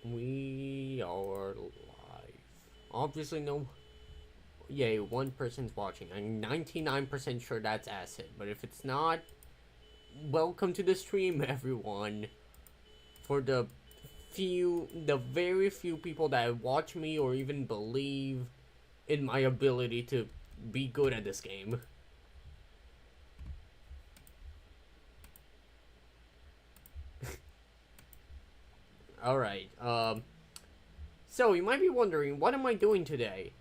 We are live. Obviously, no. Yay, one person's watching. I'm 99% sure that's Acid, but if it's not, welcome to the stream, everyone. For the very few people that watch me or even believe in my ability to be good at this game. Alright, so you might be wondering, what am I doing today?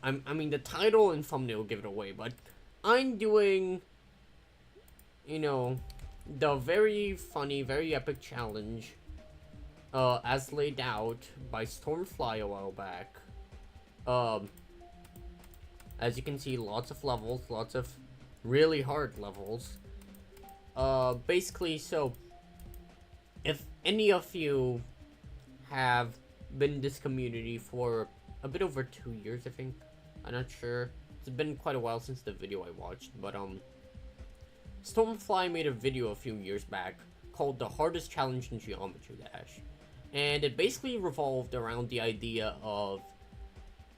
I mean, the title and thumbnail give it away, but I'm doing, you know, the very funny, very epic challenge, as laid out by Stormfly a while back. Um, as you can see, lots of levels, lots of really hard levels. Basically, so, if any of you have been in this community for a bit over 2 years, I think. I'm not sure. It's been quite a while since the video I watched, but Stormfly made a video a few years back called The Hardest Challenge in Geometry Dash. And it basically revolved around the idea of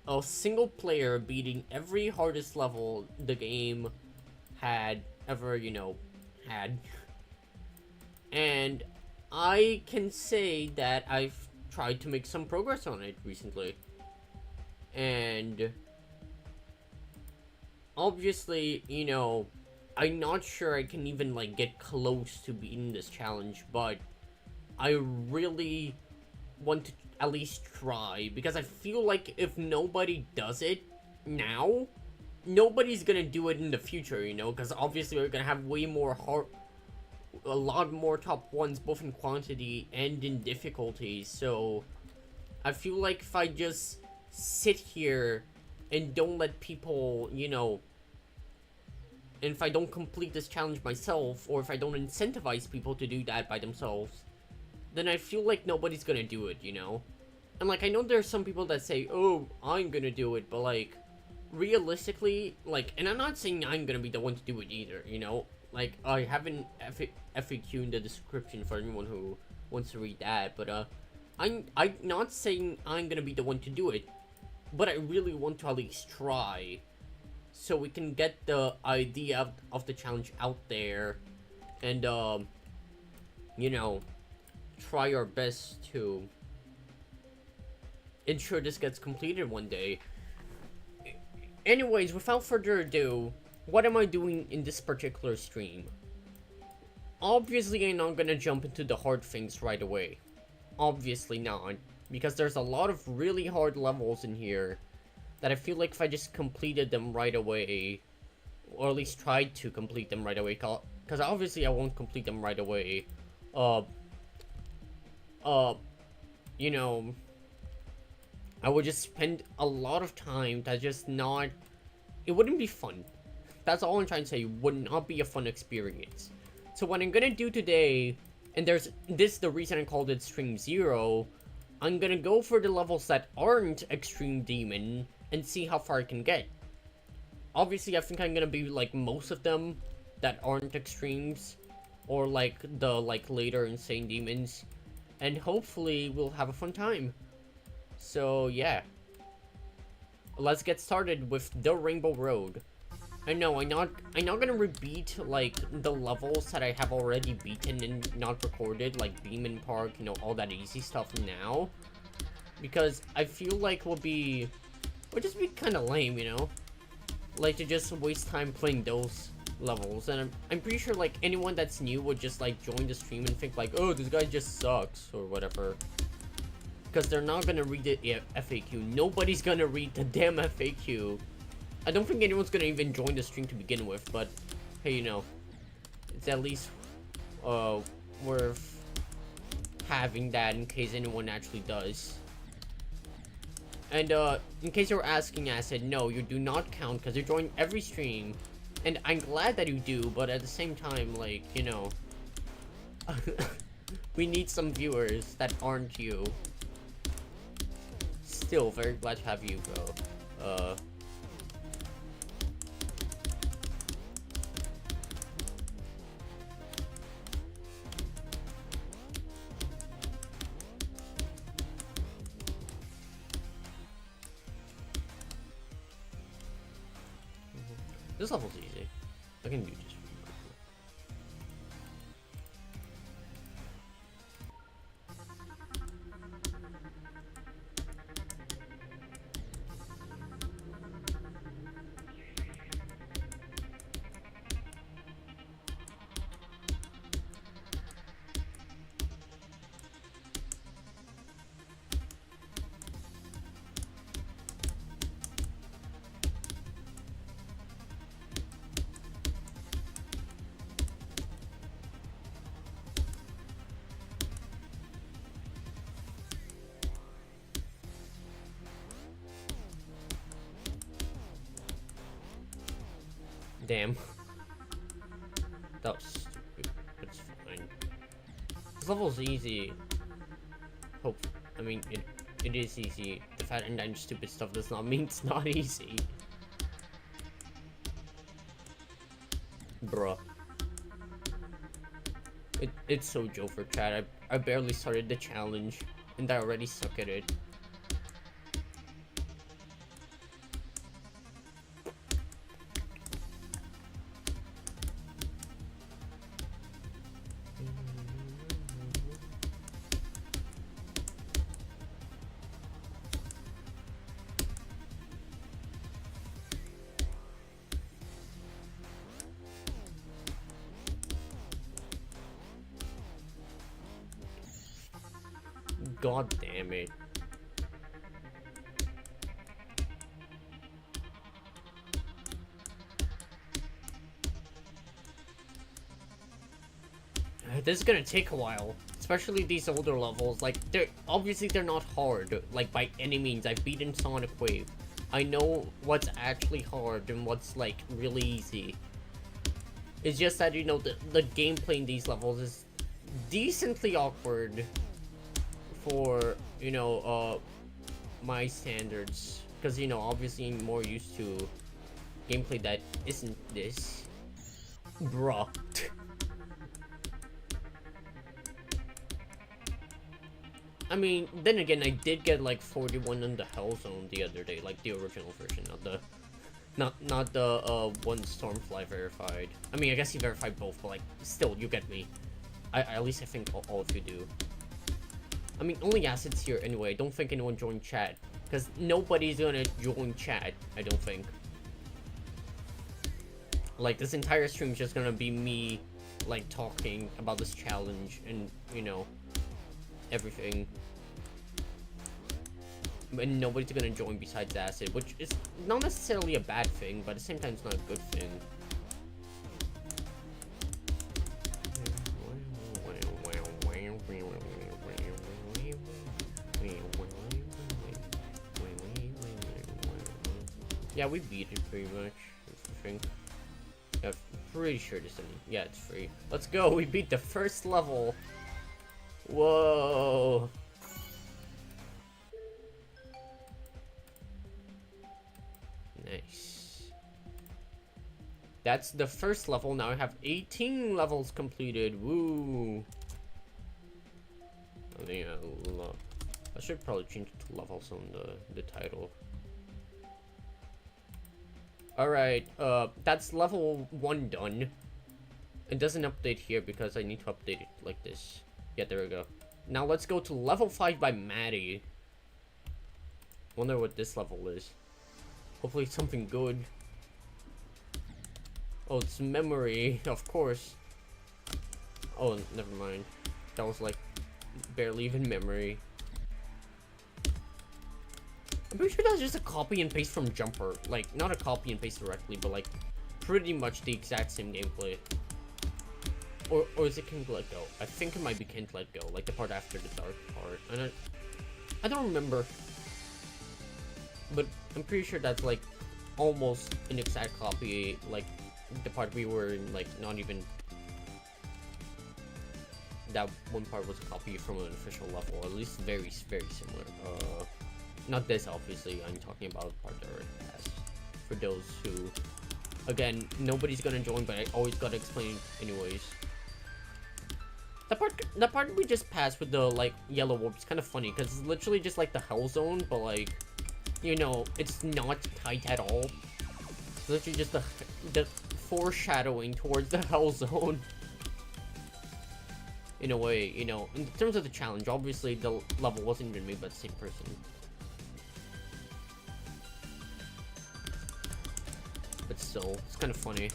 a single player beating every hardest level the game had ever, had. And I can say that I've tried to make some progress on it recently. And obviously, I'm not sure I can even get close to beating this challenge, but I really want to at least try, because I feel like if nobody does it now, nobody's gonna do it in the future, because obviously we're gonna have a lot more top ones, both in quantity and in difficulty. So I feel like if I just sit here and don't let people, and if I don't complete this challenge myself, or if I don't incentivize people to do that by themselves, then I feel like nobody's gonna do it, And I know there's some people that say, oh, I'm gonna do it, but realistically, and I'm not saying I'm gonna be the one to do it either, I have an FAQ in the description for anyone who wants to read that, but I'm not saying I'm gonna be the one to do it, but I really want to at least try, so we can get the idea of the challenge out there, and try our best to ensure this gets completed one day. Anyways, without further ado, what am I doing in this particular stream? Obviously, I'm not gonna jump into the hard things right away. Obviously not, because there's a lot of really hard levels in here that I feel like if I just completed them right away, or at least tried to complete them right away, because obviously I won't complete them right away, I would just spend a lot of time that it wouldn't be fun. That's all I'm trying to say, it would not be a fun experience. So what I'm gonna do today, and the reason I called it Stream 0, I'm gonna go for the levels that aren't Extreme Demon, and see how far I can get. Obviously, I think I'm gonna be most of them that aren't Extremes, or the later Insane Demons, and hopefully we'll have a fun time. So yeah, let's get started with the Rainbow Road. I know I'm not gonna repeat the levels that I have already beaten and not recorded, like Demon Park, all that easy stuff now, because I feel like would just be kind of lame, to just waste time playing those levels. And I'm pretty sure anyone that's new would just join the stream and think oh, this guy just sucks or whatever, because they're not gonna read the FAQ. Nobody's gonna read the damn FAQ. I don't think anyone's gonna even join the stream to begin with, but hey, it's at least worth having that in case anyone actually does. And in case you're asking, I said no, you do not count because you join every stream, and I'm glad that you do, but at the same time, we need some viewers that aren't you. Still very glad to have you, bro. This level's easy. I can do this. Damn. That was stupid. It's fine. This level's easy. I mean, it is easy. The fact and I'm stupid stuff does not mean it's not easy. Bruh. It's so Joe for chat. I barely started the challenge, and I already suck at it. God damn it. This is gonna take a while, especially these older levels. Like, they're not hard, like, by any means. I've beaten Sonic Wave. I know what's actually hard and what's, like, really easy. It's just that, you know, the gameplay in these levels is decently awkward for, you know, my standards. Because, you know, obviously I'm more used to gameplay that isn't this. Bruh. I mean, then again, I did get like 41 on the Hell Zone the other day, like the original version, not the one Stormfly verified. I mean, I guess he verified both, but like, still, you get me. At least I think all of you do. I mean, only Acid's here anyway. I don't think anyone joined chat, because nobody's gonna join chat, I don't think. Like, this entire stream is just gonna be me, like, talking about this challenge and, you know, everything. And nobody's gonna join besides Acid, which is not necessarily a bad thing, but at the same time it's not a good thing. Yeah, we beat it pretty much, I think. Yeah, pretty sure this is, yeah, it's free. Let's go, we beat the first level. Whoa. Nice. That's the first level. Now I have 18 levels completed. Woo. I think I should probably change it to levels on the title. Alright, that's level 1 done. It doesn't update here because I need to update it like this. Yeah, there we go. Now let's go to level 5 by Maddie. Wonder what this level is. Hopefully it's something good. Oh, it's memory, of course. Oh, never mind. That was like barely even memory. I'm pretty sure that's just a copy and paste from Jumper. Like, not a copy and paste directly, but like pretty much the exact same gameplay. Or is it Can't Let Go? I think it might be Can't Let Go, like the part after the dark part. And I don't remember. But I'm pretty sure that's like almost an exact copy, like the part we were in, like not even that one part was a copy from an official level, at least very, very similar. Not this, obviously, I'm talking about the part that already passed. For those who, again, nobody's gonna join, but I always gotta explain anyways. The part we just passed with the, like, yellow warp is kind of funny, because it's literally just like the Hell Zone, but like, you know, it's not tight at all. It's literally just the the foreshadowing towards the Hell Zone. In a way, you know, in terms of the challenge, obviously the level wasn't even made by the same person. But still, it's kind of funny.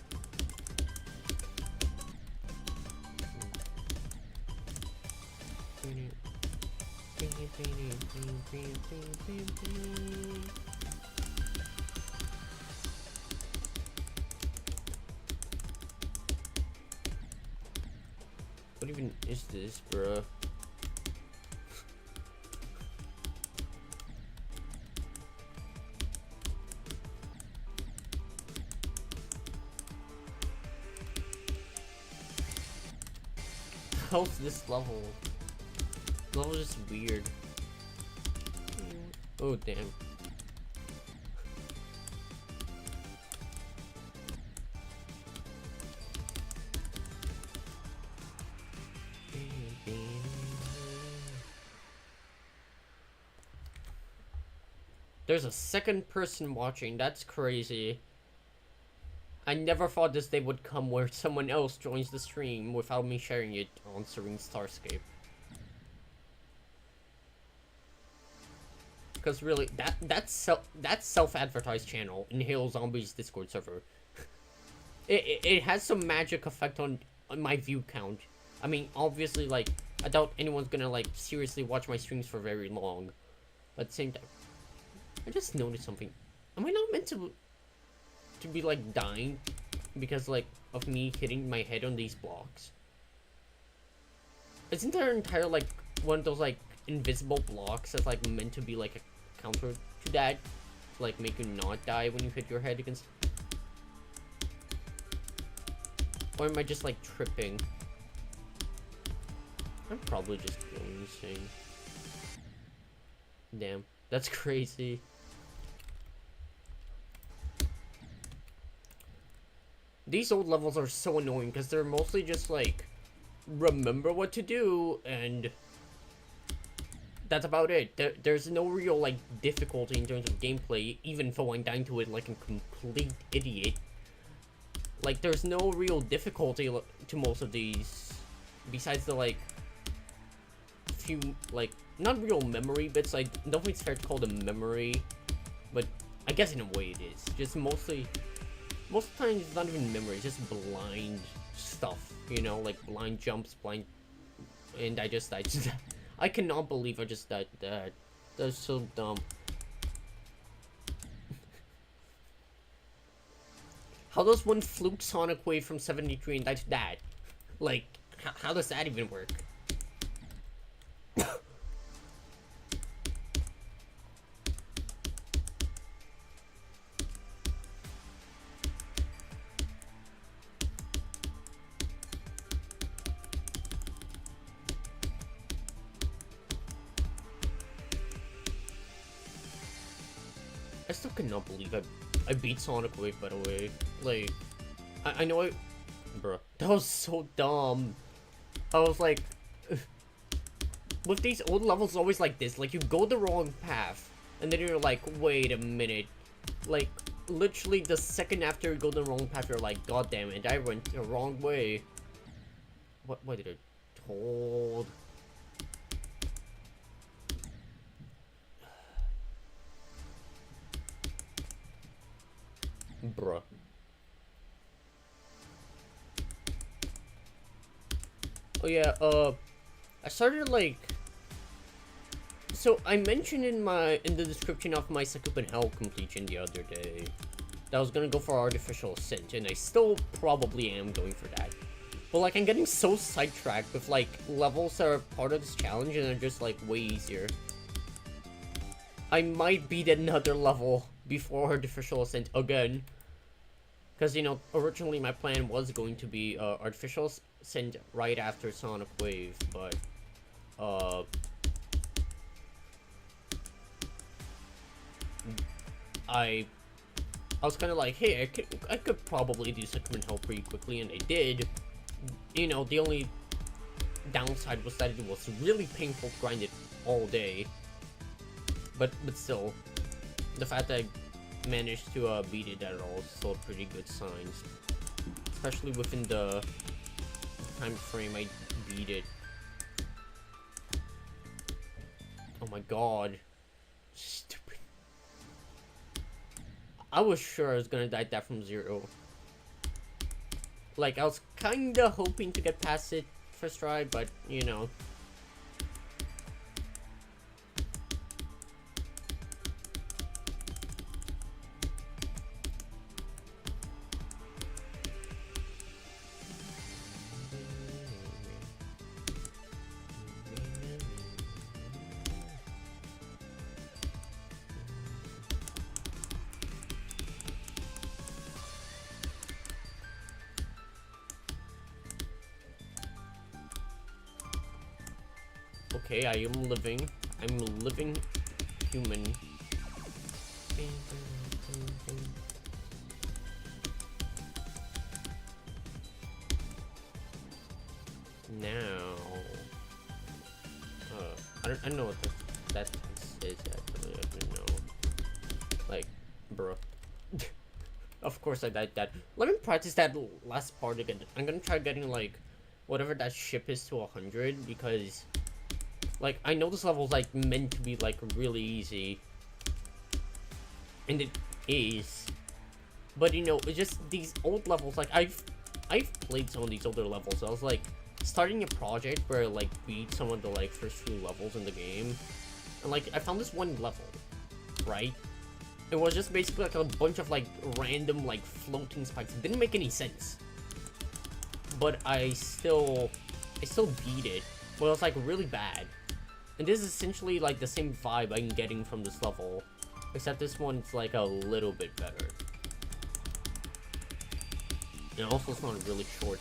What even is this, bruh? How's this level? The level is just weird. Oh damn. There's a second person watching. That's crazy. I never thought this day would come where someone else joins the stream without me sharing it on Serene Starscape. Because really, that's self-advertised channel in Halo Zombies Discord server. It has some magic effect on my view count. I mean, obviously, like, I doubt anyone's gonna, like, seriously watch my streams for very long. But at the same time, I just noticed something. Am I not meant to be, like, dying because, like, of me hitting my head on these blocks? Isn't there an entire, like, one of those, like, invisible blocks that's, like, meant to be, like, a counter to that? To, like, make you not die when you hit your head against... Or am I just, like, tripping? I'm probably just going insane. Damn, that's crazy. These old levels are so annoying because they're mostly just like, remember what to do, and that's about it. There's no real like difficulty in terms of gameplay, even though I'm dying to it like a complete idiot. Like, there's no real difficulty to most of these, besides the like few like not real memory bits. I don't think it's fair to call them memory, but I guess in a way it is. Just mostly. Most of the time, it's not even memory, it's just blind stuff, you know, like blind jumps, blind... And I just died. I cannot believe I just died that. That's so dumb. How does one fluke Sonic Wave from 73 and die to that? Like, how does that even work? I still cannot believe I beat Sonic Wave, by the way. Like, I know bruh, that was so dumb. I was like, with these old levels always like this, like you go the wrong path, and then you're like, wait a minute. Like, literally the second after you go the wrong path, you're like, god damn it, I went the wrong way. What did I told? Bruh. Oh yeah, I started like... So I mentioned in the description of my Sakupen Hell completion the other day that I was gonna go for Artificial Ascent, and I still probably am going for that. But like, I'm getting so sidetracked with like levels that are part of this challenge and are just like way easier. I might beat another level before Artificial Ascent again. Because, you know, originally my plan was going to be Artificial Ascent right after Sonic Wave, but I was kind of like, hey, I could probably do Sakumen Hell pretty quickly, and I did. You know, the only downside was that it was really painful to grind it all day. But still, the fact that manage to beat it at all is still a pretty good sign. Especially within the time frame I beat it. Oh my god. Stupid. I was sure I was gonna die that from 0. Like, I was kinda hoping to get past it first try, but, you know. Okay, I am living. I'm a living human. Now, I don't know what that is actually. I don't know. Like, bro. Of course I died that. Let me practice that last part again. I'm gonna try getting like whatever that ship is to 100 because. Like, I know this level's, like, meant to be, like, really easy. And it is. But, you know, it's just these old levels, like, I've played some of these older levels. I was, like, starting a project where, like, beat some of the, like, first few levels in the game. And, like, I found this one level, right? It was just basically, like, a bunch of, like, random, like, floating spikes. It didn't make any sense. But I still beat it. But it was, like, really bad. And this is essentially like the same vibe I'm getting from this level, except this one's like a little bit better. And also it's not really short.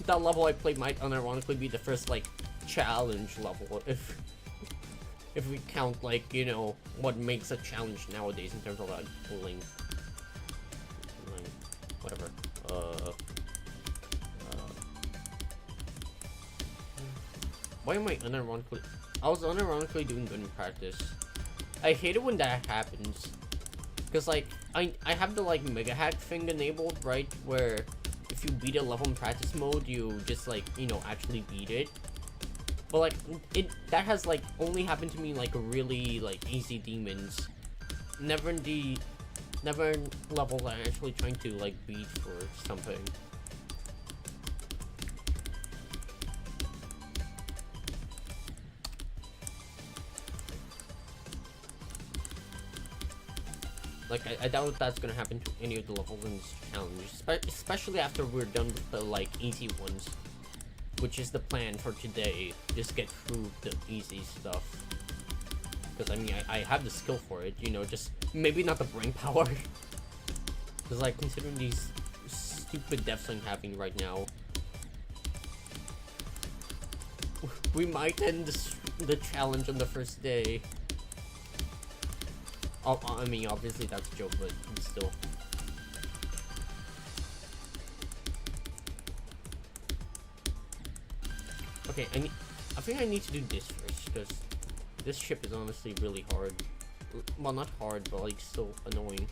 That level I played might unironically be the first like challenge level if we count like, you know, what makes a challenge nowadays in terms of like length. Whatever. Why am I unironically? I was unironically doing good in practice. I hate it when that happens. Because, like, I have the, like, mega hack thing enabled, right? Where if you beat a level in practice mode, you just, like, you know, actually beat it. But, like, that has, like, only happened to me, like, really, like, easy demons. Never in levels I'm actually trying to, like, beat for something. Like, I doubt that's gonna happen to any of the levels in this challenge, especially after we're done with the, like, easy ones. Which is the plan for today, just get through the easy stuff. Because, I mean, I have the skill for it, you know, just maybe not the brain power. Because, like, considering these stupid deaths I'm having right now, we might end the challenge on the first day. I mean, obviously that's a joke, but still. Okay, I think I need to do this first, because this ship is honestly really hard. Well, not hard, but like still annoying.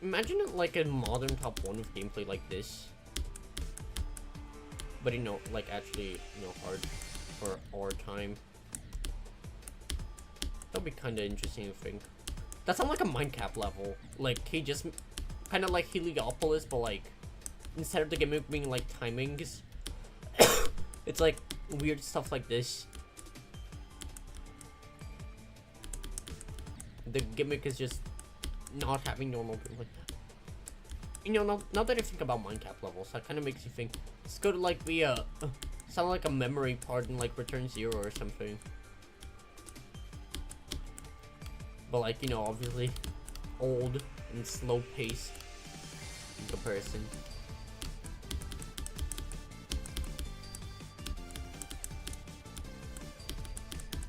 Imagine it like a modern top 1 with gameplay like this. But, you know, like actually, you know, hard for our time. That'd be kind of interesting to think. That sounds like a Minecraft level. Like, he just kind of like Heliopolis, but like, instead of the gimmick being like timings, it's like weird stuff like this. The gimmick is just not having normal gameplay. You know, now that I think about Minecraft levels, that kind of makes you think it's going to like be a sound like a memory part in like Return Zero or something. But like, you know, obviously old and slow paced in comparison.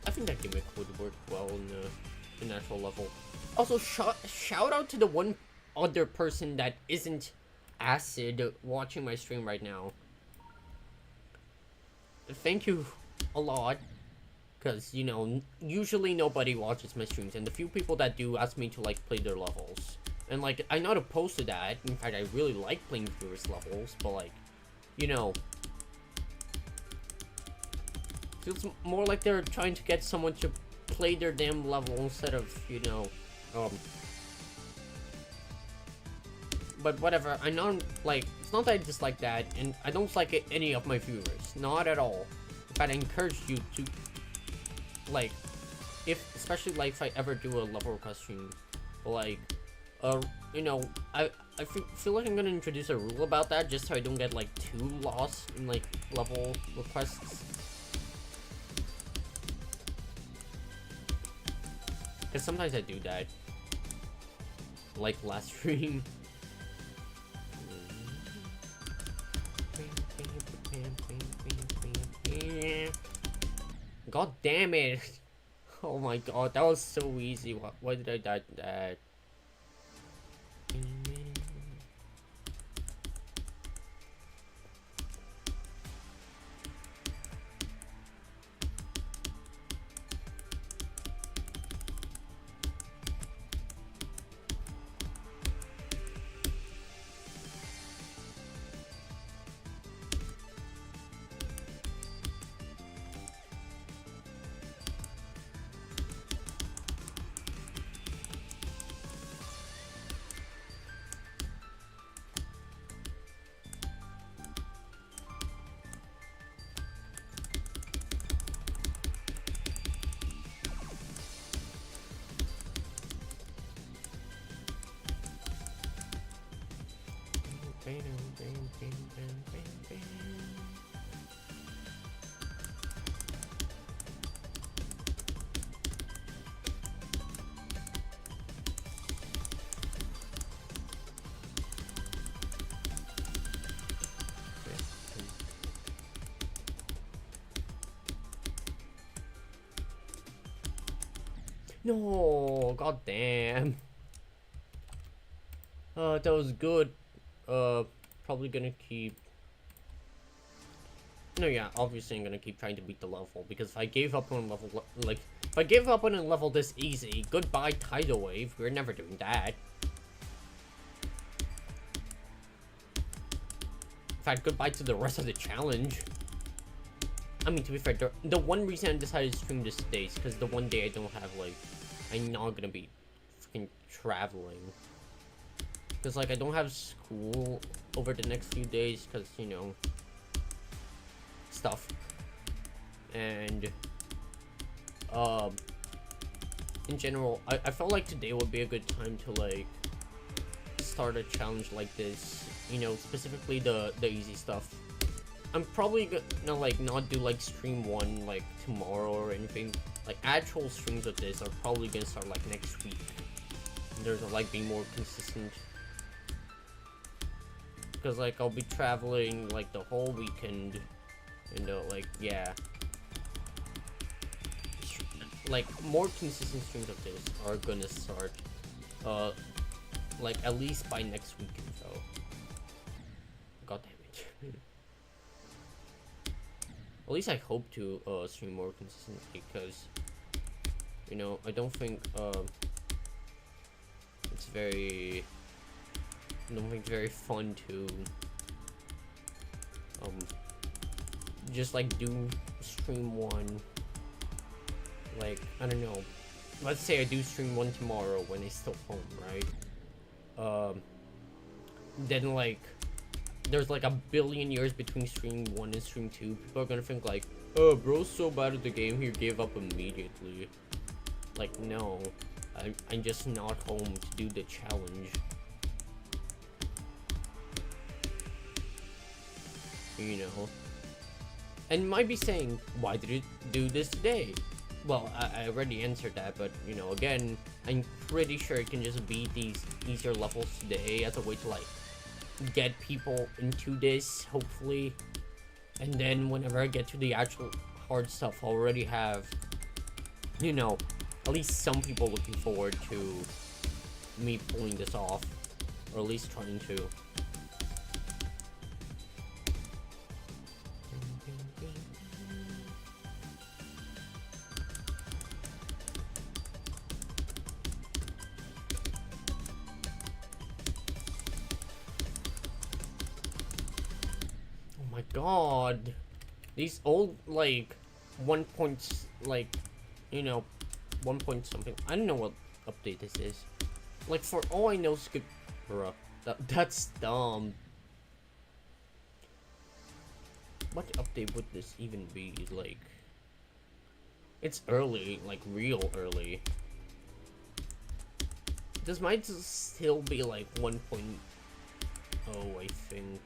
I think that gimmick would work well in an actual level. Also, shout out to the one other person that isn't Acid watching my stream right now. Thank you a lot. Because, you know, usually nobody watches my streams, and the few people that do ask me to, like, play their levels. And, like, I'm not opposed to that. In fact, I really like playing viewers' levels, but, like, you know, feels more like they're trying to get someone to play their damn level instead of, you know, but whatever. I know, like, it's not that I dislike that, and I don't dislike any of my viewers. Not at all. In fact, I encourage you to, like, especially like if I ever do a level request stream, like, you know, I feel like I'm gonna introduce a rule about that just so I don't get like too lost in like level requests. Because sometimes I do that, like last stream. God damn it! Oh my god, that was so easy. Why did I die to that? No, god damn. That was good. Probably gonna keep. No, yeah, obviously I'm gonna keep trying to beat the level, because if I gave up on level, like, if I gave up on a level this easy, goodbye tidal wave, we're never doing that. In fact, goodbye to the rest of the challenge. I mean, to be fair, the one reason I decided to stream this day is because the one day I don't have, like, I'm not gonna be freaking traveling. Because, like, I don't have school over the next few days, because, you know, stuff. And, in general, I felt like today would be a good time to, like, start a challenge like this. You know, specifically the easy stuff. I'm probably gonna, like, not do, like, stream 1, like, tomorrow or anything. Like, actual streams of this are probably gonna start, like, next week. There's, like, being more consistent. Because, like, I'll be traveling, like, the whole weekend. And, like, yeah. Like, more consistent streams of this are gonna start, like, at least by next week, so. God damn it. At least I hope to stream more consistently, because, you know, I don't think it's very, I don't think it's very fun to just like do stream 1, like, I don't know, let's say I do stream 1 tomorrow when I'm still home, right? Then, like, there's like a billion years between stream 1 and stream 2. People are gonna think like, oh, bro's so bad at the game he gave up immediately. Like, no, I'm just not home to do the challenge. You know, and you might be saying, why did you do this today? Well, I already answered that, but, you know, again, I'm pretty sure I can just beat these easier levels today as a way to, like, get people into this, hopefully. And then whenever I get to the actual hard stuff, I already have, you know, at least some people looking forward to me pulling this off, or at least trying to. Oh my god, these old like 1 point, like, you know, 1 point something. I don't know what update this is. Like, for all I know, skip. Bruh, that's dumb. What update would this even be? Like, it's early, like real early. This might still be like 1.0, I think.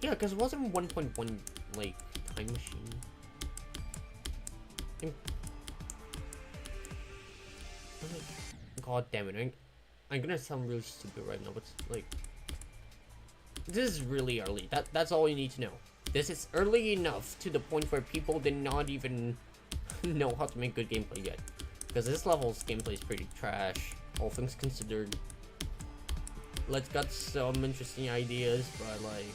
Yeah, because it wasn't 1.1 like time machine. God damn it! I'm gonna sound really stupid right now, but like, this is really early. That's all you need to know. This is early enough to the point where people did not even know how to make good gameplay yet. Because this level's gameplay is pretty trash, all things considered. Let's got some interesting ideas, but like,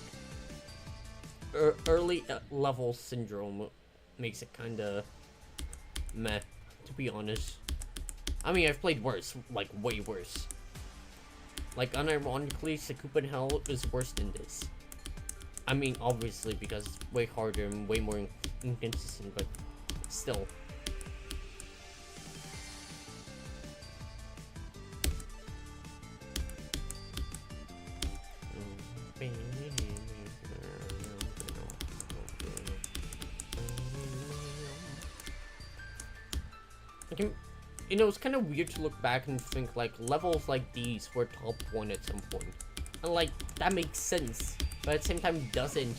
early level syndrome makes it kinda meh, to be honest. I mean, I've played worse, like way worse. Like, unironically, Sakupa Hell is worse than this. I mean, obviously, because it's way harder and way more inconsistent, but still. You know, it's kind of weird to look back and think, like, levels like these were top 1 at some point. And, like, that makes sense. But at the same time, doesn't.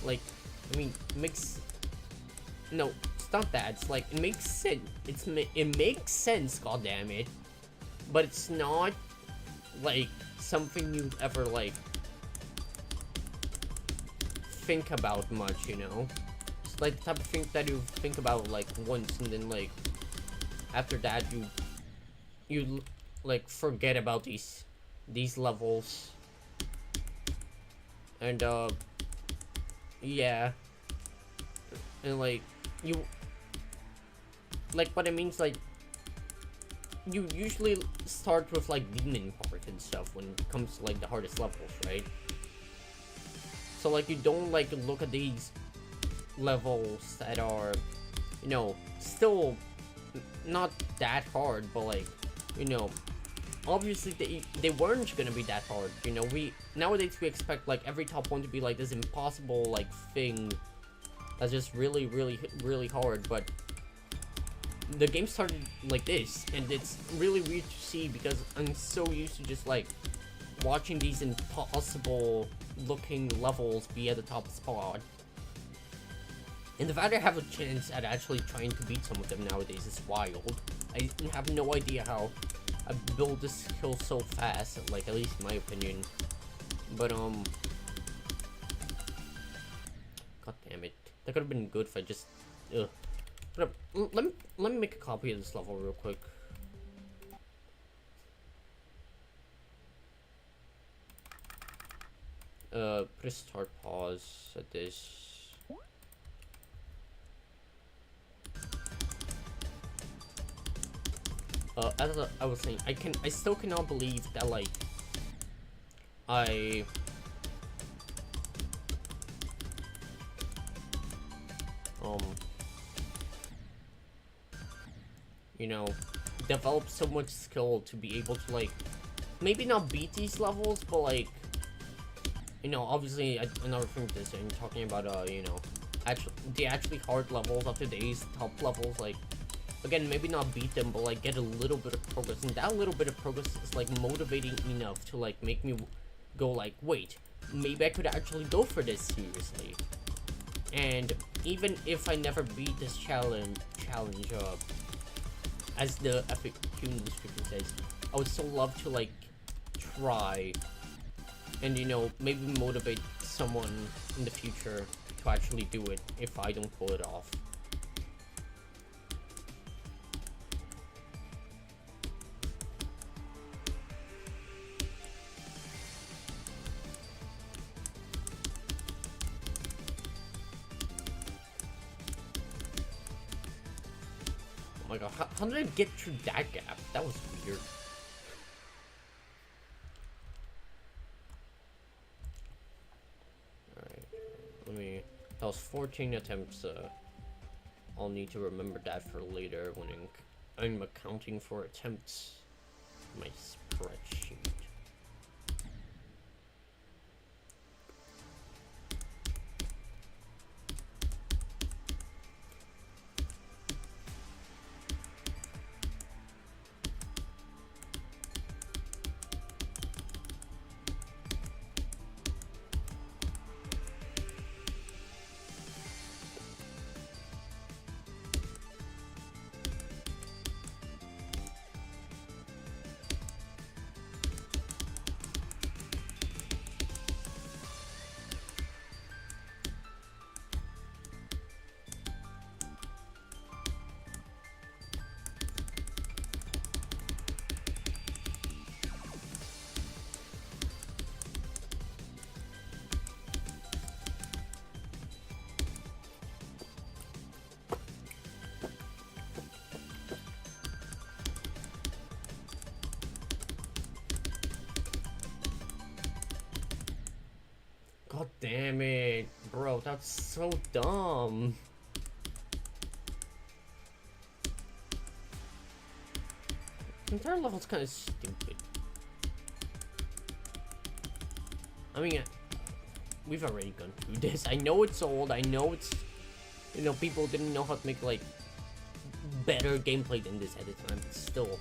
Like, I mean, it makes... No, it's not that. It's like, it makes sense. It makes sense, goddammit. But it's not, like, something you ever, like, think about much, you know? It's like the type of thing that you think about, like, once and then, like, after that, you like forget about these levels, and yeah, and like you like what it means, like you usually start with like demon part and stuff when it comes to like the hardest levels, right? So like you don't like look at these levels that are, you know, still not that hard, but like, you know, obviously they weren't gonna be that hard. You know, nowadays we expect like every top 1 to be like this impossible like thing that's just really hard, but the game started like this, and it's really weird to see because I'm so used to just like watching these impossible looking levels be at the top spot. And the fact I have a chance at actually trying to beat some of them nowadays is wild. I have no idea how I build this skill so fast, like, at least in my opinion. But, god damn it. That could have been good if I just, But, let me make a copy of this level real quick. Put a start pause at this. As I was saying, I still cannot believe that, like, you know, developed so much skill to be able to, like, maybe not beat these levels, but, like, you know, obviously, another thing with this, I'm talking about, you know, the actually hard levels of today's top levels, like, again, maybe not beat them, but like get a little bit of progress, and that little bit of progress is like motivating enough to like make me go like, wait, maybe I could actually go for this seriously. And even if I never beat this challenge, as the FAQ description says, I would still love to like try, and you know, maybe motivate someone in the future to actually do it if I don't pull it off. my god, how did I get through that gap? That was weird. Alright, let me... That was 14 attempts. I'll need to remember that for later when I'm accounting for attempts in my spreadsheet. God damn it, bro, that's so dumb. The entire level's kind of stupid. I mean, we've already gone through this. I know it's old, I know it's... You know, people didn't know how to make, like, better gameplay than this at the time, but still...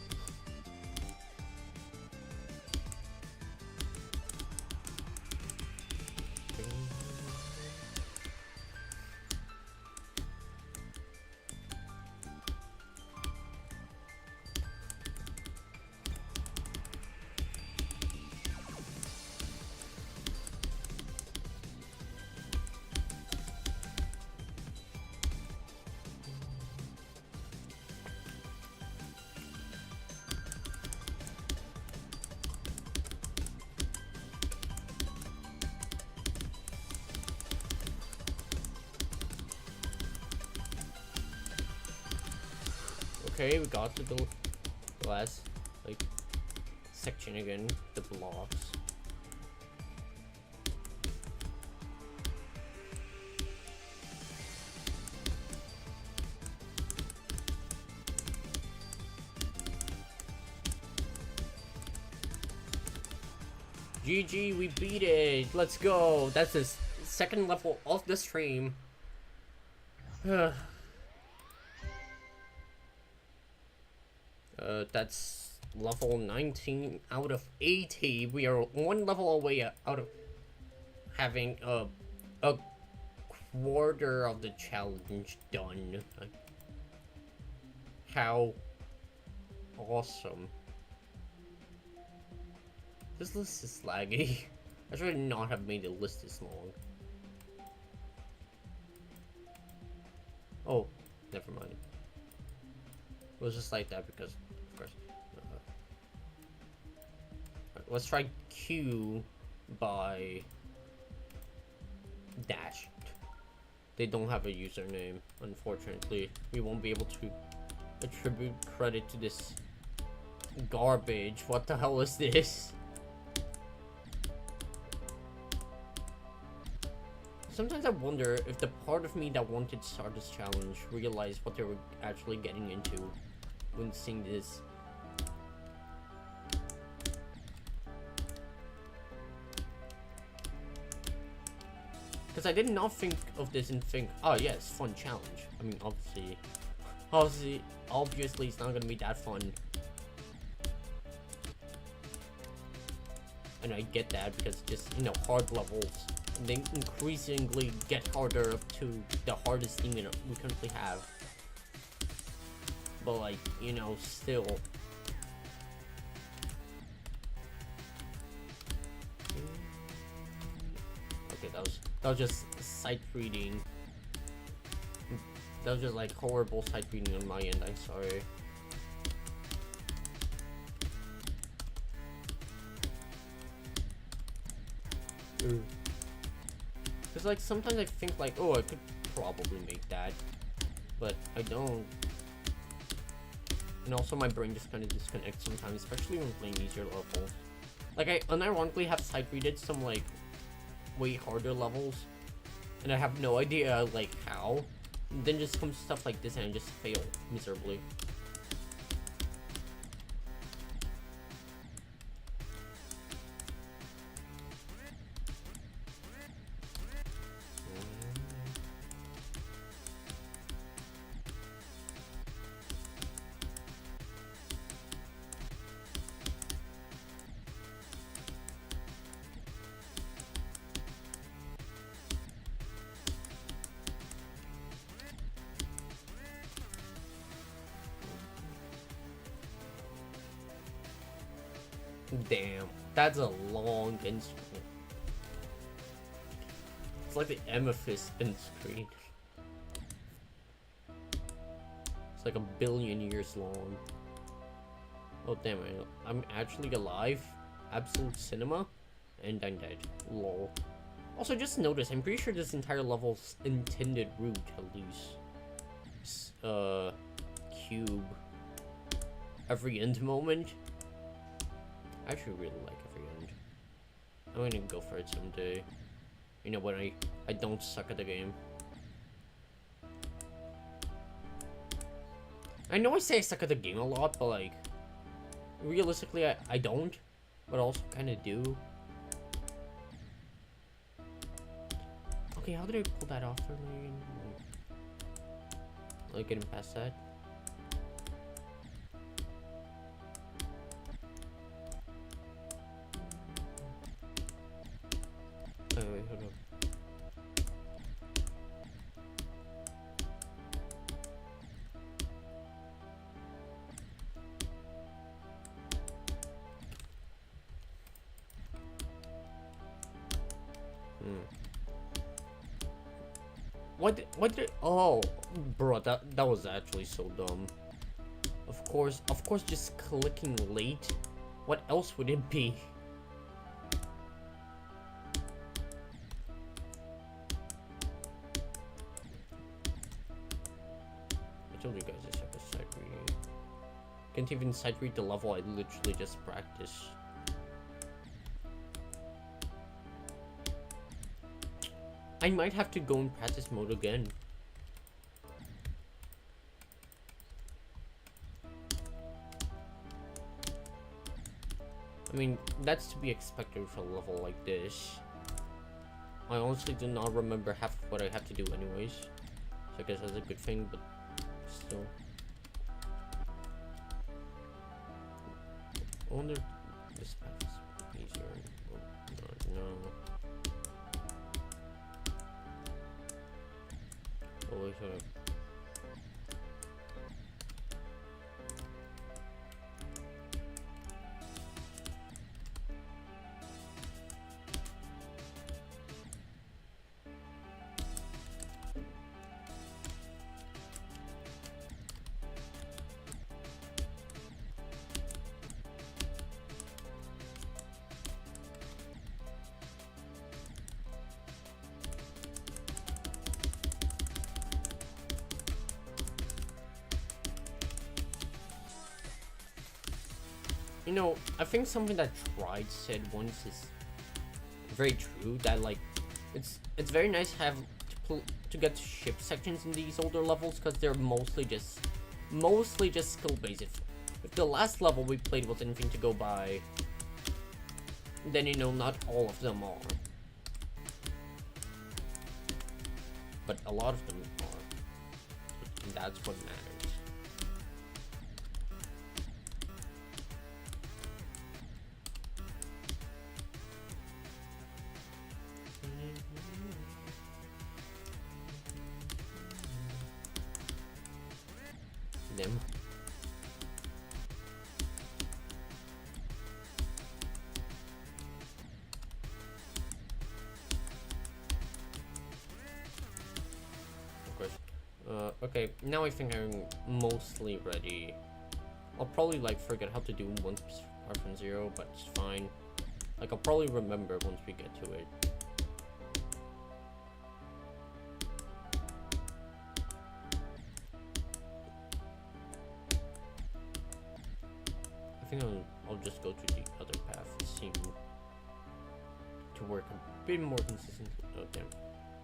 Okay, we got to the last, like, section again, the blocks. GG, we beat it! Let's go! That's the second level of the stream. That's level 19 out of 80. We are one level away out of having a quarter of the challenge done. How awesome. This list is laggy. I should not have made the list this long. Oh, never mind. It was just like that because, of course. Let's try Q by Dash. They don't have a username, unfortunately. We won't be able to attribute credit to this garbage. What the hell is this? Sometimes I wonder if the part of me that wanted to start this challenge realized what they were actually getting into when seeing this. Because I did not think of this and think, oh yeah, it's a fun challenge. I mean, obviously it's not gonna be that fun. And I get that because just, you know, hard levels, they increasingly get harder up to the hardest thing we currently have. But like, you know, still. Okay, that was just sight reading. That was just like horrible sight reading on my end, I'm sorry. Because like sometimes I think like, oh, I could probably make that, but I don't. And also my brain just kind of disconnects sometimes, especially when playing easier levels. Like, I unironically have sight-readed some, like, way harder levels, and I have no idea, like, how. And then just comes stuff like this and I just fail miserably. Damn, that's a long instrument. It's like the amethyst spin screen. It's like 1,000,000,000 years long. Oh damn it, I'm actually alive. Absolute cinema. And I'm dead. Lol. Also, just notice, I'm pretty sure this entire level's intended route, at least. Cube. Every end moment. I actually really like every end. I'm gonna go for it someday. You know, when I don't suck at the game. I know I say I suck at the game a lot, but like, realistically I don't, but I also kinda do. Okay, how did I pull that off earlier? Like, getting past that? Oh, wait, hold on. What did, oh, bro, that was actually so dumb. Of course, just clicking late. What else would it be? I told you guys I have a sight reading. Can't even sight read the level I literally just practiced. I might have to go in practice mode again. I mean, that's to be expected for a level like this. I honestly do not remember half of what I have to do anyways. So I guess that's a good thing, but still. I wonder if this path is easier. Oh, no. Oh, wait, hold up. You know, I think something that Tried said once is very true. That like, it's very nice to have to get to ship sections in these older levels because they're mostly just skill based. If the last level we played was anything to go by, then you know not all of them are, but a lot of them are, and that's what matters. Them. Of course. Okay, now I think I'm mostly ready. I'll probably like forget how to do once apart from 0, but it's fine. Like, I'll probably remember once we get to it. think I'll just go to the other path. It seemed to work a bit more consistent. Oh damn!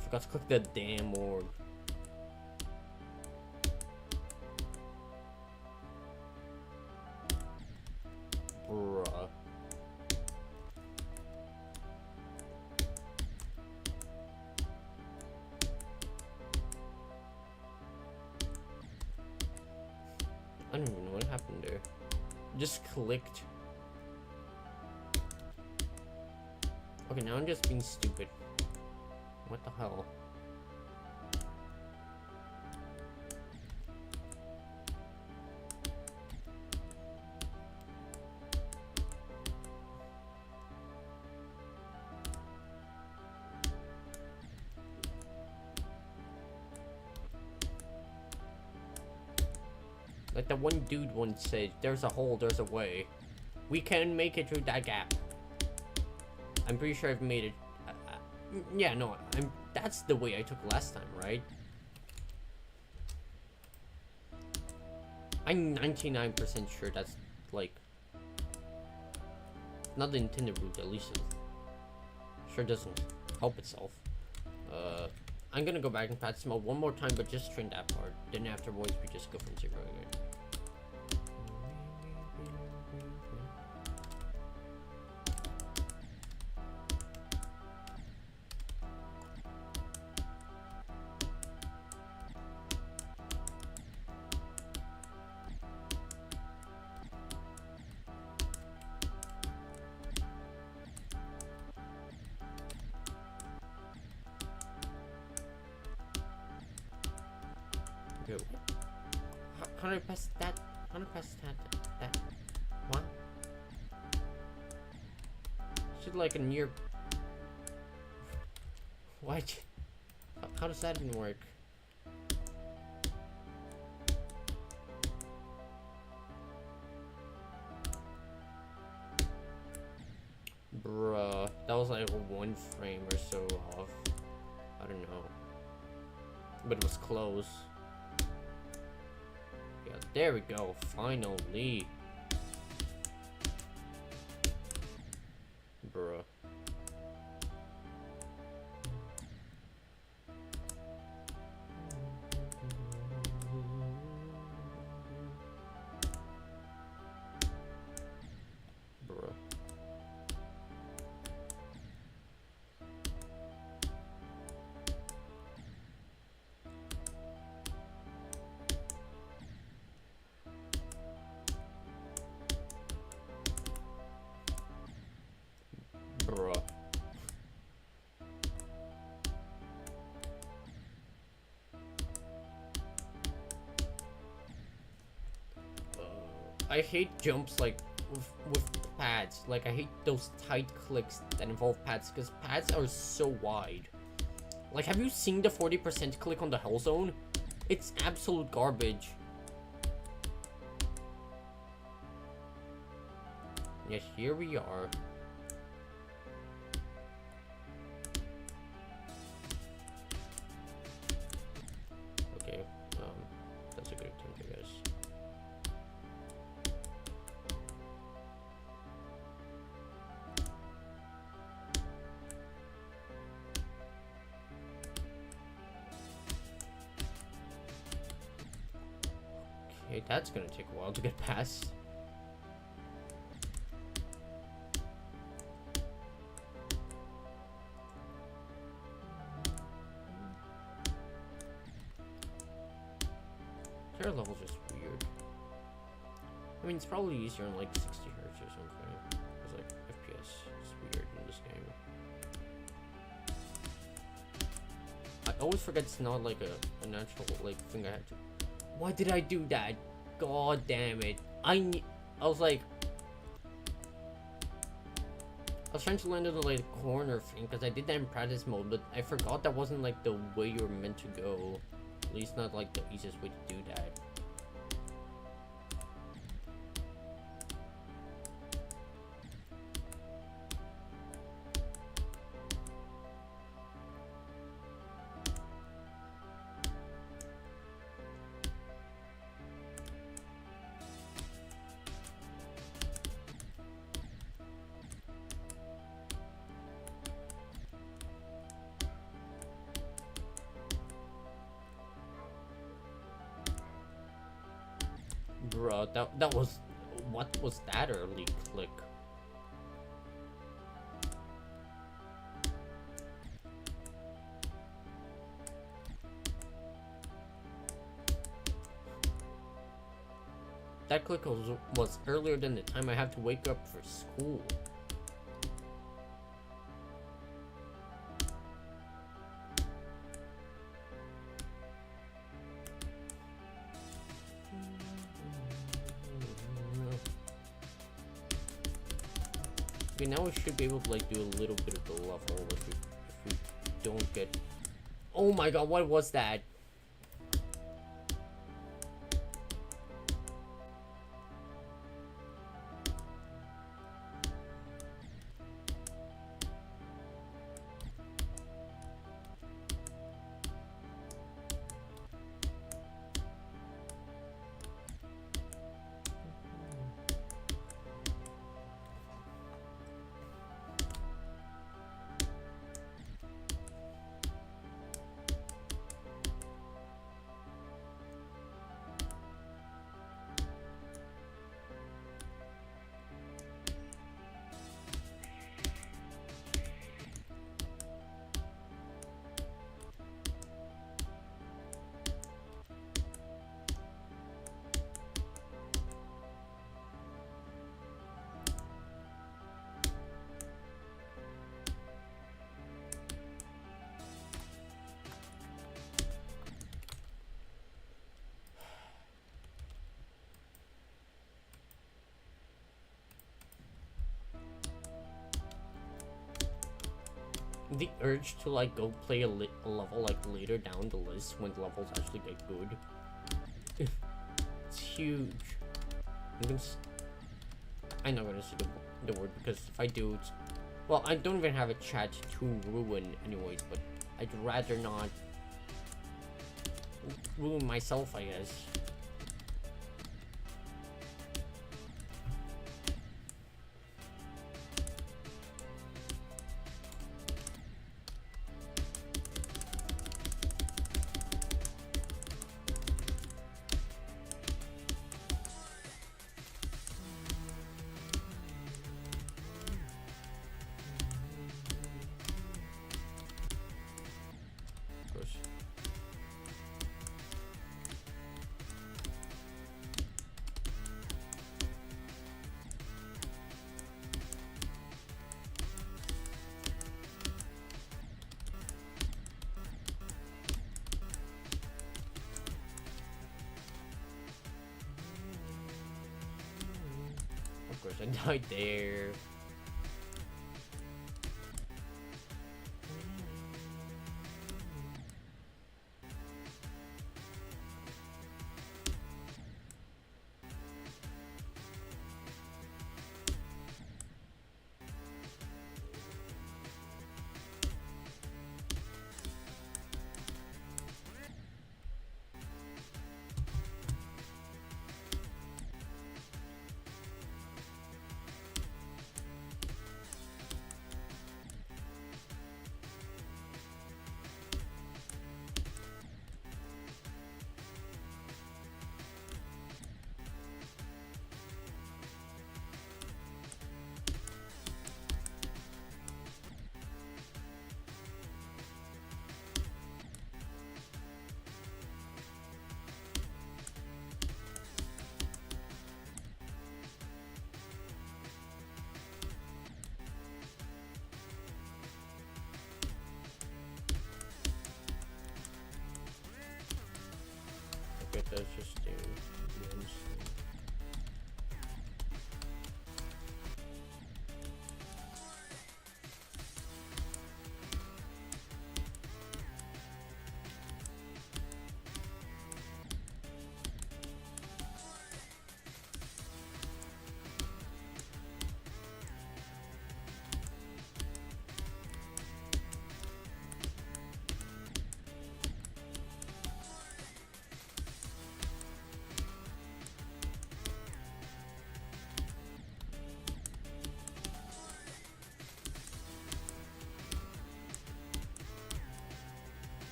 Forgot to click the damn orb. Bruh. I don't even know what happened there. Just clicked. Okay, now I'm just being stupid. What the hell? Like the one dude once said, there's a hole, there's a way. We can make it through that gap. I'm pretty sure I've made it. Yeah, no, that's the way I took last time, right? I'm 99% sure that's, like, not the intended route, at least it sure doesn't help itself. I'm gonna go back and patch them up one more time, but just train that part. Then afterwards, we just go from 0 again. How do I pass that? How do I pass that? What? Should like a near. What? How does that even work? Bruh, that was like 1 frame or so off. I don't know. But it was close. Yeah, there we go, finally. Bruh. Bruh. Bruh. I hate jumps like with pads. Like I hate those tight clicks that involve pads because pads are so wide. Like, have you seen the 40% click on the Hell Zone? It's absolute garbage. Yes, here we are. Okay, that's a good attempt, I guess. Okay, that's gonna take a while to get past. Their level's just weird. I mean, it's probably easier on like 60 hertz or something. Because like FPS is weird in this game. I always forget it's not like a natural like thing I had to. Why did I do that? God damn it! I was like, I was trying to land on the like corner thing because I did that in practice mode, but I forgot that wasn't like the way you were meant to go. At least not like the easiest way to do that. god, that was... What was that early click? That click was earlier than the time I have to wake up for school. Okay, now we should be able to like do a little bit of the level if we don't get... Oh my god, what was that? The urge to like go play a level like later down the list when the levels actually get good. It's huge. I'm not gonna say the word because if I do, it's... Well, I don't even have a chat to ruin anyways, but I'd rather not ruin myself, I guess. Of course, I died there. That's just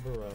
Bruh.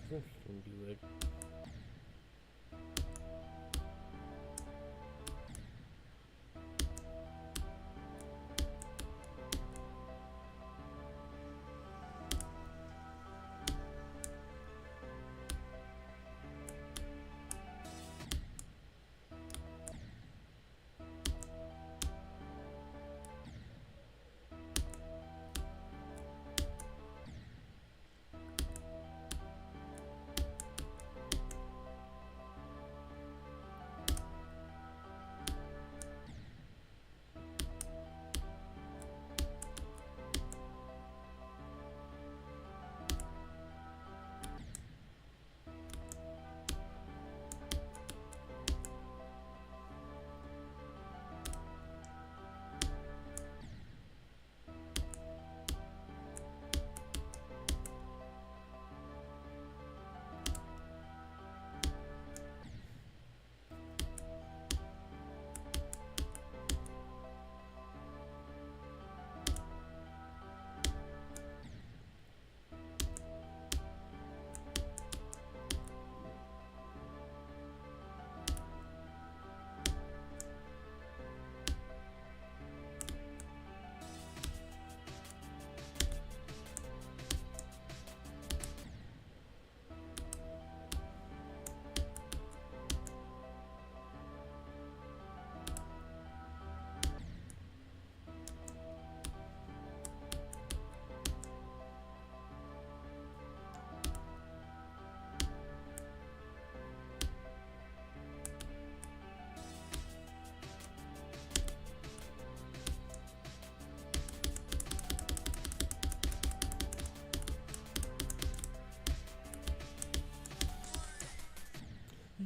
Don't do it.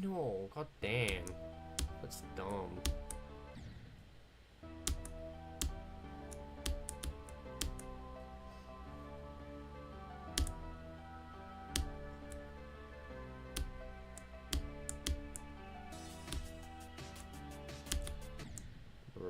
No, god damn. That's dumb. Bruh.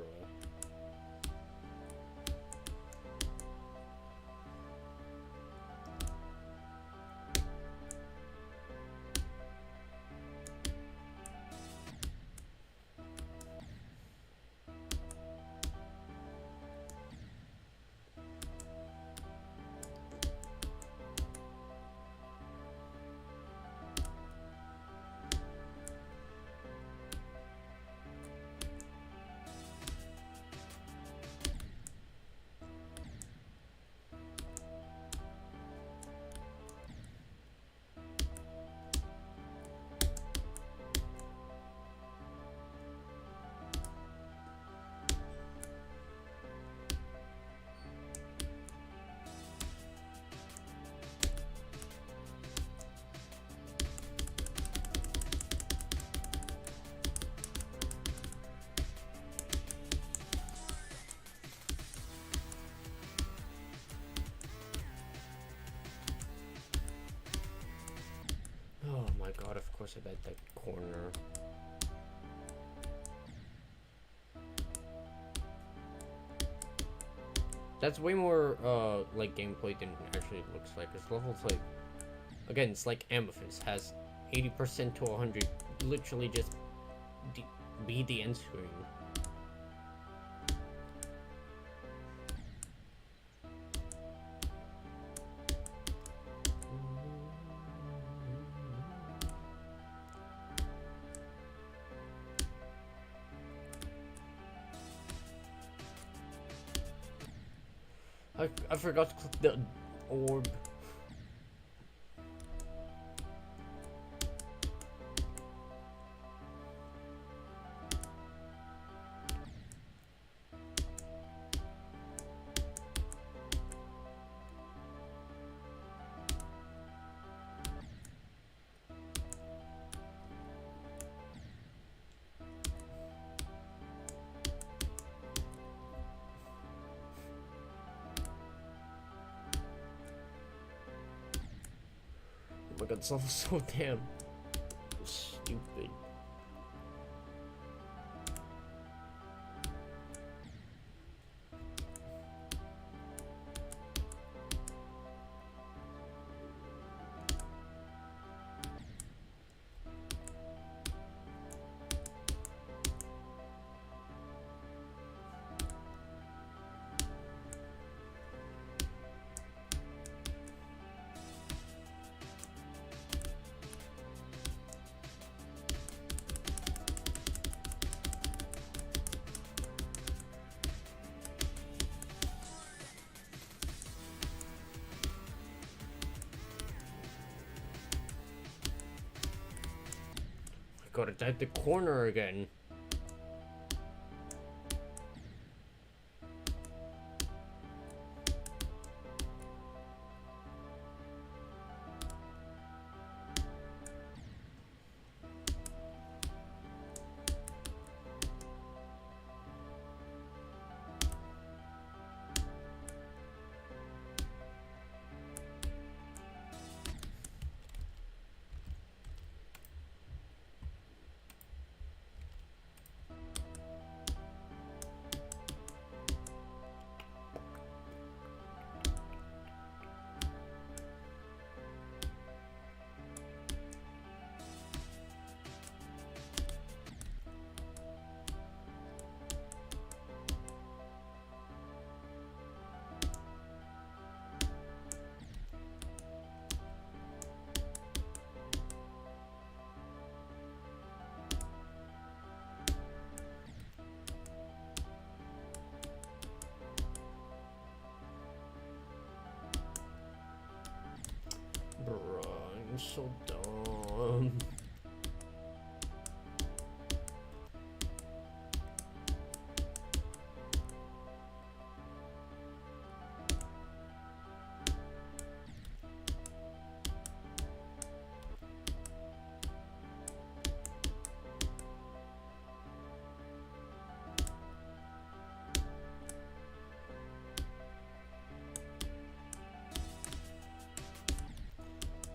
Oh my god, of course I bet that corner. That's way more, like, gameplay than it actually looks like. This level's like, again, it's like Amethyst, has 80% to 100, literally just be the end screen. I forgot to click the orb. Oh my god, this level's so damn stupid. Gotta dive the corner again. Bruh, I'm so dumb.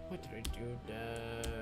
Why did I do that?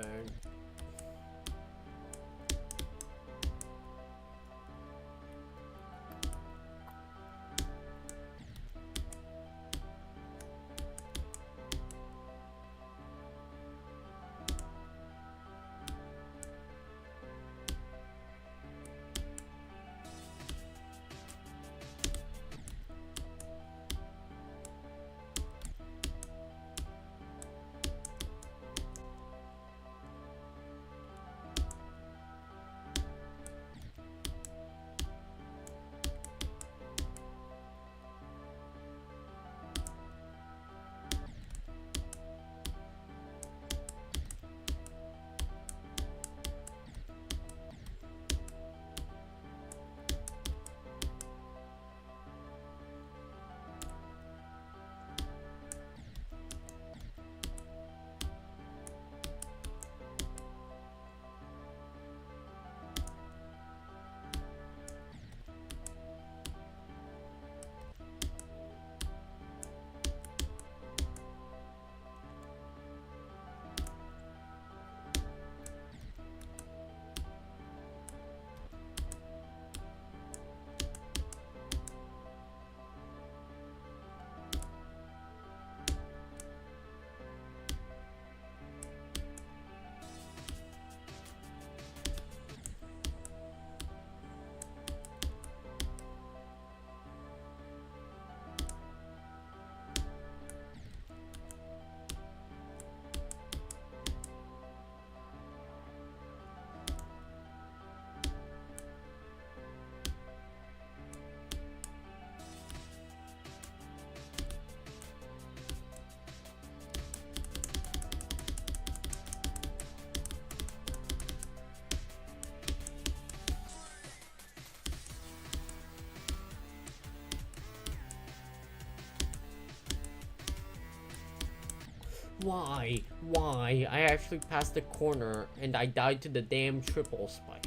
Why? Why? I actually passed the corner and I died to the damn triple spike.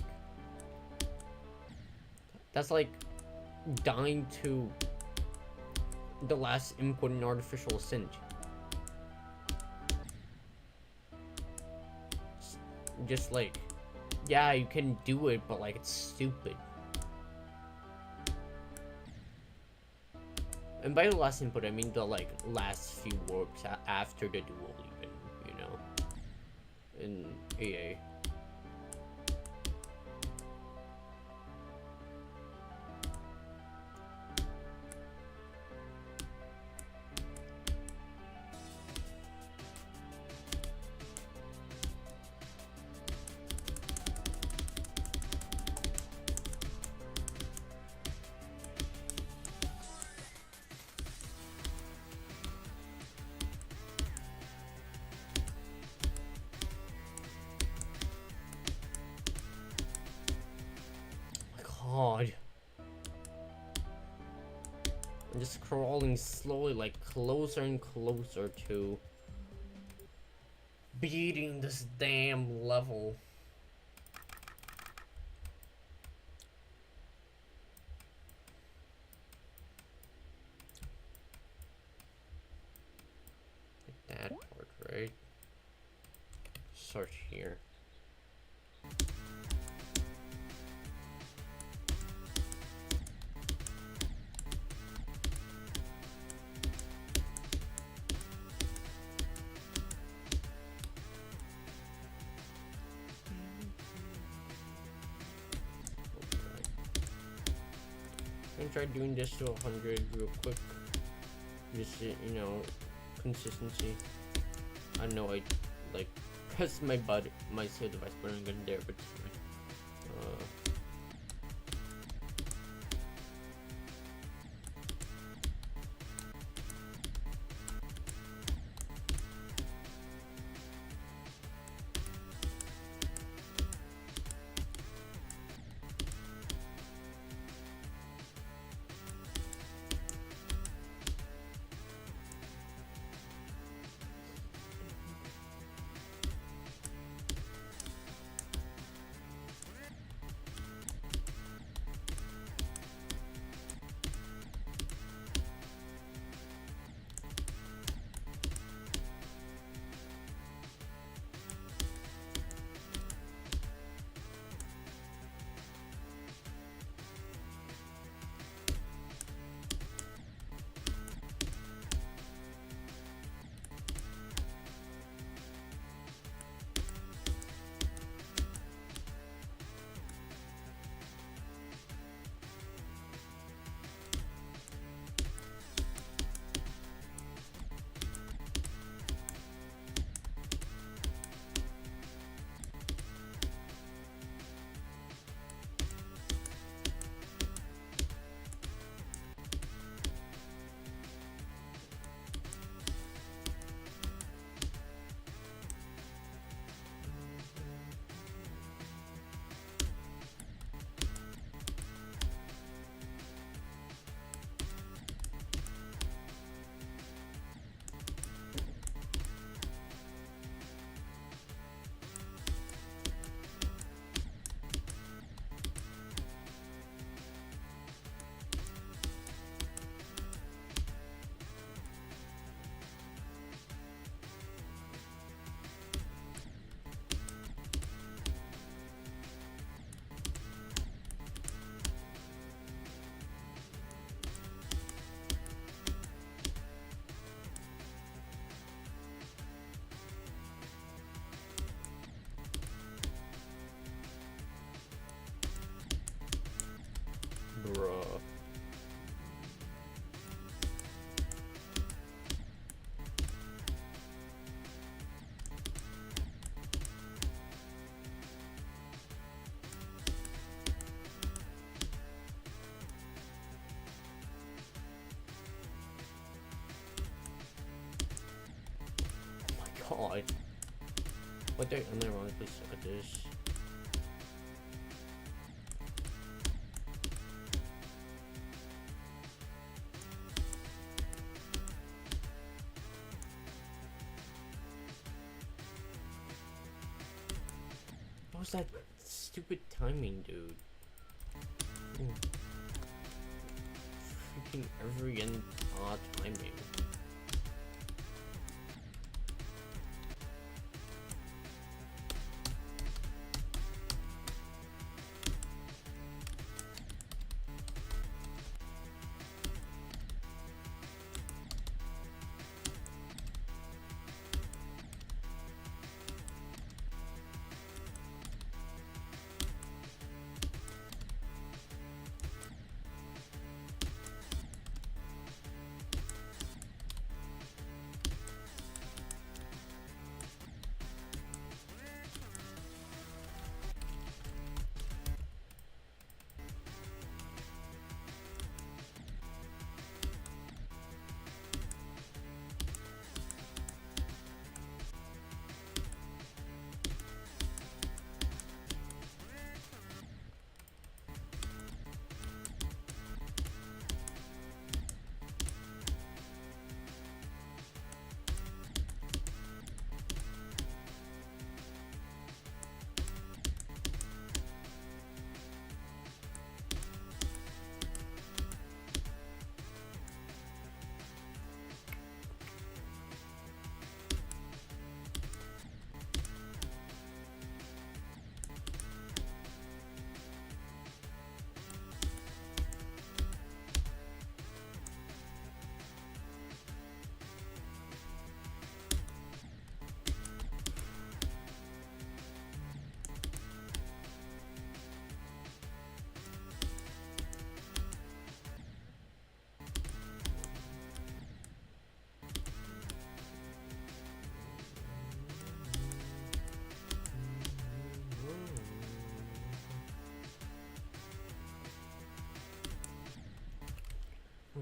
That's like dying to the last input in artificial ascent. Just like, yeah, you can do it, but like, it's stupid. And by the last input, I mean the like last few warps after the duel, even, you know, in AA. God. I'm just crawling slowly, like closer and closer to beating this damn level. Like that part, right? Start here. I'm gonna try doing this to 100 real quick. Just, you know, consistency. I know I, like, press my save device button again there, but it's fine. Bruh. Oh my god. What did I unironically suck at this? What was that stupid timing, dude? Freaking every and odd timing.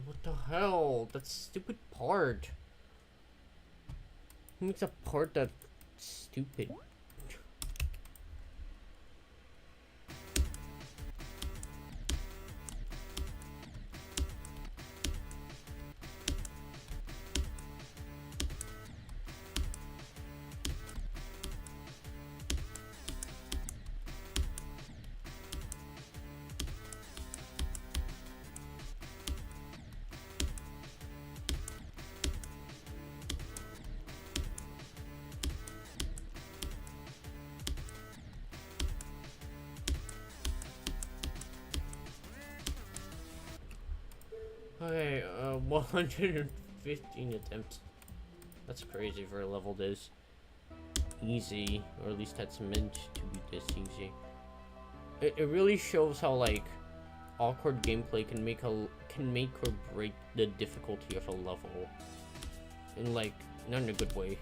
What the hell? That stupid part. Who makes a part that's stupid? Okay, 115 attempts. That's crazy for a level this easy, or at least that's meant to be this easy. It really shows how like awkward gameplay can make or break the difficulty of a level, in like not in a good way.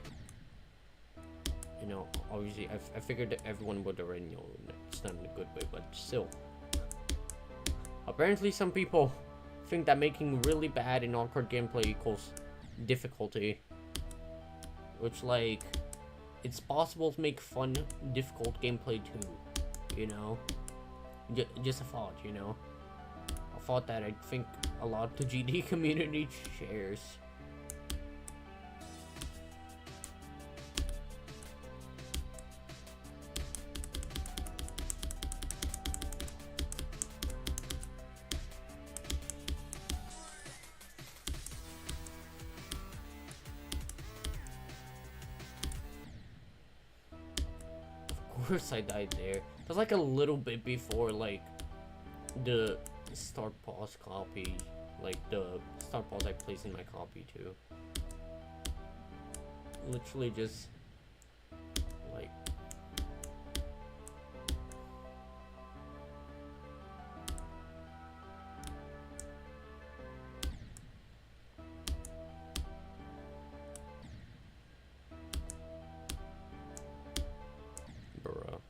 You know, obviously I figured that everyone would already know it's not in a good way, but still. Apparently some people think that making really bad and awkward gameplay equals difficulty, which like it's possible to make fun difficult gameplay too, you know. Just a thought, you know, a thought that I think a lot of the GD community shares. Of course I died there. It was like a little bit before like the start pause copy, like the start pause I placed in my copy too. Literally just like bruh.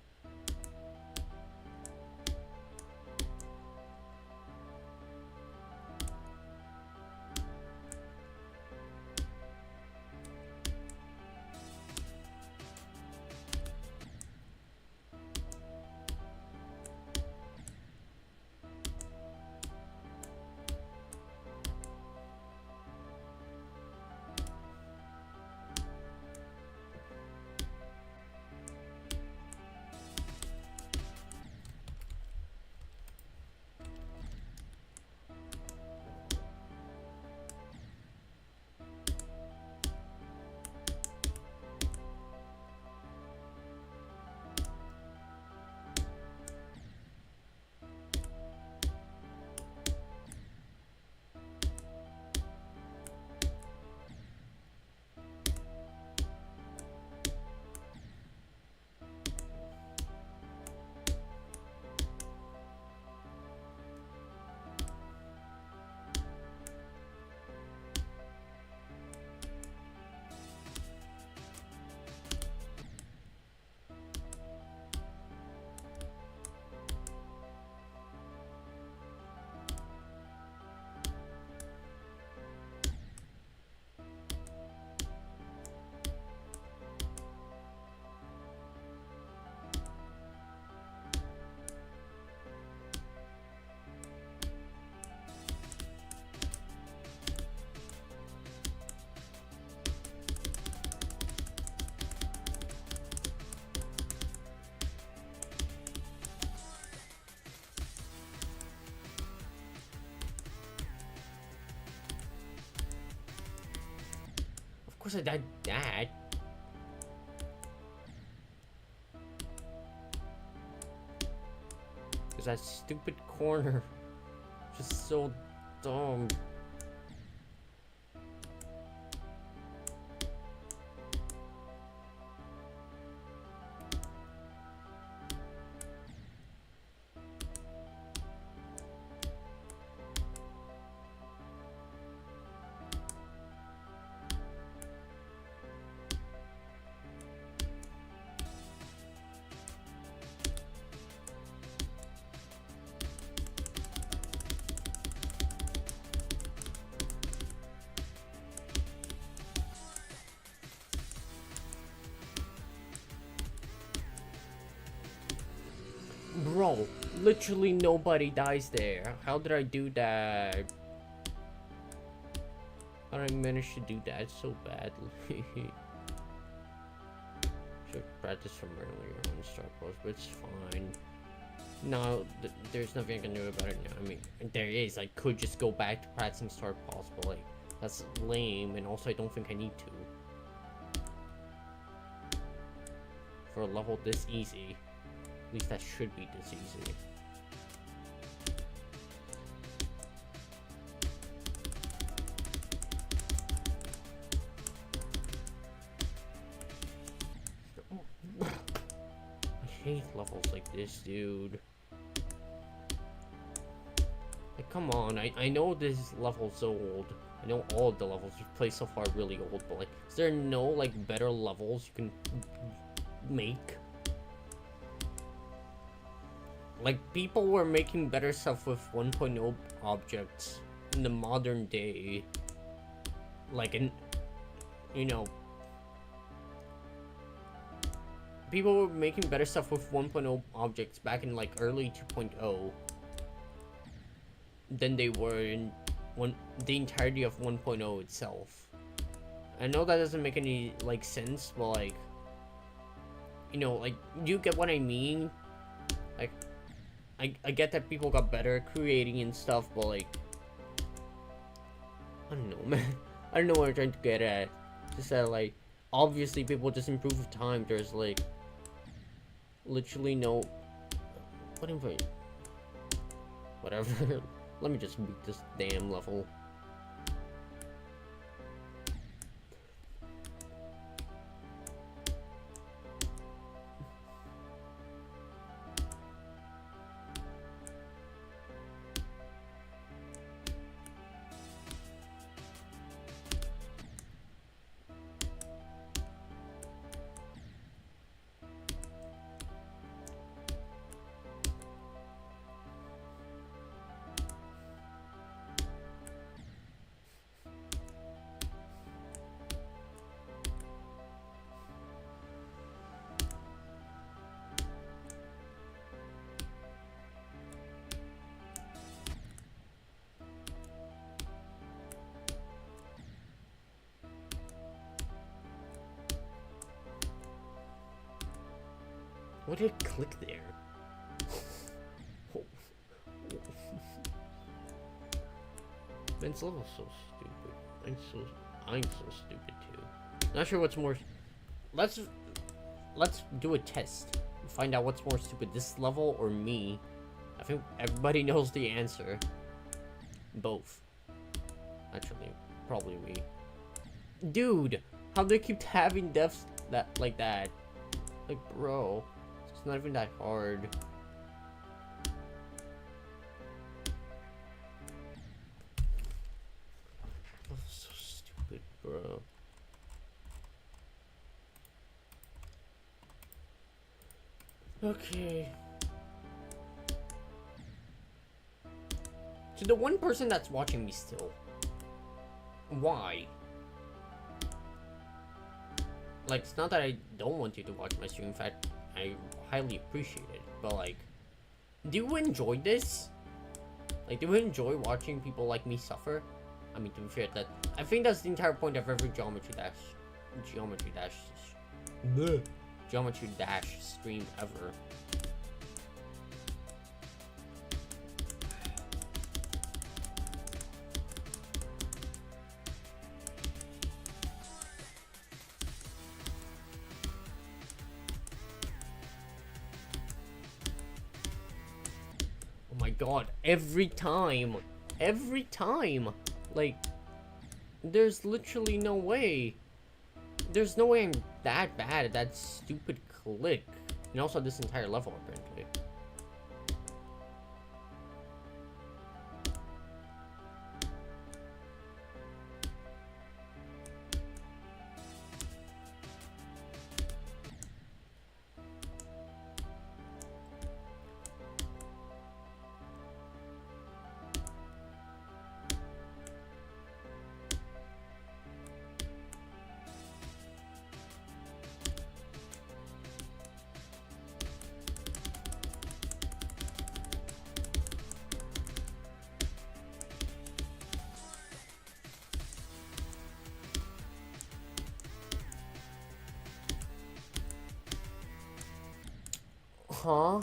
Once I did that, there's that stupid corner. Just so dumb. Bro, literally nobody dies there. How did I do that? How did I manage to do that so badly? Should practice from earlier on Star Wars, but it's fine. No, there's nothing I can do about it now. I mean, there is. I could just go back to practicing Star Wars, but like, that's lame, and also I don't think I need to. For a level this easy. At least that should be this easy. I hate levels like this, dude. Like, come on, I know this level's old. I know all of the levels we've played so far are really old, but like, is there no, like, better levels you can make? Like, people were making better stuff with 1.0 objects in the modern day. Like, you know, people were making better stuff with 1.0 objects back in, like, early 2.0 than they were in the entirety of 1.0 itself. I know that doesn't make any, like, sense, but, like, you know, like, you get what I mean? Like, I get that people got better at creating and stuff, but like, I don't know, man. I don't know what I'm trying to get at. Just that, like, obviously people just improve with time. There's like literally no. What if I? Whatever. Let me just beat this damn level. What did I click there? Man, this level's so stupid. I'm so stupid too. Not sure what's more. Let's do a test. Find out what's more stupid, this level or me. I think everybody knows the answer. Both. Actually, probably me. Dude, how do they keep having deaths that like that? Like, bro. It's not even that hard. Oh, so stupid, bro. Okay. To the one person that's watching me still, why? Like, it's not that I don't want you to watch my stream. In fact, I highly appreciate it. But like, do you enjoy this? Like, do you enjoy watching people like me suffer? I mean, to be fair, I think that's the entire point of every Geometry Dash stream ever. god, every time. Every time. Like, there's literally no way. There's no way I'm that bad at that stupid click. And also this entire level, apparently. Huh?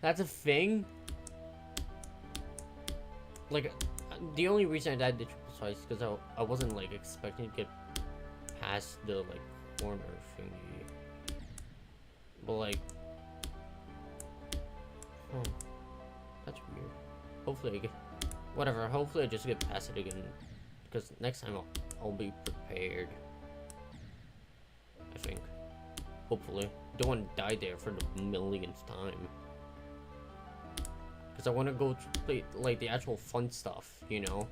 That's a thing? Like, the only reason I died the triple slice is because I wasn't, like, expecting to get past the, like, corner thingy. But, like... That's weird. Hopefully I get... Whatever, hopefully I just get past it again. Because next time I'll be prepared. I think. Hopefully. Don't want to die there for the millionth time. Because I want to go to play, like, the actual fun stuff, you know?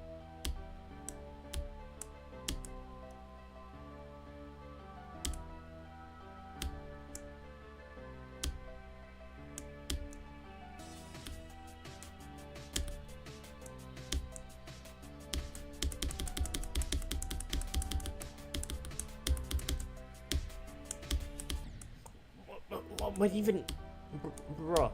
What even... Bruh.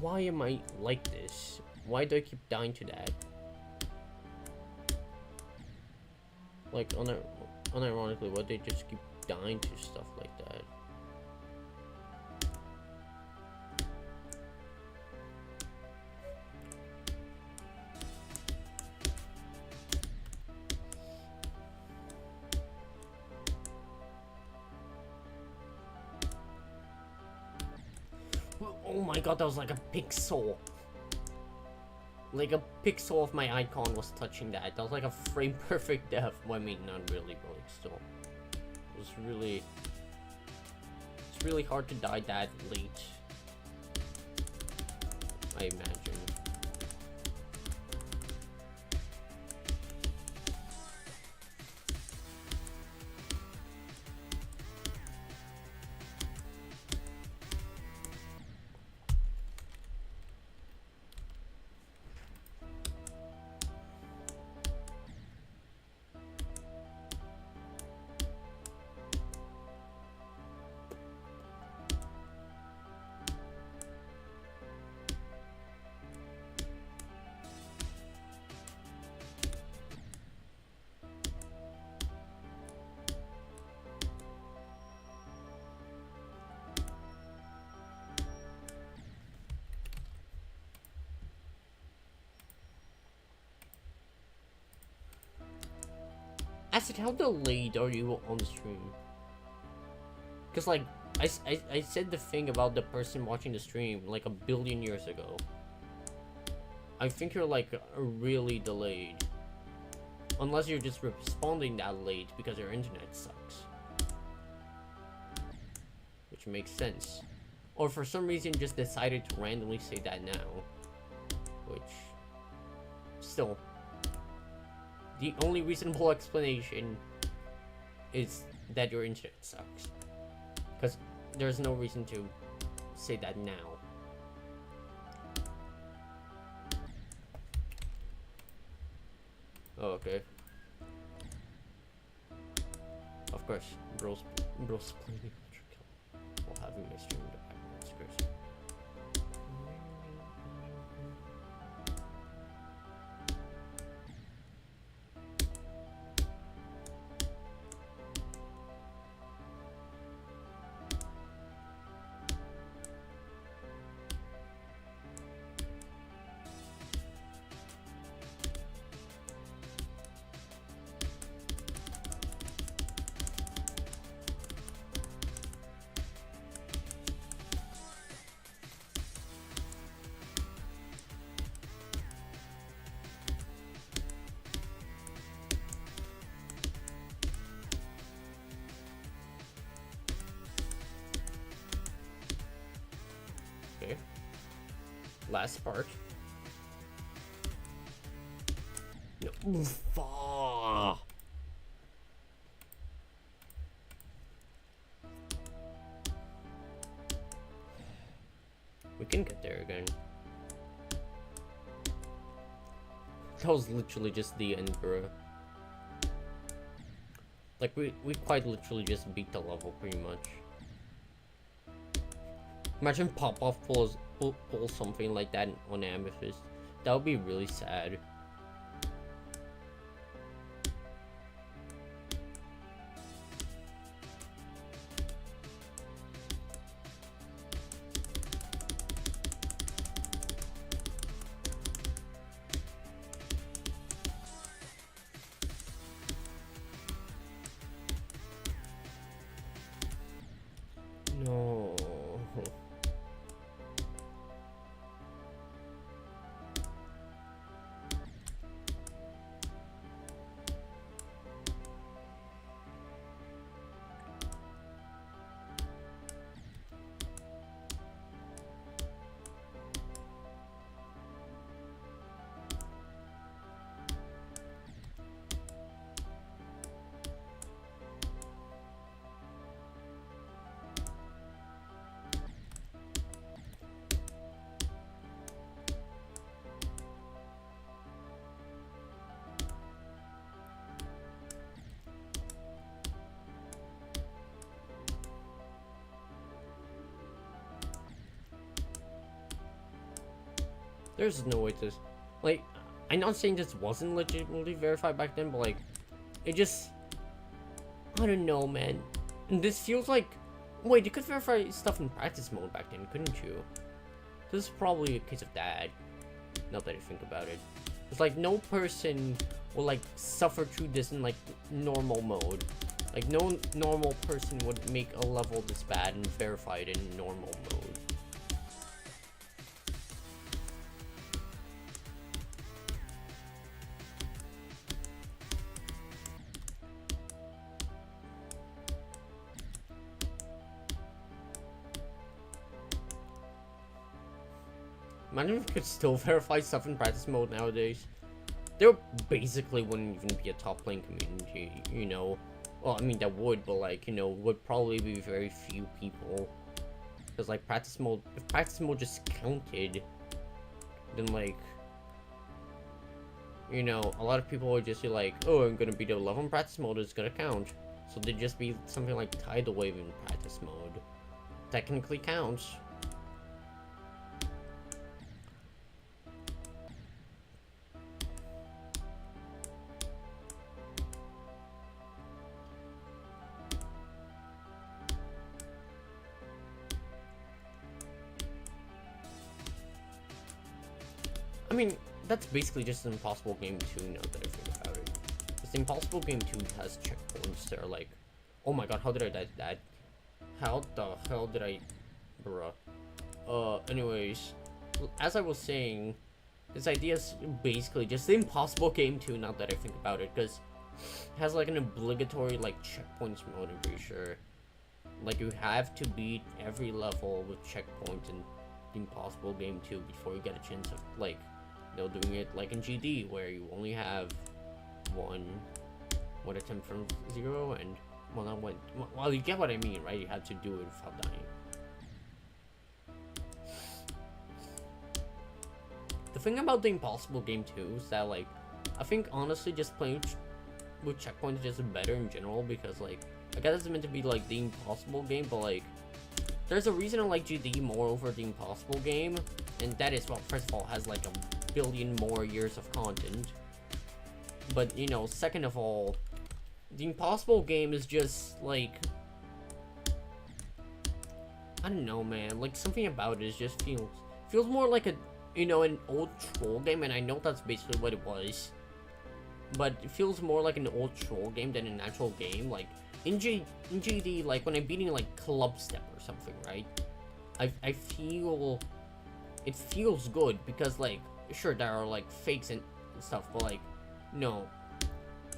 Why am I like this? Why do I keep dying to that? Like, unironically, why do they just keep dying to stuff like that? Oh my god, that was like a pixel. Like a pixel of my icon was touching that. That was like a frame perfect death. Well, I mean, not really, but like still. It was really... It's really hard to die that late. I imagine. Acid, how delayed are you on the stream? Because, like, I said the thing about the person watching the stream, like, 1,000,000,000 years ago. I think you're, like, really delayed. Unless you're just responding that late because your internet sucks. Which makes sense. Or for some reason just decided to randomly say that now. Which... Still... The only reasonable explanation is that your internet sucks. Because there's no reason to say that now. Oh, okay. Of course, bro's playing Ultra Kill while having my stream in the background. It's crazy. Okay. Last part. No. Oof, ah. We can get there again. That was literally just the end, bro. Like, we quite literally just beat the level, pretty much. Imagine Pop-Off pull something like that on Amethyst. That would be really sad. No. There's no way to, like, I'm not saying this wasn't legitimately verified back then, but like, it just, I don't know, man. And this feels like, wait, you could verify stuff in practice mode back then, couldn't you? This is probably a case of that, now that I think about it. It's like, no person will like suffer through this in like normal mode. Like, no normal person would make a level this bad and verify it in normal mode. Imagine if we could still verify stuff in practice mode nowadays. There basically wouldn't even be a top lane community, you know. Well, I mean, that would, but like, you know, would probably be very few people. Because like practice mode, if practice mode just counted, then like, you know, a lot of people would just be like, oh, I'm gonna be the level in practice mode, it's gonna count. So they'd just be something like tidal wave in practice mode. Technically counts. I mean, that's basically just an Impossible Game 2 now that I think about it. Because Impossible Game 2 has checkpoints that are like, oh my god, how did I die that? How the hell did I... Bruh. Anyways, as I was saying, this idea is basically just the Impossible Game 2 now that I think about it, because it has like an obligatory like checkpoints mode, I'm pretty sure. Like, you have to beat every level with checkpoints in the Impossible Game 2 before you get a chance of, like, they're doing it like in GD, where you only have one attempt from 0, and, well, not one, well, you get what I mean, right? You have to do it without dying. The thing about the Impossible Game 2 is that, like, I think honestly just playing with checkpoints is just better in general, because like, I guess it's meant to be like the impossible game, but like, there's a reason I like GD more over the impossible game, and that is, well, first of all, has like a billion more years of content. But, you know, second of all, the impossible game is just like, I don't know, man, like something about it just feels more like a, you know, an old troll game, and I know that's basically what it was. But it feels more like an old troll game than an actual game. Like in GD, like when I'm beating like Club Step or something, right? I feel it feels good because like, sure, there are like fakes and stuff, but like, no,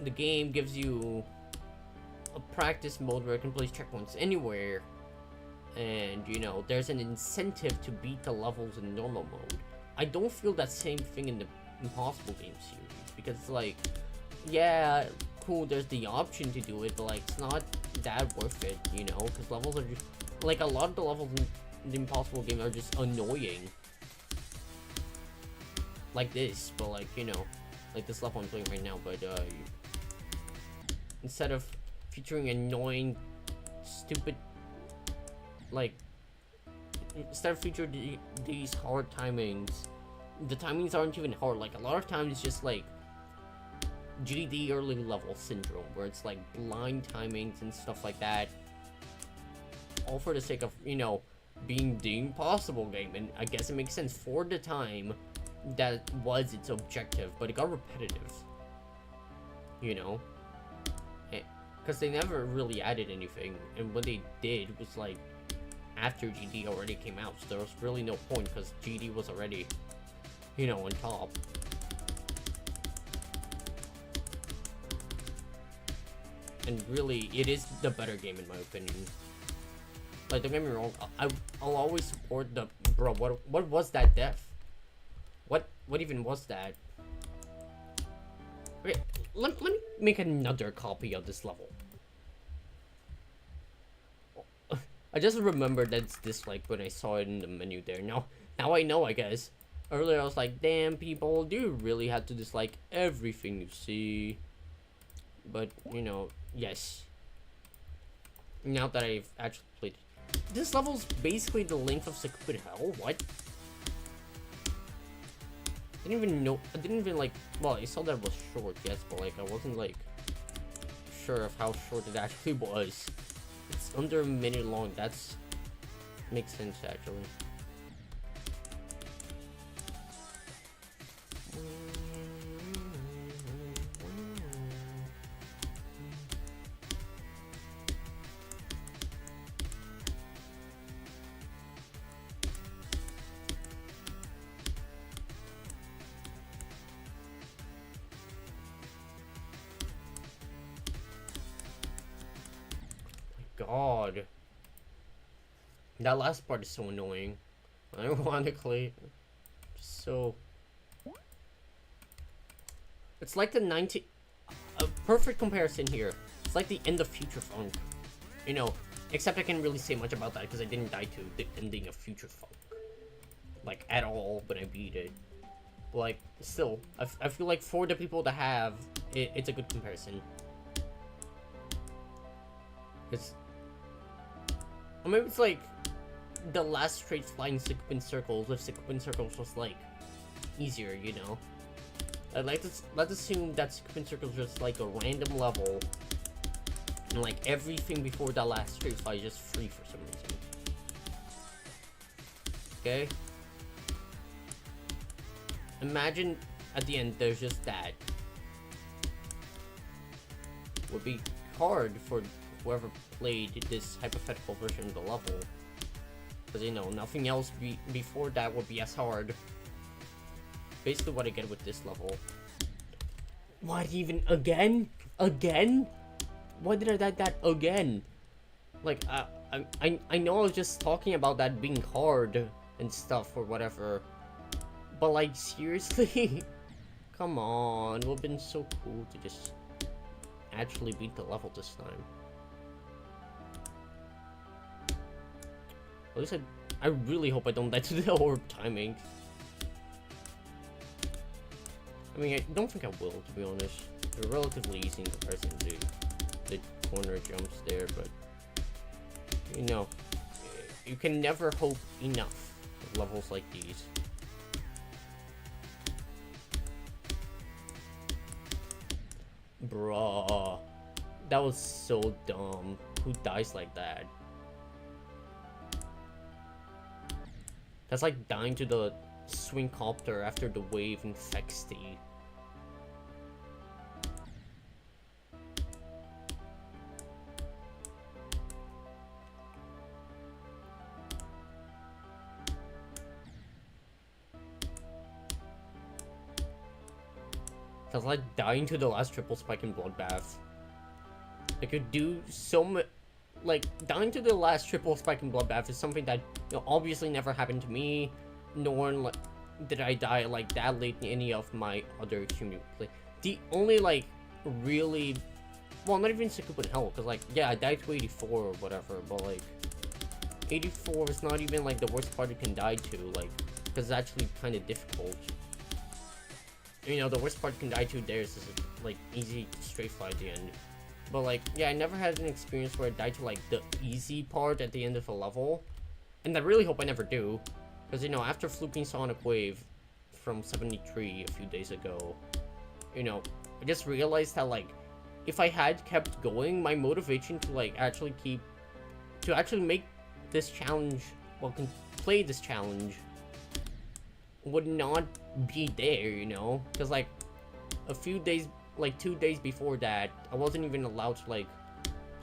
the game gives you a practice mode where you can place checkpoints anywhere, and you know, there's an incentive to beat the levels in normal mode. I don't feel that same thing in the impossible game series, because it's like, yeah, cool, there's the option to do it, but like, it's not that worth it, you know, because levels are just like, a lot of the levels in the impossible game are just annoying, like this. But like, you know, like this level I'm playing right now, but instead of featuring annoying, stupid, like, instead of featuring these hard timings, the timings aren't even hard. Like, a lot of times it's just like GD early level syndrome, where it's like blind timings and stuff like that, all for the sake of, you know, being the impossible game. And I guess it makes sense for the time that was its objective, but it got repetitive, you know, because they never really added anything, and when they did, it was like after GD already came out, so there was really no point, because GD was already, you know, on top. And really, it is the better game in my opinion. Like, don't get me wrong, I'll always support the, bro, what was that death? What even was that? Okay, let me make another copy of this level. I just remembered that it's disliked when I saw it in the menu there. Now I know, I guess. Earlier I was like, damn, people, do you really have to dislike everything you see? But, you know, yes. Now that I've actually played it. This level's basically the length of Secluded Hell? What? I didn't even like, well, I saw that it was short, yes, but like, I wasn't like sure of how short it actually was. It's under a minute long. That's makes sense actually. God, that last part is so annoying. Ironically, so it's like the a perfect comparison here. It's like the end of Future Funk, you know. Except I can't really say much about that because I didn't die to the ending of Future Funk, like, at all when I beat it. But, like, still, I feel like for the people that have it, it's a good comparison. Or maybe it's like the last straight flying sequence circles, if sequence circles was like easier, you know. I'd like to let's assume that sequence circles just like a random level, and like everything before that last straight fly is just free for some reason. Okay. Imagine at the end there's just that. Would be hard for whoever played this hypothetical version of the level, because, you know, nothing else before that would be as hard. Basically what I get with this level. What, even again? Again? Why did I die that again? Like, I know I was just talking about that being hard and stuff or whatever, but like, seriously? Come on, it would have been so cool to just actually beat the level this time. At least I really hope I don't die to the orb timing. I mean, I don't think I will, to be honest. They're relatively easy in comparison to the corner jumps there, but you know, you can never hope enough with levels like these. Bruh, that was so dumb. Who dies like that? That's like dying to the swing copter after the wave infects the... That's like dying to the last triple spike in Bloodbath. I could do so much. Like, dying to the last triple spike in Bloodbath is something that, you know, obviously never happened to me, nor like, did I die like that late in any of my other extreme play. The only like really, well, not even Succubus Hell, because like, yeah, I died to 84 or whatever, but like 84 is not even like the worst part you can die to, like, because it's actually kind of difficult. You know, the worst part you can die to there is like easy straight fly at the end. But like, yeah, I never had an experience where I died to like the easy part at the end of a level. And I really hope I never do. Because, you know, after fluking Sonic Wave from 73 a few days ago, you know, I just realized that like, if I had kept going, my motivation to like actually make this challenge, well, play this challenge would not be there, you know? Because like, a few days, like 2 days before that, I wasn't even allowed to like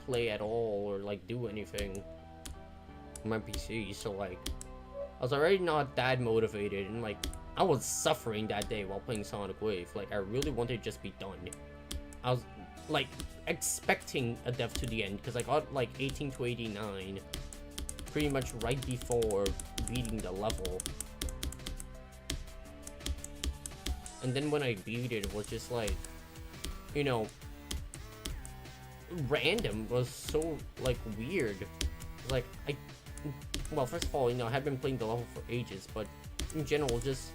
play at all or like do anything on my PC, so like I was already not that motivated, and like I was suffering that day while playing Sonic Wave. Like I really wanted to just be done. I was like expecting a death to the end because I got like 18 to 89 pretty much right before beating the level. And then when I beat it, it was just like, you know, random. Was so like weird. Like well, first of all, you know, I had been playing the level for ages, but in general, just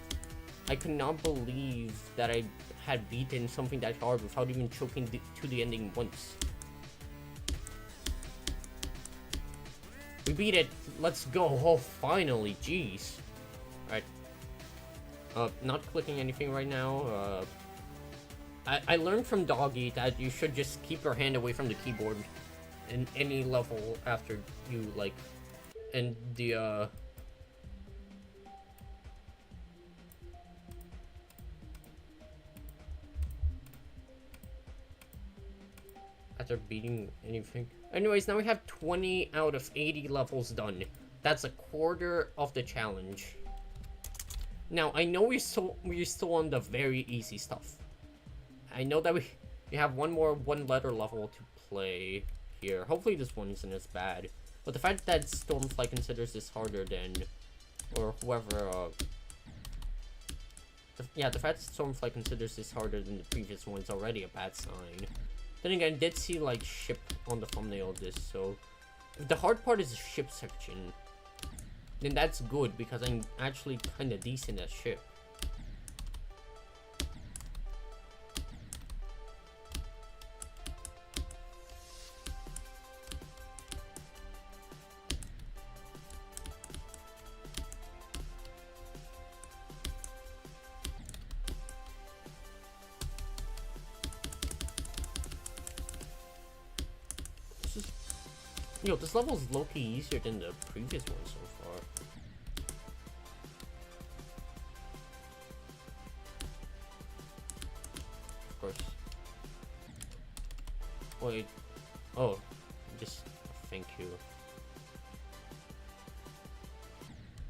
I could not believe that I had beaten something that hard without even choking to the ending once. We beat it. Let's go. Oh, finally. Jeez. Alright. Not clicking anything right now. I learned from Doggy that you should just keep your hand away from the keyboard in any level after you, like, end the, after beating anything. Anyways, now we have 20 out of 80 levels done. That's a quarter of the challenge. Now, I know we're still on the very easy stuff. I know that we have one more one-letter level to play here. Hopefully this one isn't as bad. But the fact that Stormfly considers this harder than, or whoever, the fact that Stormfly considers this harder than the previous one is already a bad sign. Then again, I did see, like, ship on the thumbnail of this, so if the hard part is the ship section, then that's good, because I'm actually kind of decent at ship. Yo, this level is low-key easier than the previous one so far. Of course. Wait. Oh. Just thank you.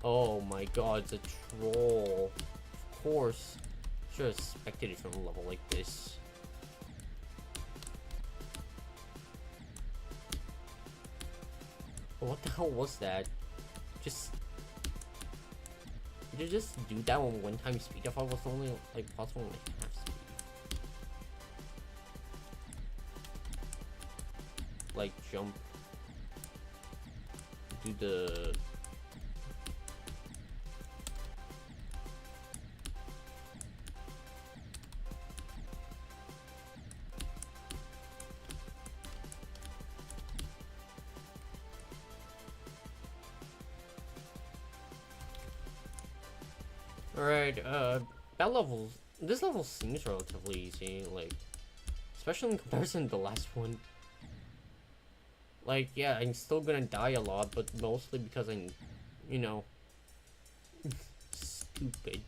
Oh my god, it's a troll. Of course. Should have expected it from a level like this. What the hell was that? Just... Did you just do that on one-time speed? I thought it was only, like, possible on, like, half speed. Like, jump. Do the... Alright, that level, this level seems relatively easy, like, especially in comparison to the last one. Like, yeah, I'm still gonna die a lot, but mostly because I'm, you know, stupid.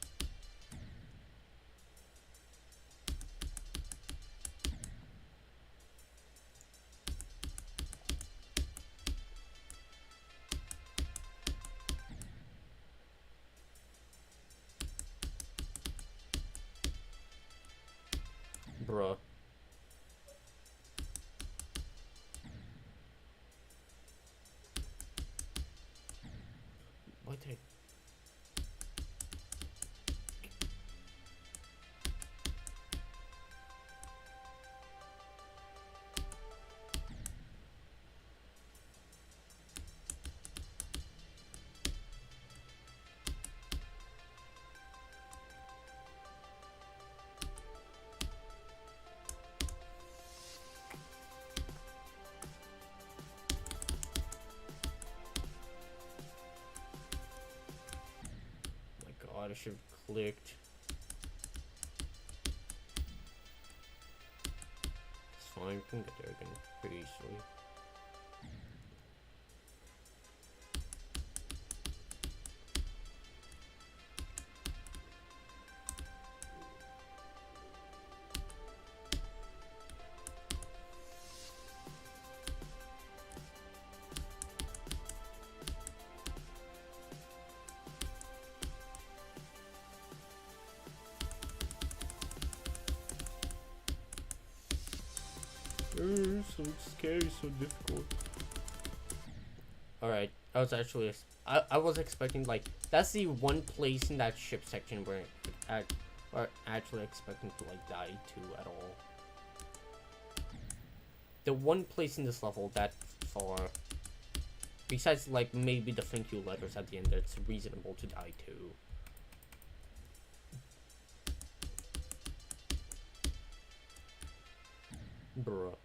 Bruh. What did I... God, I should have clicked. It's fine, we can get there again pretty easily. So scary, so difficult. Alright, I was actually, I was expecting, like, that's the one place in that ship section where I are actually expecting to, like, die to at all. The one place in this level that far, besides, like, maybe the thank you letters at the end, that's reasonable to die to. Bruh.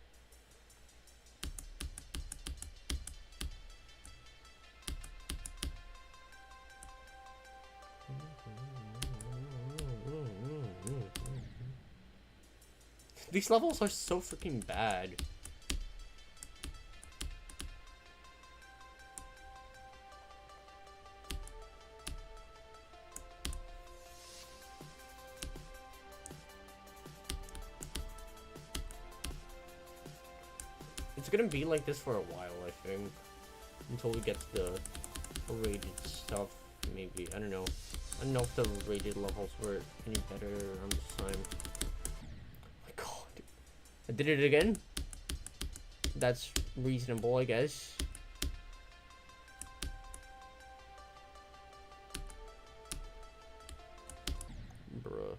These levels are so freaking bad. It's gonna be like this for a while, I think. Until we get to the rated stuff, maybe. I don't know. I don't know if the rated levels were any better on this time. Oh my god. I did it again? That's reasonable, I guess. Bruh.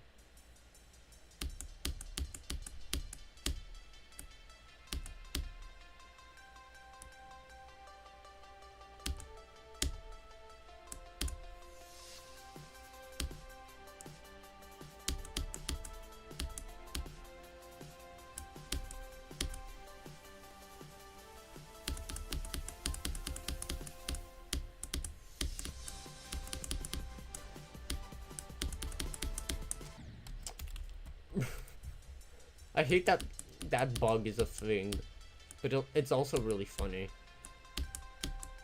I hate that that bug is a thing, but it's also really funny.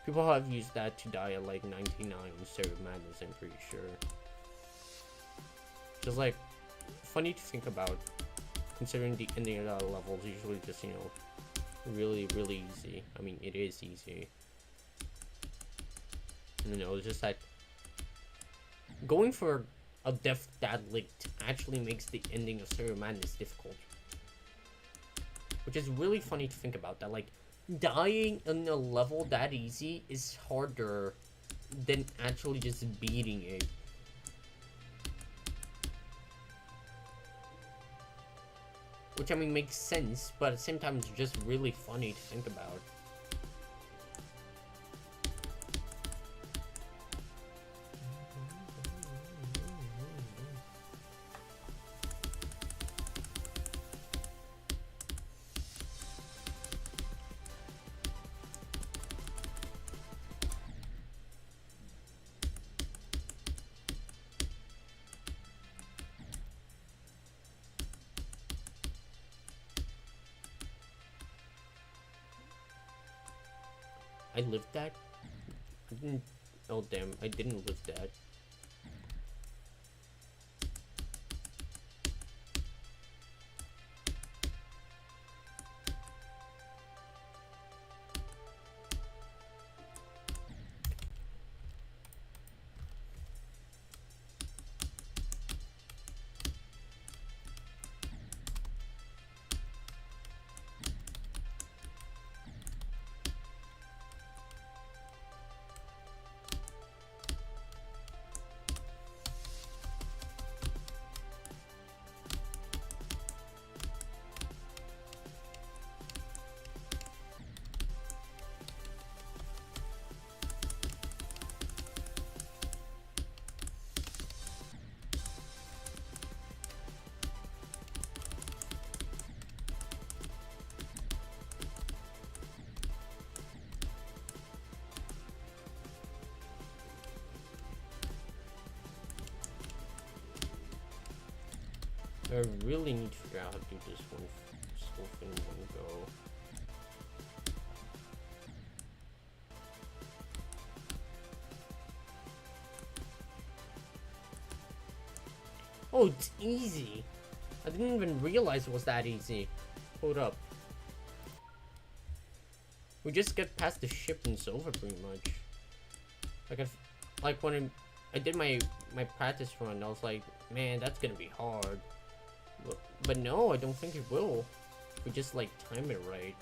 People have used that to die at like 99 instead of madness, I'm pretty sure. Just like, funny to think about, considering the ending of the level is usually just, you know, really, really easy. I mean, it is easy. You know, it's just that going for a death that linked actually makes the ending of Stereo Madness difficult. Which is really funny to think about, that like dying in a level that easy is harder than actually just beating it. Which, I mean, makes sense, but at the same time it's just really funny to think about. I lived that? I didn't... Oh, damn. I didn't live that. I really need to figure out how to do this whole thing in one go. Oh, it's easy. I didn't even realize it was that easy. Hold up. We just get past the ship and it's over pretty much. Like when I did my practice run, I was like, man, that's gonna be hard. But no, I don't think it will. If we just like time it right.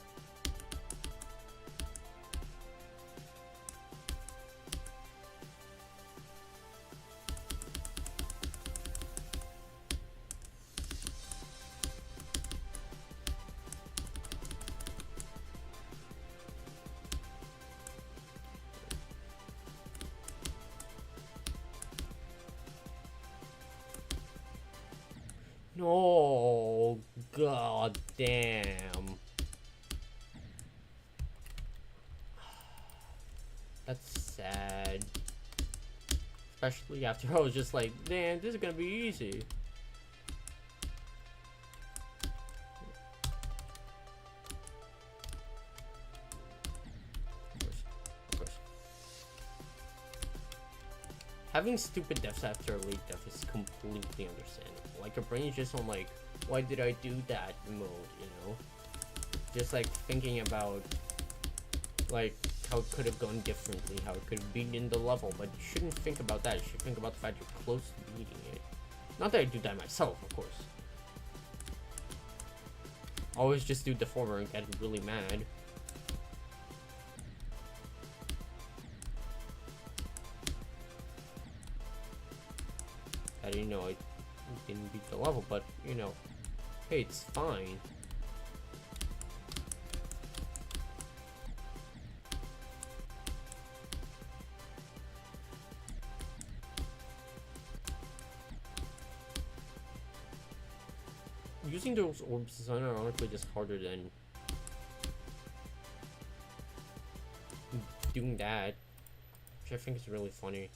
No, god damn. That's sad. Especially after I was just like, damn, this is gonna be easy. Of course. Having stupid deaths after a late death is completely understandable. Like, your brain's just on like, why did I do that mode, you know? Just like thinking about like how it could have gone differently, how it could have beaten the level, but you shouldn't think about that. You should think about the fact you're close to beating it. Not that I do that myself, of course. Always just do the former and get really mad. I didn't know I didn't beat the level, but you know, hey, it's fine. Using those orbs is unironically just harder than doing that, which I think is really funny.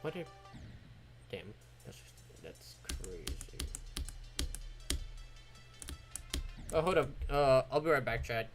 What did... Damn. That's crazy. Oh, hold up. I'll be right back, chat.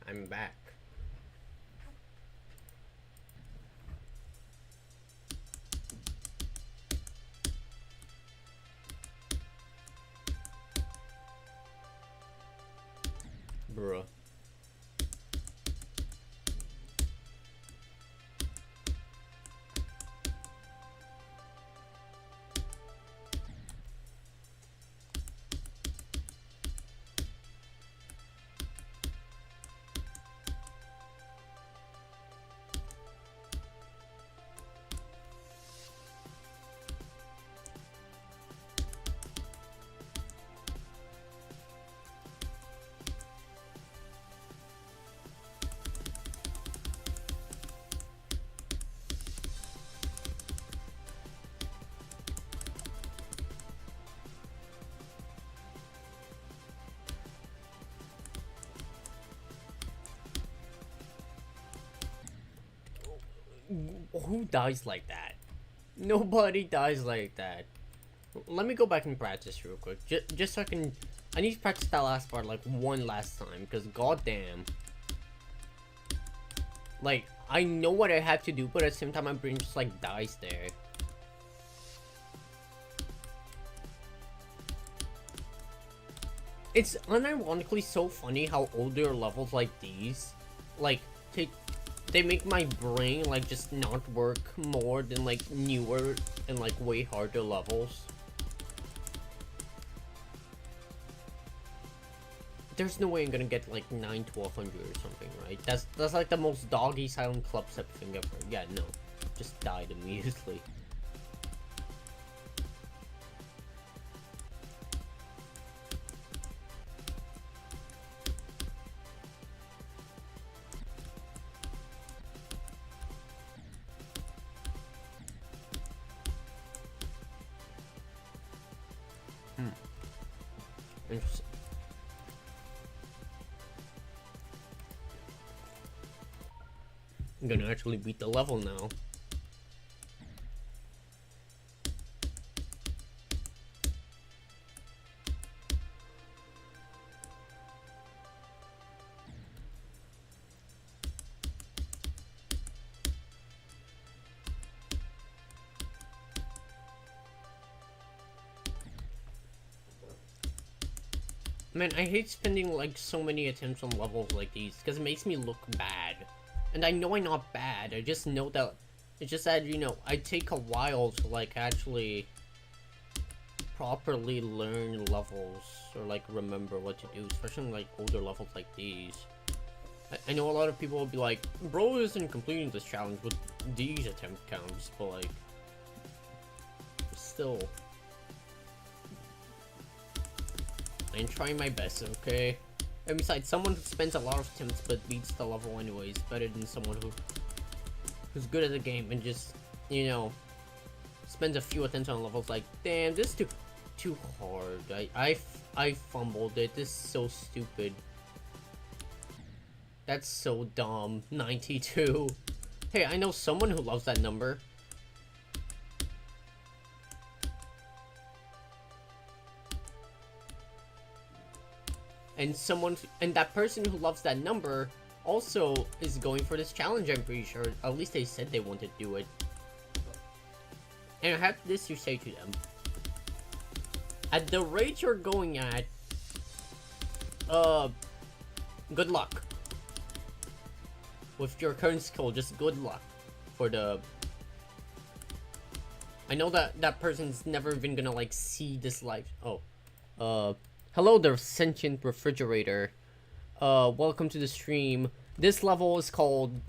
I'm back. Bruh. Who dies like that? Nobody dies like that. Let me go back and practice real quick. Just so I can... I need to practice that last part like one last time. Because goddamn. Like, I know what I have to do, but at the same time my brain just like dies there. It's unironically so funny how older levels like these, like, they make my brain, like, just not work more than, like, newer and, like, way harder levels. There's no way I'm gonna get, like, 9 to 100 or something, right? That's like, the most doggy silent club step thing ever. Yeah, no. Just died immediately. Interesting. I'm gonna actually beat the level now. Man, I hate spending, like, so many attempts on levels like these, because it makes me look bad. And I know I'm not bad, I just know that... It's just that, you know, I take a while to, like, actually... properly learn levels, or, like, remember what to do, especially in, like, older levels like these. I know a lot of people will be like, bro isn't completing this challenge with these attempt counts, but, like... Still... I'm trying my best, okay? And besides, someone who spends a lot of attempts but beats the level anyways, better than someone who's good at the game and just, you know, spends a few attempts on levels like, damn, this is too hard. I fumbled it. This is so stupid. That's so dumb. 92. Hey, I know someone who loves that number. And that person who loves that number also is going for this challenge, I'm pretty sure. At least they said they wanted to do it. And I have this to say to them. At the rate you're going at, good luck. With your current skill, just good luck for the... I know that person's never even gonna, like, see this life. Oh, hello there, sentient refrigerator. Welcome to the stream. This level is called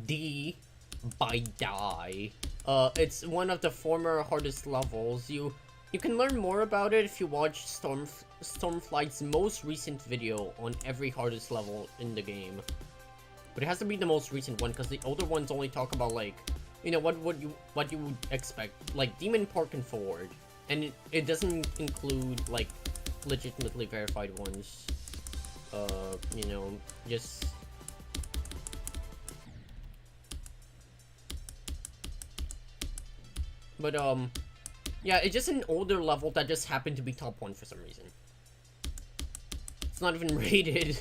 D by Die. It's one of the former hardest levels. You can learn more about it if you watch Stormfly's most recent video on every hardest level in the game. But it has to be the most recent one, because the older ones only talk about, like, you know, what you would expect, like Demon Park and Forward, and it doesn't include, like, legitimately verified ones. You know, just... But, yeah, it's just an older level that just happened to be top 1 for some reason. It's not even rated.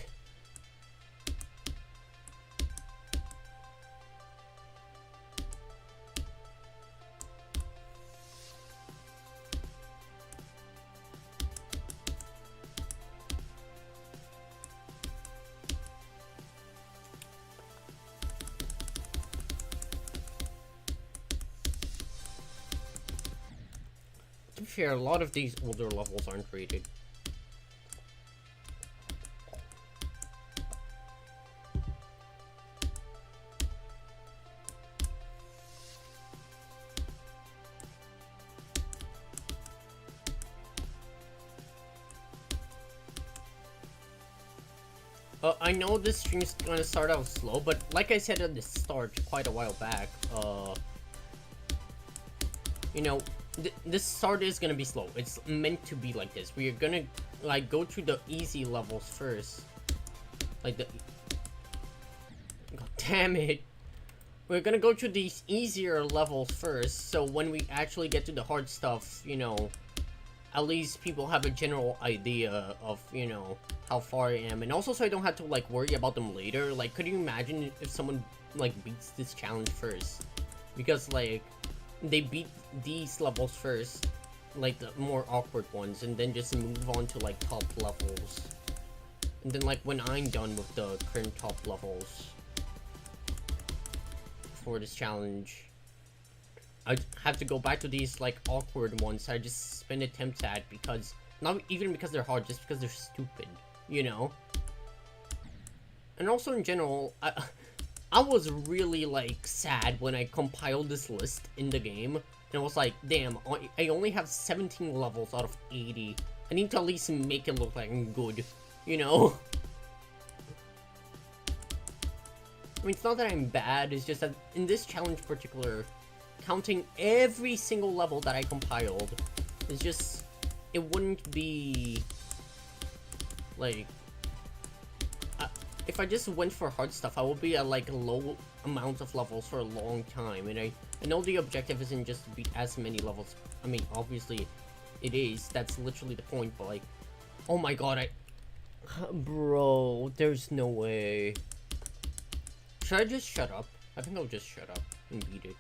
be fair, a lot of these older levels aren't rated. I know this stream's gonna start out slow, but like I said at the start quite a while back, you know, this start is gonna be slow. It's meant to be like this. We are gonna, like, go through the easy levels first. Like the... God damn it. We're gonna go through these easier levels first, so when we actually get to the hard stuff, you know, at least people have a general idea of, you know, how far I am. And also so I don't have to, like, worry about them later. Like, could you imagine if someone, like, beats this challenge first? Because, like, they beat these levels first, like, the more awkward ones, and then just move on to, like, top levels. And then, like, when I'm done with the current top levels for this challenge, I have to go back to these, like, awkward ones I just spend attempts at, because not even because they're hard, just because they're stupid, you know. And also in general, I was really, like, sad when I compiled this list in the game, and I was like, damn, I only have 17 levels out of 80. I need to at least make it look like I'm good, you know. I mean, it's not that I'm bad, it's just that in this challenge in particular, counting every single level that I compiled, it's just, it wouldn't be, like, if I just went for hard stuff, I would be at, like, low amounts of levels for a long time, and I know the objective isn't just to beat as many levels. I mean, obviously, it is, that's literally the point, but, like, oh my god, bro, there's no way. Should I just shut up? I think I'll just shut up and beat it.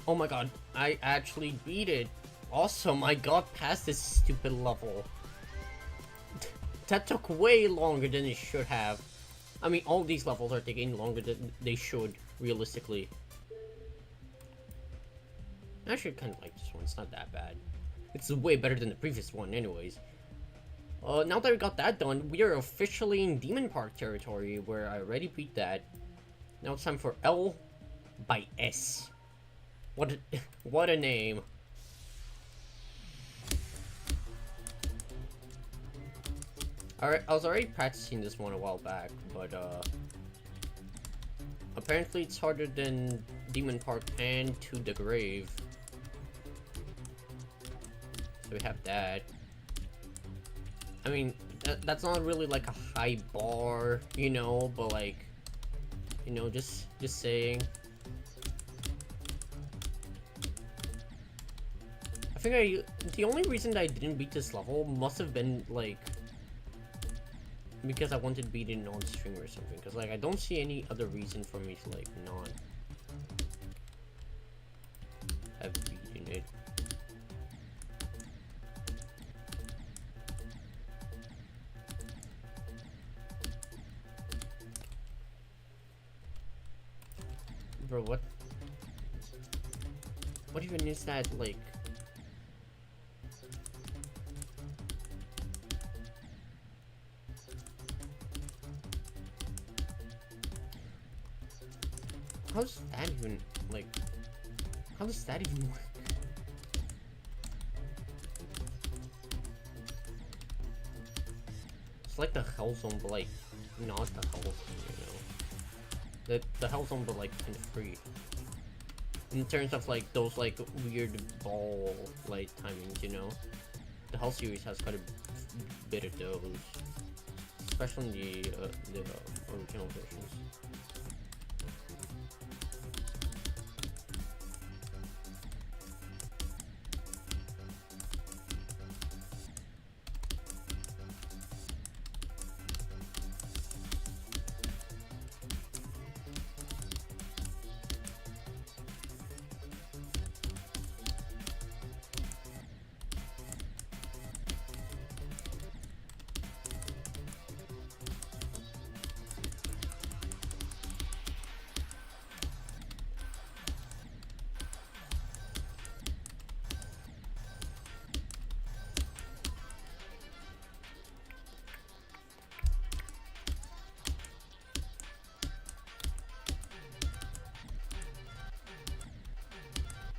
Oh my god, I actually beat it. Awesome, I got past this stupid level. That took way longer than it should have. I mean, all these levels are taking longer than they should, realistically. I actually kind of like this one, it's not that bad. It's way better than the previous one anyways. Now that we got that done, we are officially in Demon Park territory, where I already beat that. Now it's time for L by S. What a name. Alright, I was already practicing this one a while back, but apparently it's harder than Demon Park and To the Grave. So we have that. I mean, that's not really like a high bar, you know, but like, you know, just saying. I think the only reason that I didn't beat this level must have been, like, because I wanted to beat it on stream or something, because, like, I don't see any other reason for me to, like, not have beaten it. Bro, what even is that, like... How's that even, like, how does that even work? It's like the Hell Zone, but like not the Hell Zone, you know. The Hell Zone, but like kind of free. In terms of like those like weird ball like timings, you know. The Hell series has quite a bit of those, especially in the original versions.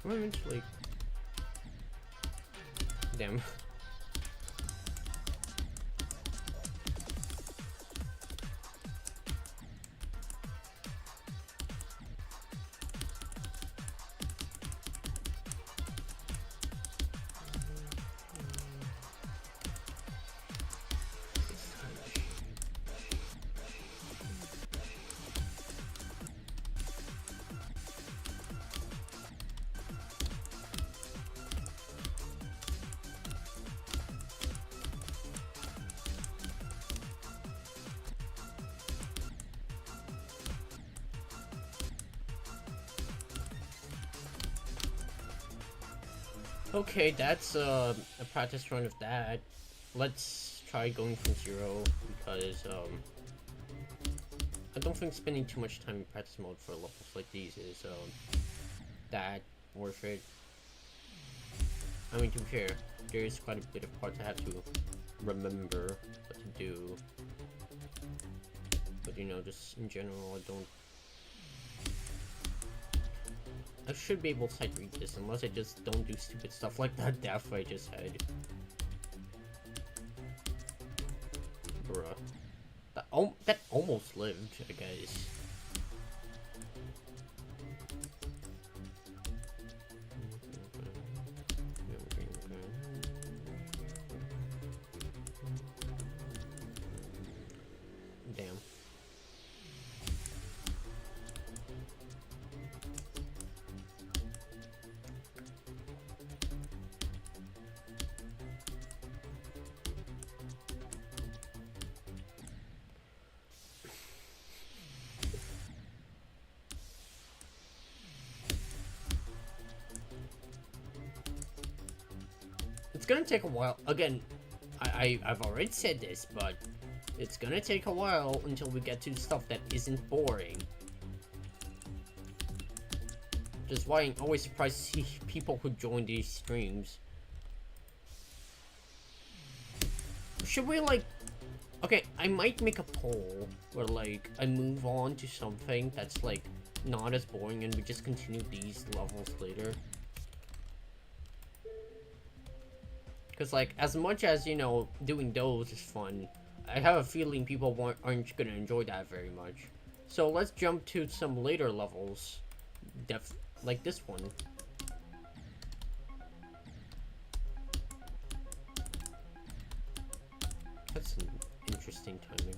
I'm like, damn. Okay, that's a practice run of that. Let's try going from 0 because I don't think spending too much time in practice mode for levels like these is that worth it. I mean, to be fair, there is quite a bit of parts I have to remember what to do, but you know, just in general, I should be able to sight read this unless I just don't do stupid stuff like that death I just had. Bruh. That almost lived, I guess. Damn. It's gonna take a while. Again, I've already said this, but it's gonna take a while until we get to stuff that isn't boring. Which is why I'm always surprised to see people who join these streams. Should we like... Okay, I might make a poll where like I move on to something that's like not as boring and we just continue these levels later. Because, like, as much as, you know, doing those is fun, I have a feeling people aren't gonna enjoy that very much. So let's jump to some later levels, like this one. That's an interesting timing.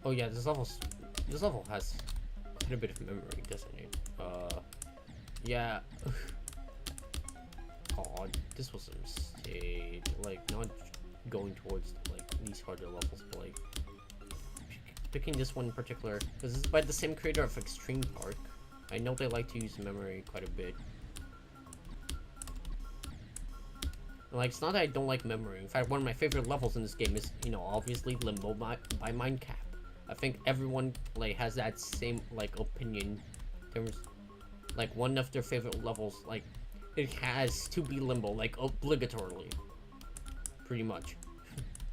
Oh yeah, this level has quite a bit of memory, doesn't it? Yeah. God, this was a mistake. Like, not going towards, like, these harder levels, but, like, picking this one in particular, because it's by the same creator of Extreme Park. I know they like to use memory quite a bit. Like, it's not that I don't like memory. In fact, one of my favorite levels in this game is, you know, obviously Limbo by Mindcap. I think everyone, like, has that same, like, opinion in terms... Like, one of their favorite levels, like, it has to be Limbo, like, obligatorily. Pretty much.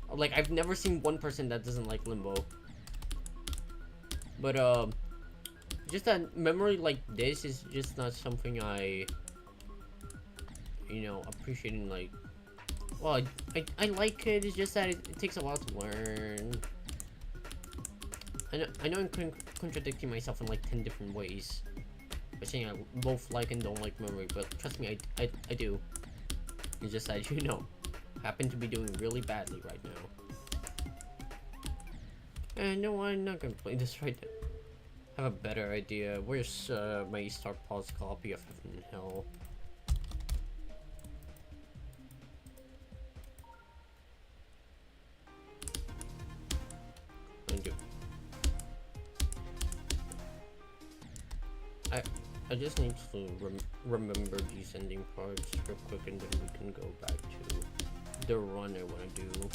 Like, I've never seen one person that doesn't like Limbo. But, just that memory like this is just not something I, you know, appreciating like, well, I like it. It's just that it takes a while to learn. I know I'm contradicting myself in like 10 different ways by saying I both like and don't like memory, but trust me, I do. It's just that, you know, happen to be doing really badly right now. And no, I'm not gonna play this right now. I have a better idea. Where's my Star Pause copy of Heaven and Hell? Thank you. I just need to remember these ending parts real quick, and then we can go back to the run I want to do.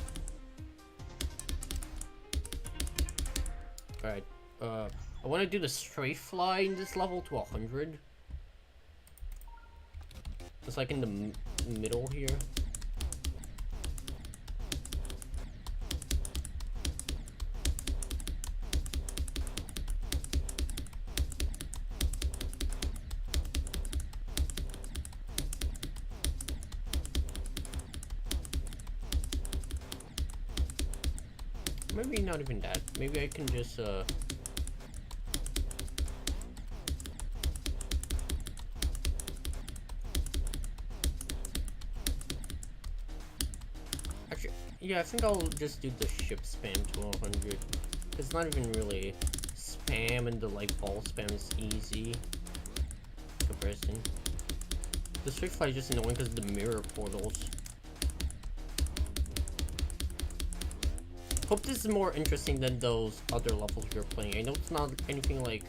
Alright, I want to do the Stormfly in this level to 100. It's like in the middle here. Maybe not even that. Maybe I can just actually, yeah, I think I'll just do the ship spam to 100. It's not even really spam, and the like ball spam is easy comparison. The Stormfly is just annoying because of the mirror portals. Hope this is more interesting than those other levels you're playing. I know it's not anything like,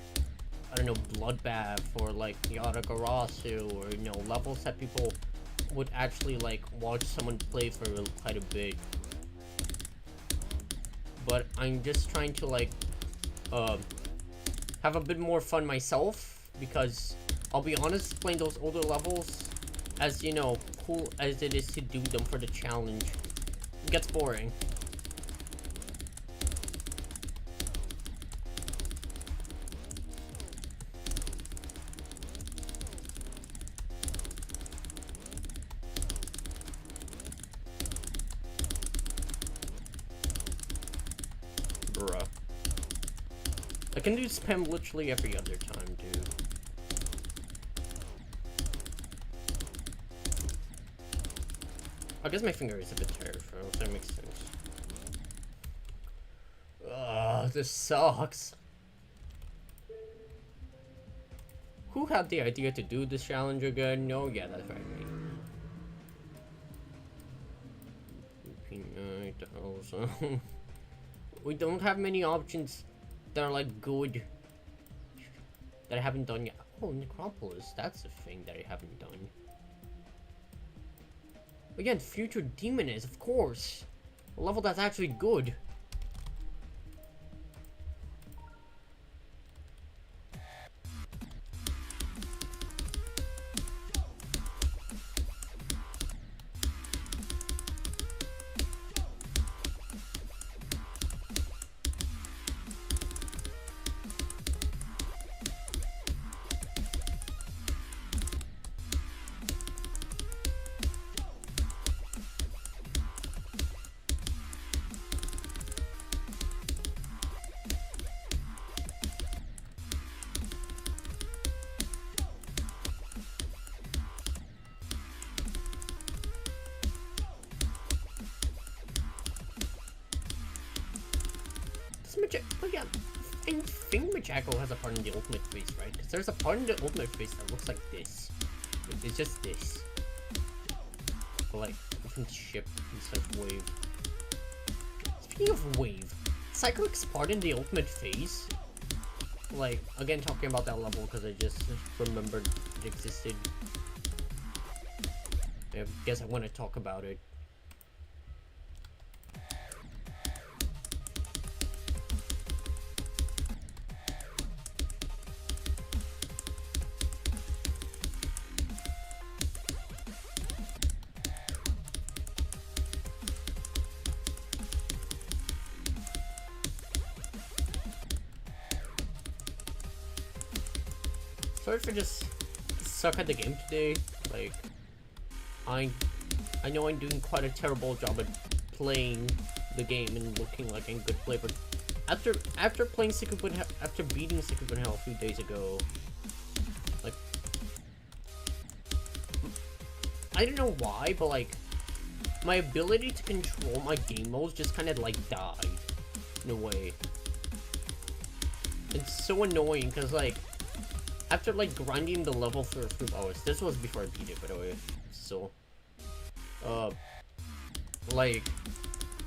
I don't know, Bloodbath or like Yatagarasu, or, you know, levels that people would actually like watch someone play for quite a bit. But I'm just trying to like have a bit more fun myself, because I'll be honest, playing those older levels, as you know, cool as it is to do them for the challenge, it gets boring. Bruh. I can do spam literally every other time, dude. I guess my finger is a bit tired, so that makes sense. Ugh, this sucks. Who had the idea to do this challenge again? No, yeah, that's right, me. 9,000. We don't have many options that are like good that I haven't done yet. Oh, Necropolis, that's a thing that I haven't done. Again, Future Demoness, of course. A level that's actually good. Oh yeah, I think Majago has a part in the ultimate phase, right? Because there's a part in the ultimate phase that looks like this. It's just this. But like, different ship instead of wave. Speaking of wave, Cyclic's part in the ultimate phase, like, again talking about that level because I just remembered it existed. I guess I want to talk about it. Sorry for just suck at the game today. Like, I know I'm doing quite a terrible job at playing the game and looking like I'm good play, but after playing after beating Secret Bin Hell a few days ago, like, I don't know why, but like, my ability to control my game modes just kind of like died in a way. It's so annoying because like, after like grinding the level for a few hours, this was before I beat it, by the way. So, like,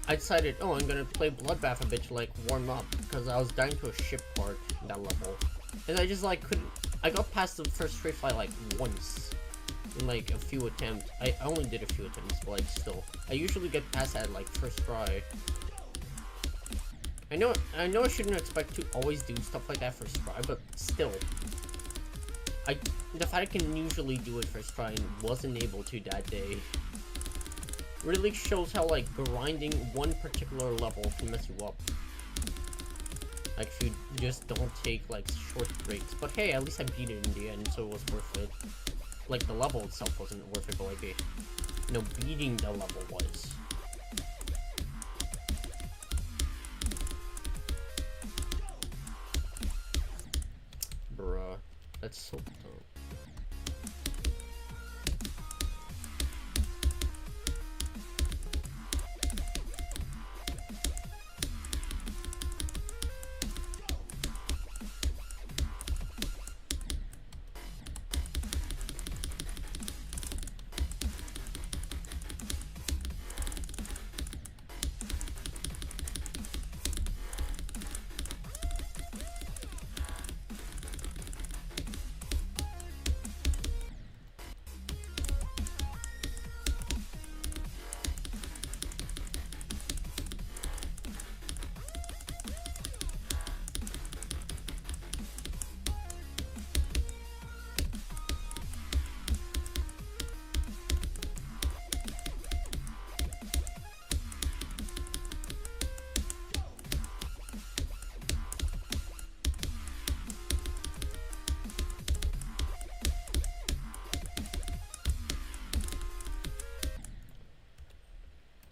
I decided, oh, I'm gonna play Bloodbath a bit to like warm up because I was dying to a ship part in that level, and I just like couldn't. I got past the first straight fly like once in like a few attempts. I only did a few attempts, but like still, I usually get past that like first try. I know I shouldn't expect to always do stuff like that first try, but still. The fact I can usually do it first try and wasn't able to that day really shows how like grinding one particular level can mess you up. Like if you just don't take like short breaks. But hey, at least I beat it in the end, so it was worth it. Like the level itself wasn't worth it, but like beating the level was. Bruh, that's so dumb.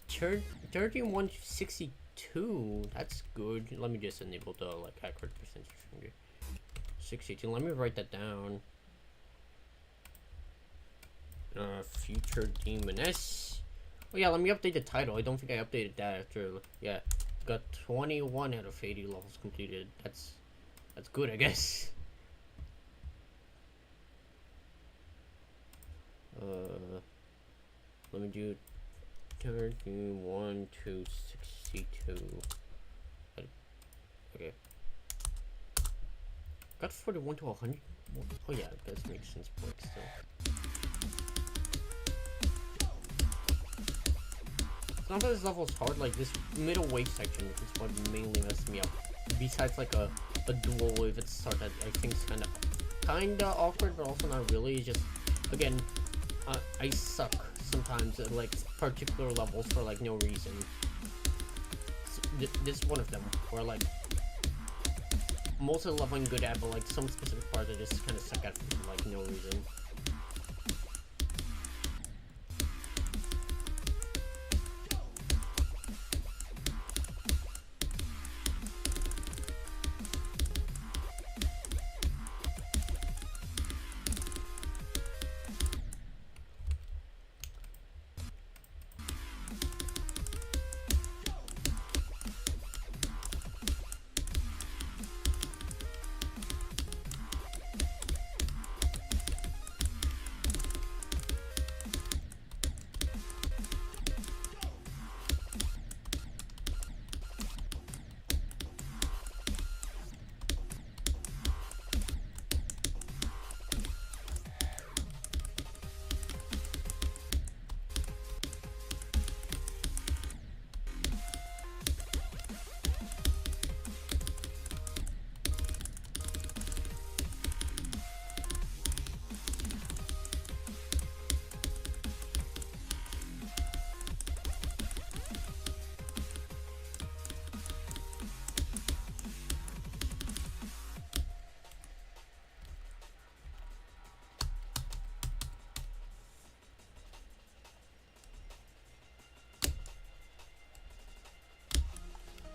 Turn 3162. That's good. Let me just enable the like accurate percentage finger. 62. Let me write that down. Future Demoness. Oh yeah, let me update the title. I don't think I updated that after. Yeah, got 21 out of 80 levels completed. That's good, I guess. Let me do 31 to 62. Okay. Got 41 to 100. Oh yeah, that makes sense. But still. Some of this level is hard. Like this middle wave section is what mainly messed me up. Besides like a dual wave at the start that I think is kinda awkward, but also not really. It's just again, I suck sometimes at like particular levels for like no reason. So, this is one of them where like most of the level I'm good at, but like some specific parts I just kind of suck at for like no reason.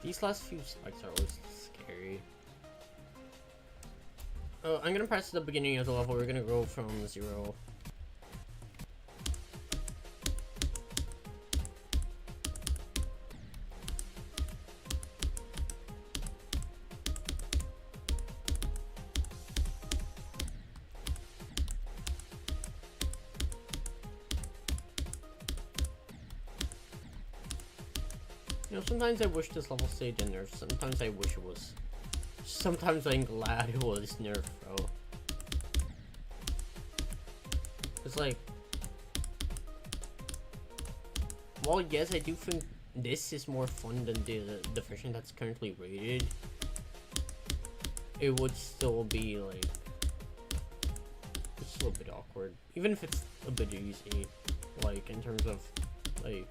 These last few spikes are always scary. I'm gonna press the beginning of the level. We're gonna go from 0. You know, sometimes I wish this level stayed in there. Sometimes I wish it was. Sometimes I'm glad it was nerfed, bro. It's like, well, yes, I do think this is more fun than the version that's currently rated. It would still be like, it's a little bit awkward, even if it's a bit easy. Like in terms of, like,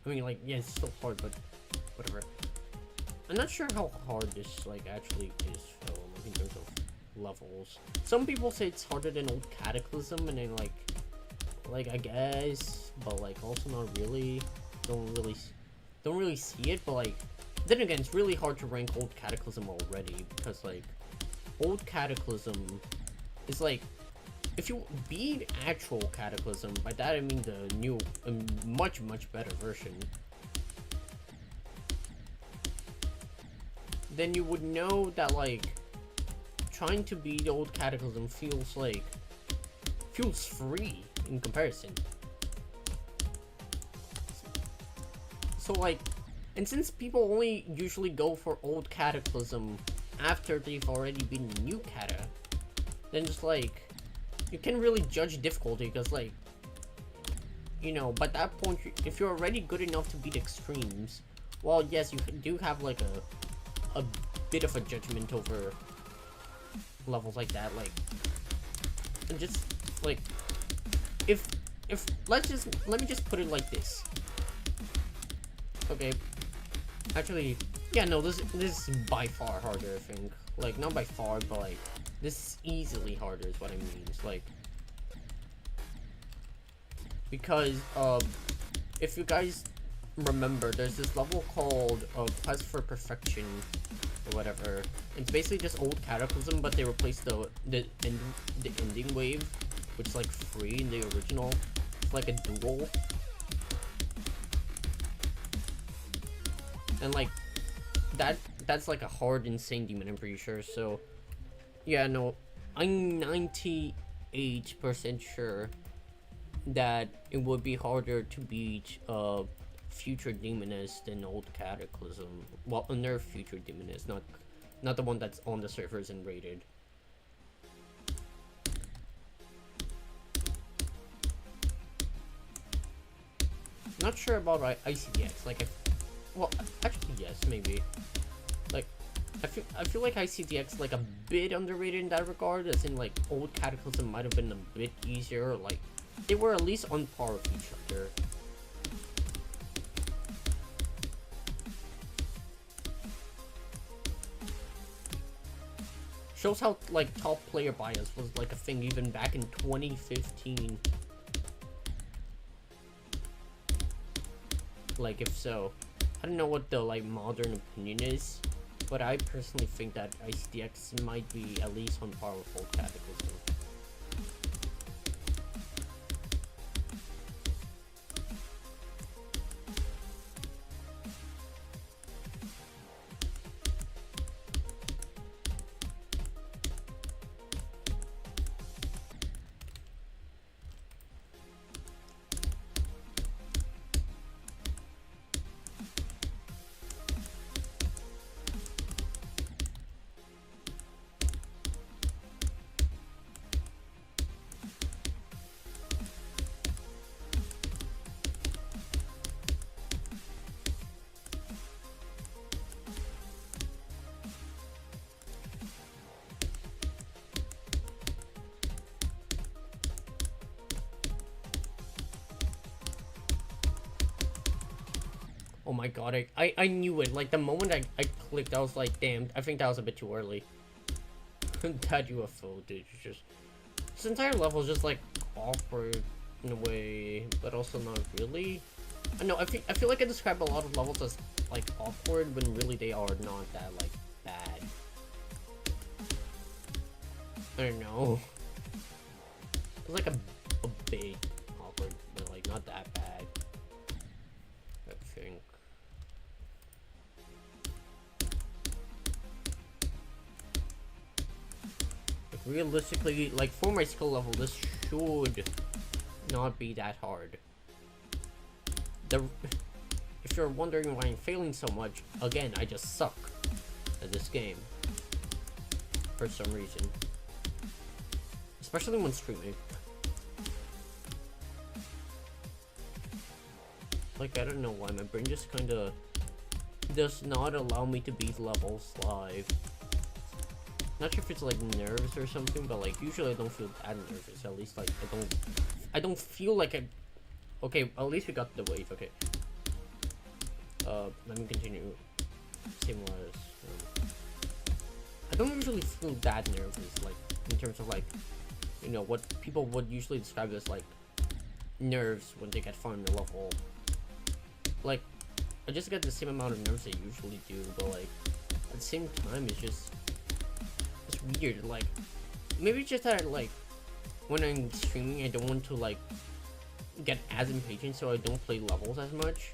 I mean, like, yeah, it's still hard, but whatever. I'm not sure how hard this, like, actually is, though, like, in terms of levels. Some people say it's harder than Old Cataclysm, and then, like, I guess, but, like, also not really. Don't really see it, but, like, then again, it's really hard to rank Old Cataclysm already, because, like, Old Cataclysm is, like, if you beat actual Cataclysm, by that I mean the new, much better version, then you would know that, like, trying to beat Old Cataclysm feels free in comparison. So, like, and since people only usually go for Old Cataclysm after they've already been New Cata, then just, like, you can't really judge difficulty, because, like, you know, by that point, if you're already good enough to beat extremes, well, yes, you do have, like, a bit of a judgment over levels like that, like, and just, like, if, let me just put it like this. Okay, actually, yeah, no, this is by far harder, I think. Like, not by far, but, like, this is easily harder is what I mean. It's like, because, if you guys remember, there's this level called, Quest for Perfection, or whatever. It's basically just Old Cataclysm, but they replaced the ending wave, which is, like, free in the original. It's like a duel. And, like, that's like a hard, insane demon, I'm pretty sure, so, yeah, no, I'm 98% sure that it would be harder to beat, Future Demoness than Old Cataclysm. Well, a nerf Future Demoness, not the one that's on the servers and rated. Not sure about ICDX, like, well, actually, yes, maybe. Like, I feel like ICDX, like, a bit underrated in that regard, as in, like, Old Cataclysm might have been a bit easier, like, they were at least on par with each other. Shows how, like, top player bias was, like, a thing even back in 2015. Like, if so. I don't know what the, like, modern opinion is, but I personally think that ICDX might be at least on par with Old Cataclysm. Oh my god, I knew it. Like, the moment I clicked, I was like, damn, I think that was a bit too early. That UFO, dude, just... This entire level is just, like, awkward in a way, but also not really. I know, I feel like I describe a lot of levels as, like, awkward, when really they are not that, like, bad. I don't know. It's like a bit awkward, but, like, not that bad. I think. Like, realistically, like, for my skill level, this should not be that hard. If you're wondering why I'm failing so much, again, I just suck at this game. For some reason. Especially when streaming. Like, I don't know why, my brain just kinda does not allow me to beat levels live. Not sure if it's like nerves or something, but like, usually I don't feel that nervous. At least, like, I don't feel like I... Okay, at least we got the wave, okay. Let me continue. Same as, I don't usually feel that nervous, like, in terms of, like, you know, what people would usually describe as, like, nerves when they get far in the level. Like, I just get the same amount of nerves I usually do, but, like, at the same time, it's weird, like, maybe just that, like, when I'm streaming, I don't want to, like, get as impatient, so I don't play levels as much.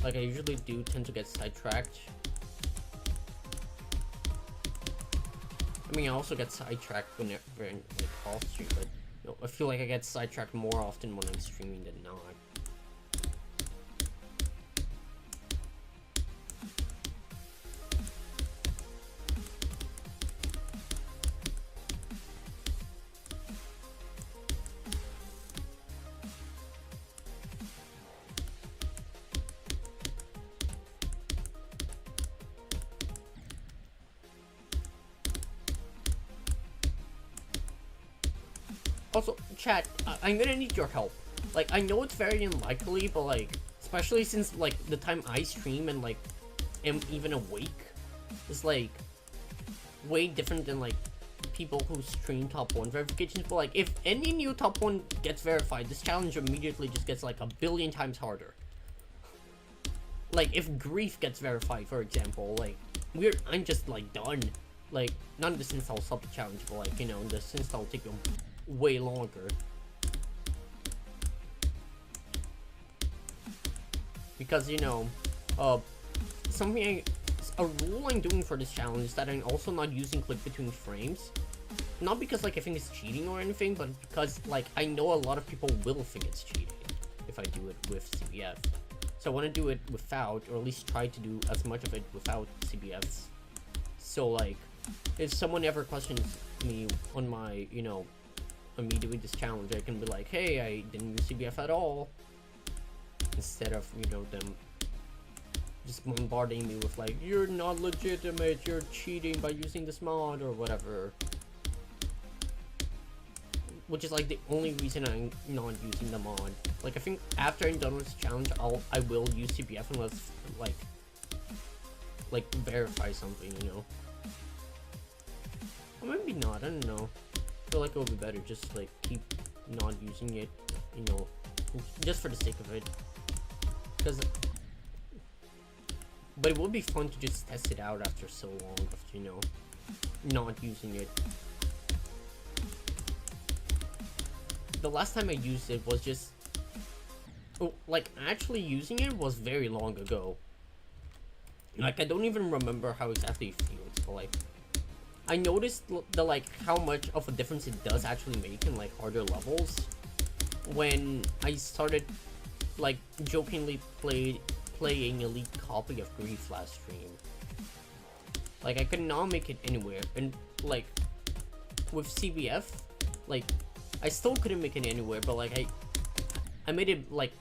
Like, I usually do tend to get sidetracked. I mean, I also get sidetracked whenever I'm, like, off stream, but you know, I feel like I get sidetracked more often when I'm streaming than not. Also, chat, I'm gonna need your help. Like, I know it's very unlikely, but, like, especially since, like, the time I stream and, like, am even awake is, like, way different than, like, people who stream top 1 verifications. But, like, if any new top 1 gets verified, this challenge immediately just gets, like, a billion times harder. Like, if Grief gets verified, for example, like, I'm just, like, done. Like, not in the sense I'll sub the challenge, but, like, you know, in the sense I'll take them way longer. Because, you know, a rule I'm doing for this challenge is that I'm also not using click between frames. Not because, like, I think it's cheating or anything, but because, like, I know a lot of people will think it's cheating if I do it with CBF. So I want to do it without, or at least try to do as much of it without CBFs. So, like, if someone ever questions me on my, you know, on me doing this challenge, I can be like, hey, I didn't use CBF at all, instead of, you know, them just bombarding me with, like, you're not legitimate, you're cheating by using this mod, or whatever. Which is, like, the only reason I'm not using the mod. Like, I think after I'm done with this challenge, I will use CBF unless, like, verify something, you know? Or maybe not, I don't know. I feel like it would be better just, like, keep not using it, you know, just for the sake of it. But it would be fun to just test it out after so long of, you know, not using it. The last time I used it was just... Oh, like, actually using it was very long ago. Like, I don't even remember how exactly it feels, but, like... I noticed like, how much of a difference it does actually make in, like, harder levels when I started, like, jokingly playing Elite copy of Grief last stream. Like, I could not make it anywhere, and, like, with CBF, like, I still couldn't make it anywhere, but, like, I made it, like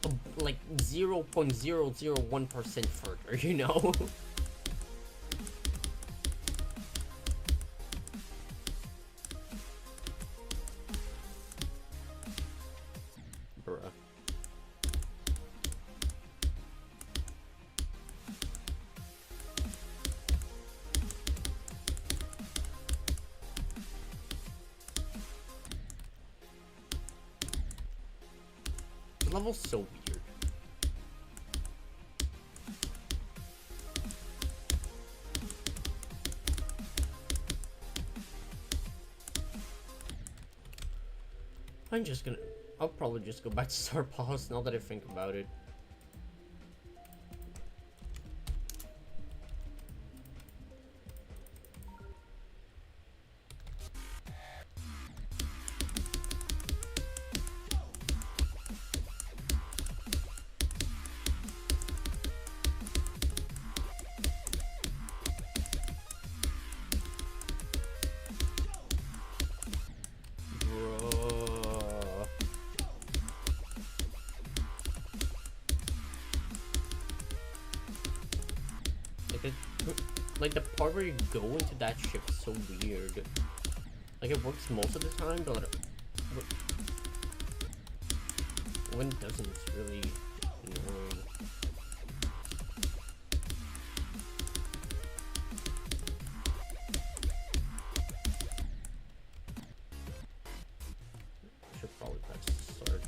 0.001% further, you know? Bruh. This level's so weird. I'll probably just go back to Star Palace now that I think about it. Like, the part where you go into that ship is so weird. Like, it works most of the time, but when it doesn't, it's really annoying. I should probably press start.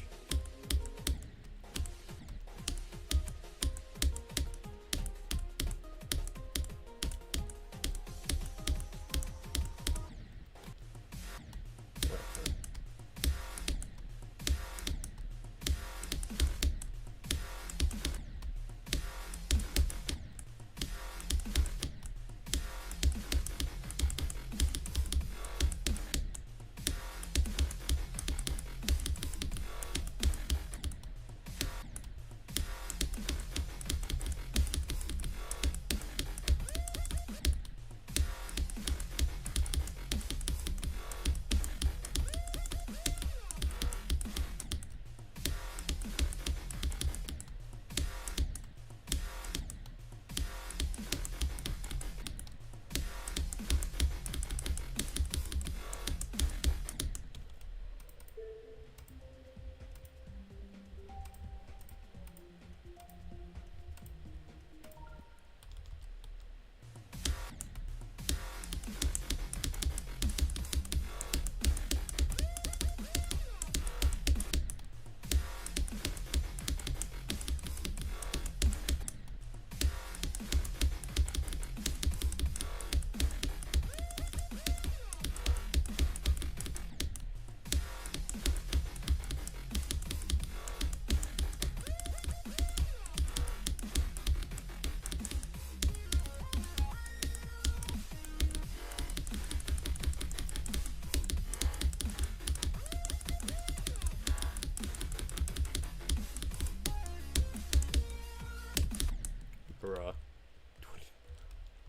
Bruh.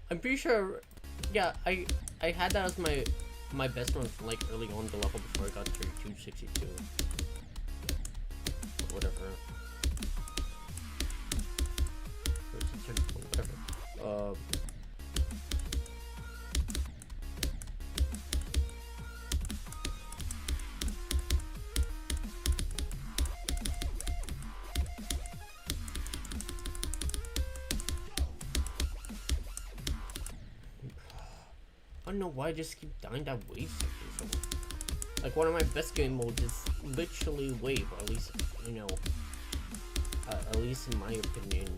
I'm pretty sure, yeah, I had that as my best one like early on the level before I got 3262. Whatever. Whatever. I don't know why I just keep dying that wave section so much. Like, one of my best game modes is literally wave, or at least, you know, at least in my opinion,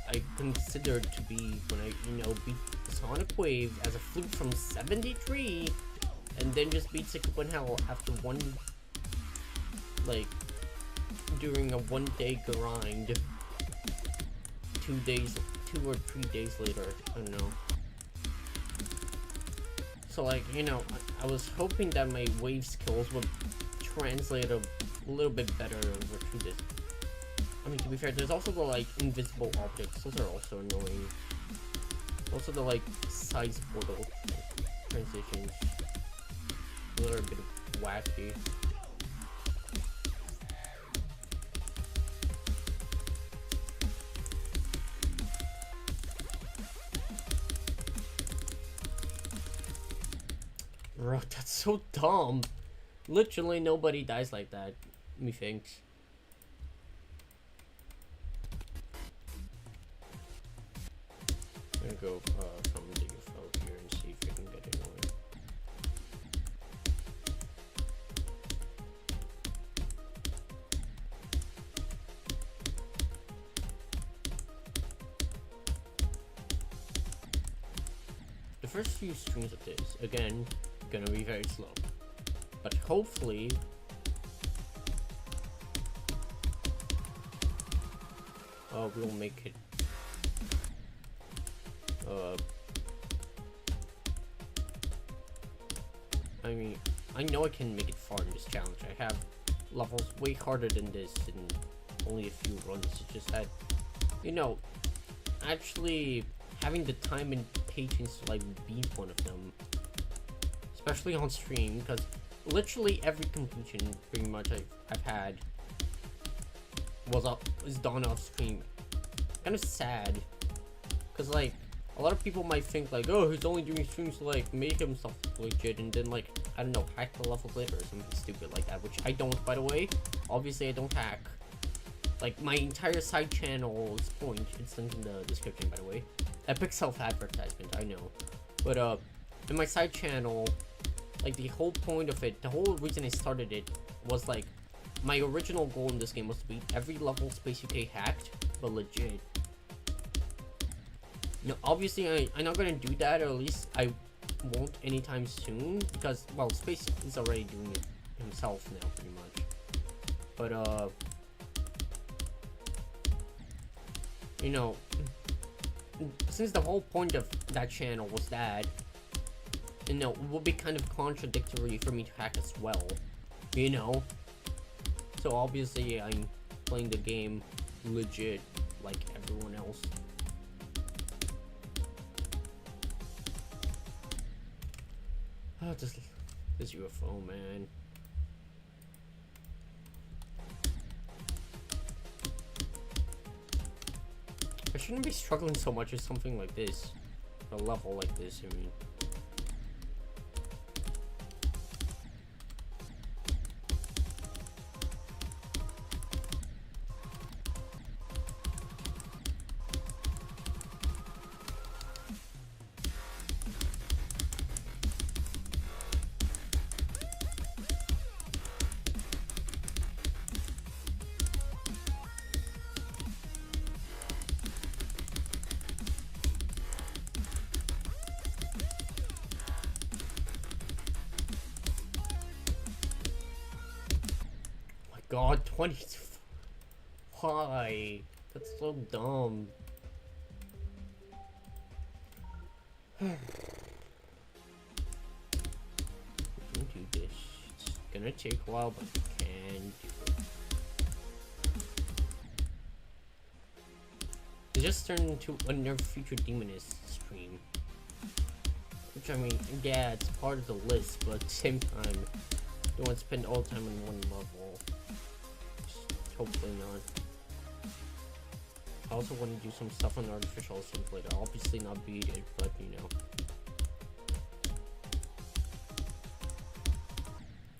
I consider it to be when I, you know, beat Sonic Wave as a fluke from 73, and then just beat Sick Hell after one, like, during a 1 day grind, 2 or 3 days later, I don't know. So, like, you know, I was hoping that my wave skills would translate a little bit better over to this. I mean, to be fair, there's also the, like, invisible objects. Those are also annoying. Also the, like, size portal transitions. Those are a bit wacky. Bro, that's so dumb. Literally nobody dies like that, methinks. I'm gonna go from the default here and see if you can get annoying. first few streams of this, again, gonna be very slow. But hopefully, we'll make it, I mean, I know I can make it far in this challenge. I have levels way harder than this in only a few runs. It's just that, you know, actually having the time and patience to like beat one of them, especially on stream, because literally every completion pretty much I've had was done off stream. Kind of sad, because like a lot of people might think like, oh, he's only doing streams to like make himself legit, and then like, I don't know, hack the level later or something stupid like that, which I don't, by the way. Obviously I don't hack. Like, my entire side channel's point, it's linked in the description, by the way. Epic self-advertisement, I know. But, in my side channel, like, the whole point of it, the whole reason I started it was, like, my original goal in this game was to beat every level Space UK hacked, but legit. Now, obviously, I'm not gonna do that, or at least I won't anytime soon, because, well, Space is already doing it himself now, pretty much. But, you know, since the whole point of that channel was that, you know, it would be kind of contradictory for me to hack as well, you know? So obviously I'm playing the game legit like everyone else. Oh, this UFO, man. I shouldn't be struggling so much with something like this. A level like this, I mean. God, 20. Why? That's so dumb. We can do this. It's gonna take a while, but we can do it. It just turned into a never featured demonist stream. Which, I mean, yeah, it's part of the list, but at the same time, don't want to spend all the time on one level. Hopefully not. I also want to do some stuff on artificial assault later. Obviously not beat it, but you know.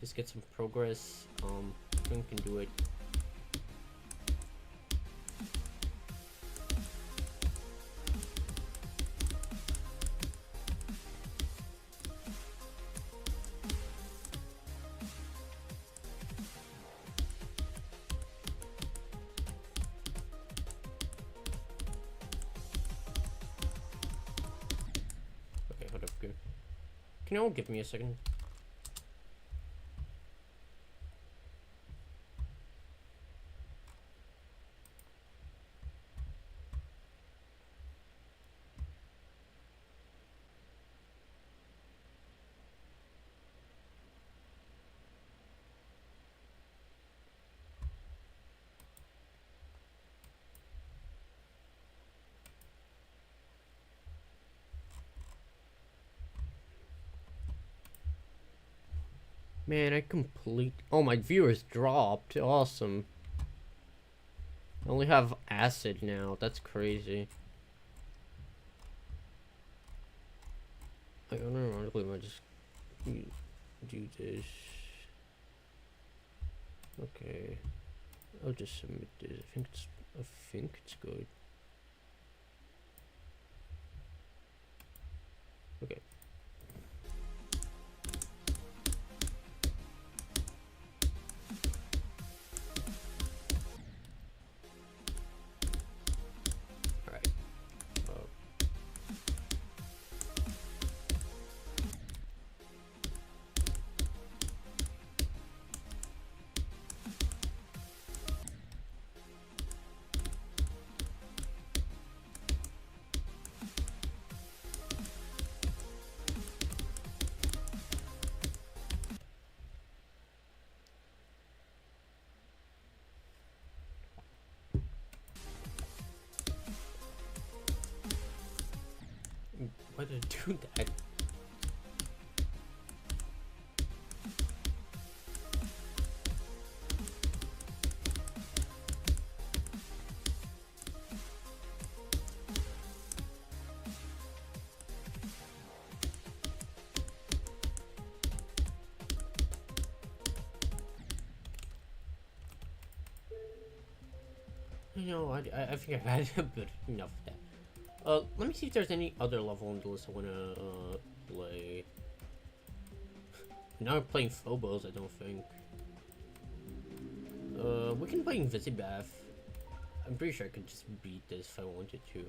Just get some progress. I think we can do it. Can you all give me a second? Man, oh, my viewers dropped. Awesome. I only have acid now. That's crazy. I don't know, I might just do this. Okay. I'll just submit this. I think it's good. Okay. Why did I do that? You know, I think I've had a bit enough of that. Let me see if there's any other level on the list I wanna play. Now we're playing Phobos, I don't think. We can play Invisibath. I'm pretty sure I could just beat this if I wanted to.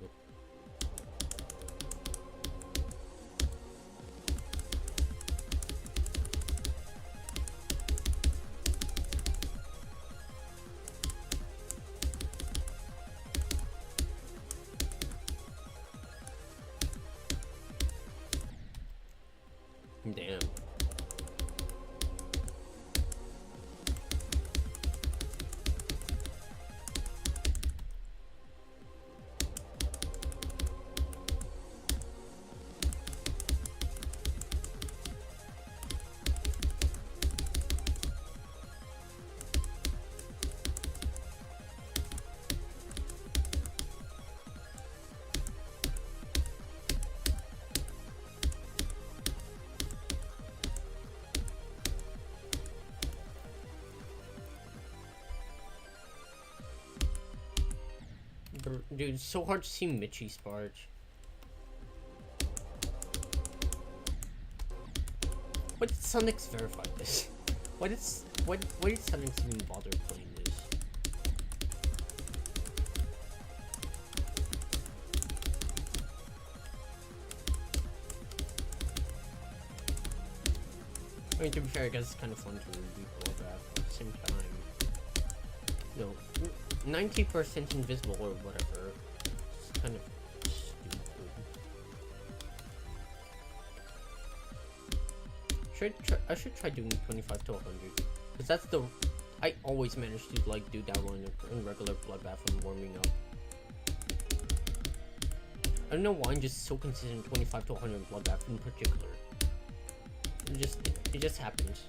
Damn. Dude, it's so hard to see Mitchie Sparge. Why did Sonics verify this? Why did Sonics even bother playing this? I mean, to be fair, I guess it's kind of fun to review Bloodbath, but at the same time, you know, 90% invisible or whatever. It's kind of stupid. I should try doing 25 to 100, because that's the. I always manage to like do that one in regular Bloodbath when warming up. I don't know why I'm just so consistent 25 to 100 Bloodbath in particular. It just happens.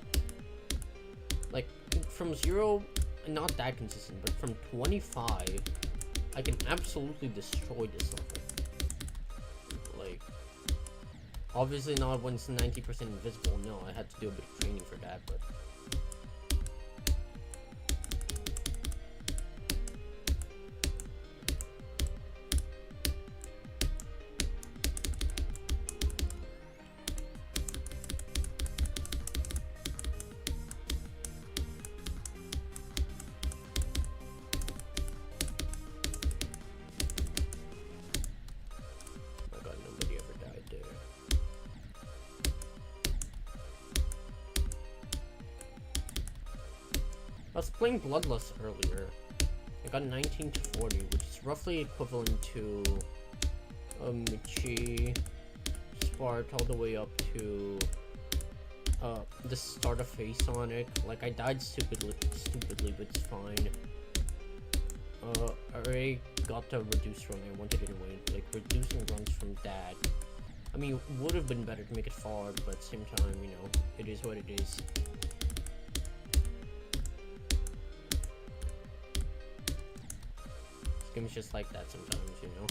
Like from 0. Not that consistent, but from 25, I can absolutely destroy this level. Like, obviously not when it's 90% invisible. No, I had to do a bit of training for that, but. I was playing Bloodlust earlier. I got 19 to 40, which is roughly equivalent to Michi, Spart, all the way up to the start of Face Sonic. Like, I died stupidly, but it's fine. I already got the reduced run I wanted anyway. Like, reducing runs from that. I mean, it would have been better to make it forward, but at the same time, you know, it is what it is. Game's just like that sometimes, you know.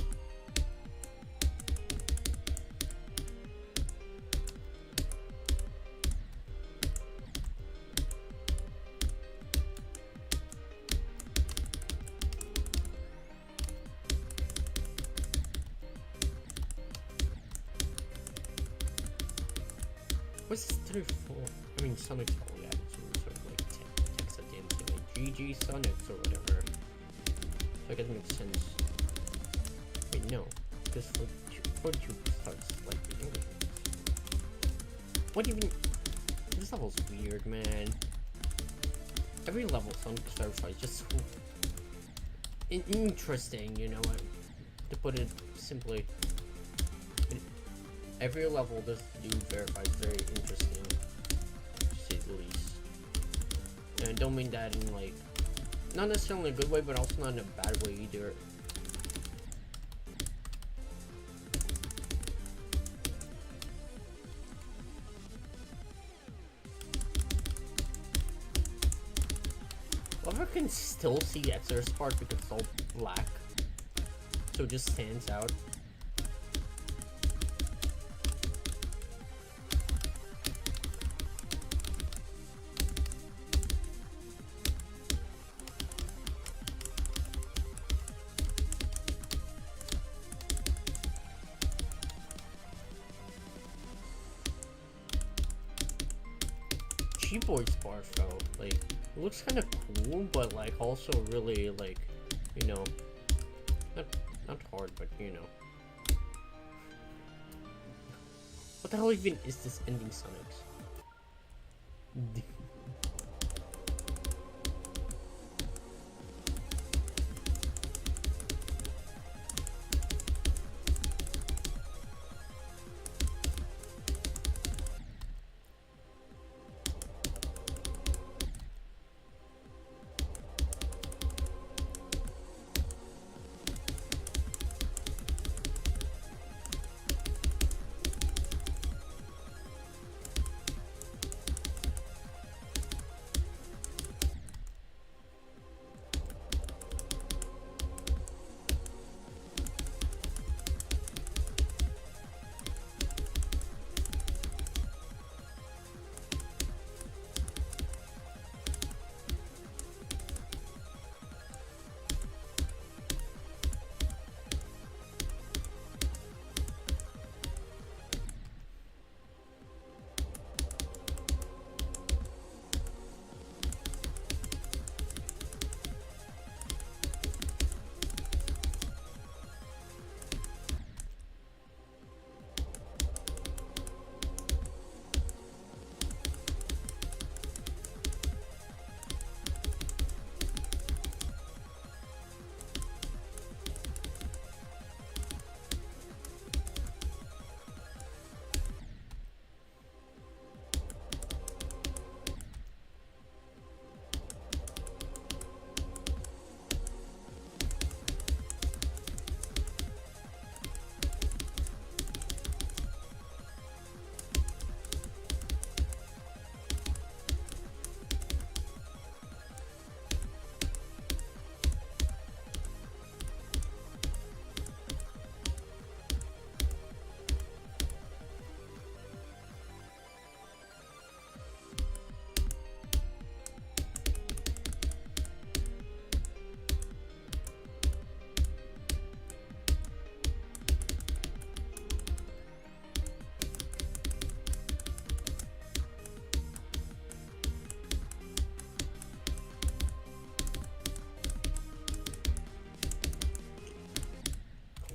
What's this 34? I mean, Sonic's probably added some sort of like text at the end thing, like GG Sonics or whatever. So I guess it makes sense. Wait, no. Because 42 starts like the English. What even? This level's weird, man. Every level Sonic Starfire is just so interesting, you know, to put it simply. Every level this dude verifies very interesting, to say the least. And I don't mean that in like, not necessarily in a good way, but also not in a bad way either. However, I can still see the Exodus part because it's all black. So it just stands out. Keyboard's bar though, like, it looks kind of cool, but like also really like, you know, not hard, but you know. What the hell even is this ending Sonics?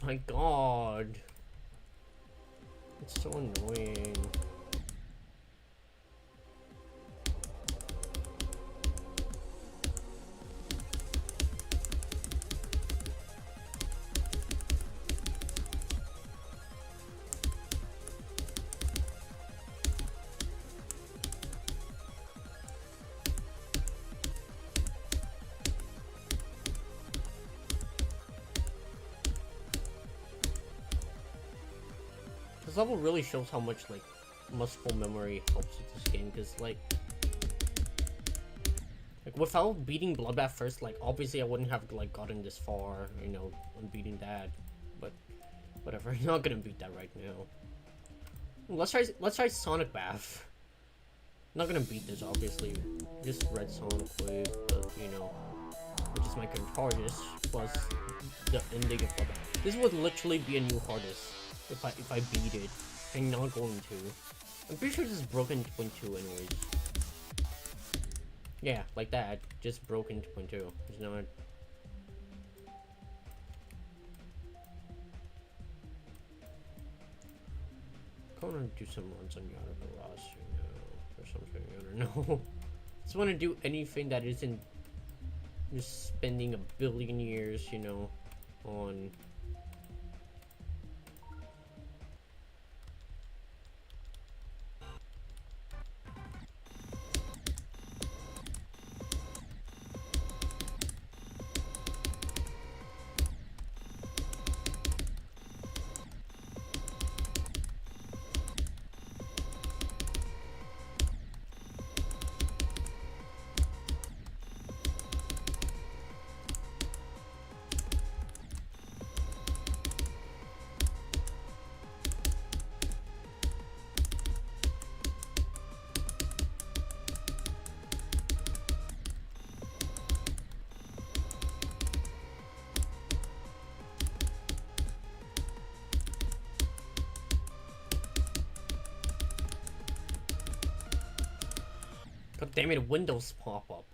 My god. It's so annoying. This level really shows how much, like, muscle memory helps with this game, because, like, without beating Bloodbath first, like, obviously I wouldn't have, like, gotten this far, you know, on beating that, but whatever, I'm not gonna beat that right now. Let's try Sonic Bath. I'm not gonna beat this, obviously, just Red Sonic Wave, but, you know, which is my current hardest, plus the ending of Bloodbath. This would literally be a new hardest. If I beat it, I'm not going to. I'm pretty sure this is broken 2.2 anyways. Yeah, like that. Just broken 2.2. It's not. I wanna do some runs on Yada Garage, you know, or something. I don't know. Just wanna do anything that isn't just spending a billion years, you know, on. God damn it, windows pop up.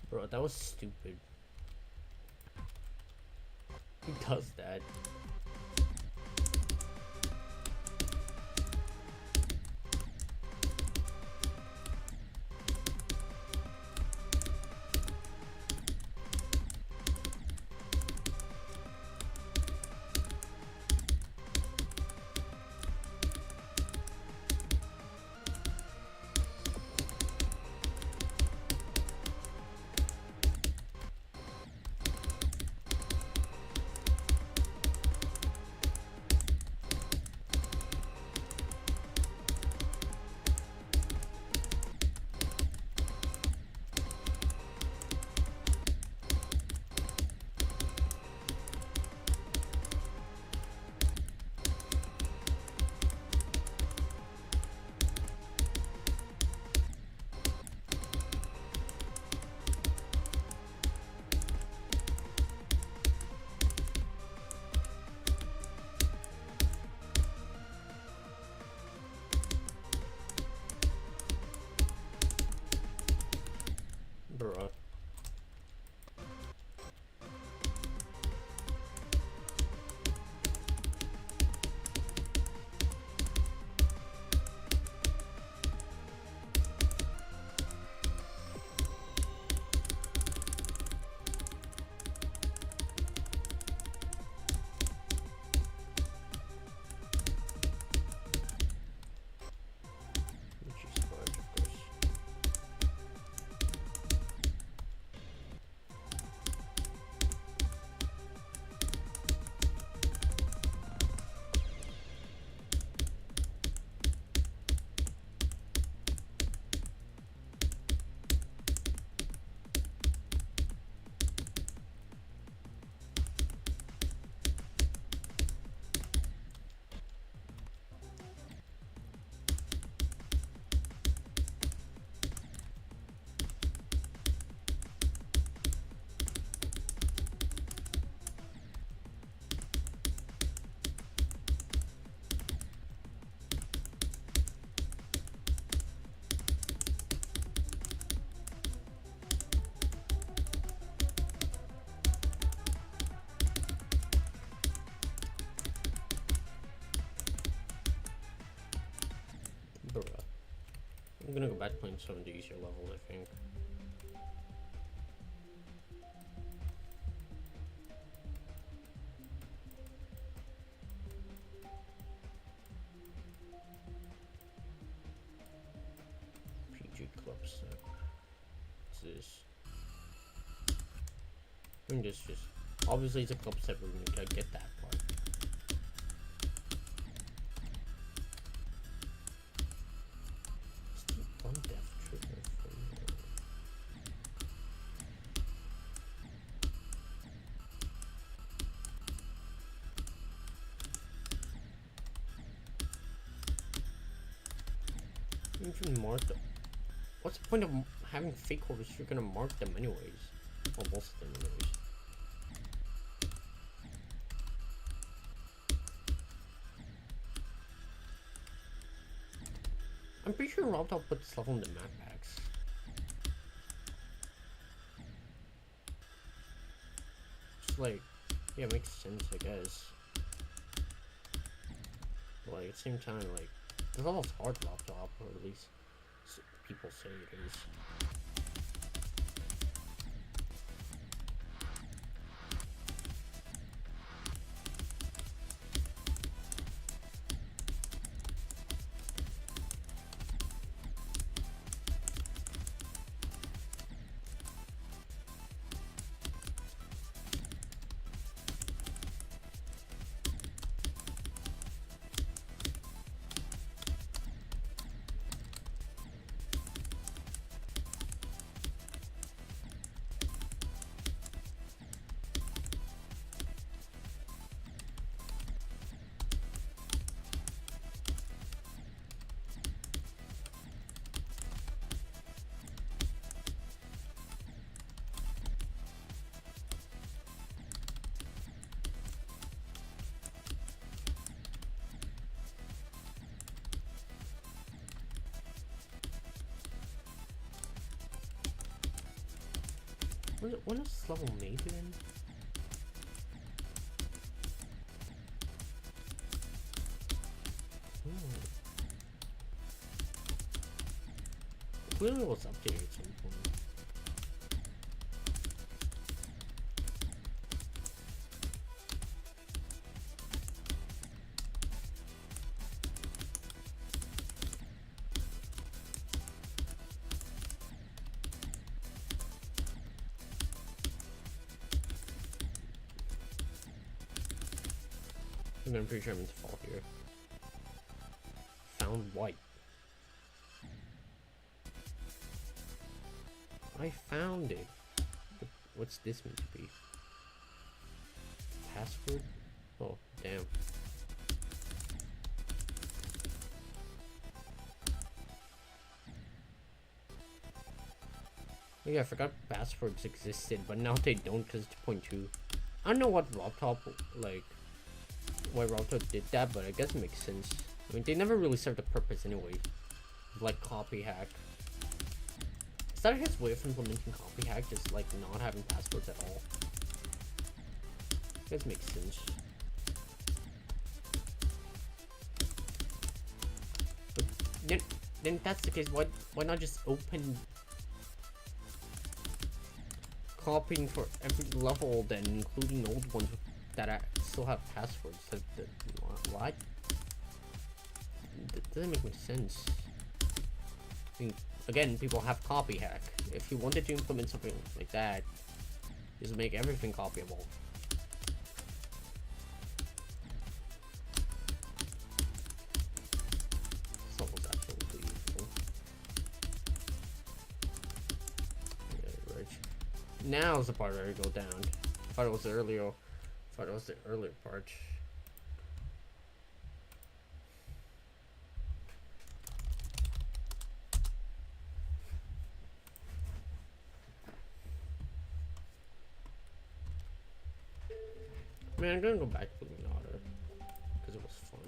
Bro, that was stupid. Who does that? gonna go back to playing some of the easier level, I think. PG Club set. What's this? I think this just... Obviously it's a club set, we're gonna get that part. Even mark them. What's the point of having fake orders if you're gonna mark them anyways? Well, most of them anyways. I'm pretty sure Robtop put this level in the map packs. It's like, yeah, it makes sense, I guess. But like, at the same time, like, this level's hard Robtop, or at least people say it is. When is this level made then? Clearly it was updated at some point. I'm pretty sure I'm meant to fall here. Found white. I found it. What's this meant to be? Password? Oh, damn. Yeah, I forgot passwords existed, but now they don't because it's 2.2. I don't know what Robtop, like, why Robtop did that, but I guess it makes sense. I mean, they never really served a purpose anyway. Like copy hack. Is that his way of implementing copy hack? Just like not having passwords at all. I guess it makes sense. But then if that's the case, why not just open copying for every level then, including old ones that still have passwords? What? That doesn't make any sense. I mean, again, people have copy hack. If you wanted to implement something like that, just make everything copyable. This level's absolutely beautiful. Yeah, right. Now's the part where I go down. I thought it was the earlier part. Man, I'm gonna go back to Luminata because it was fun.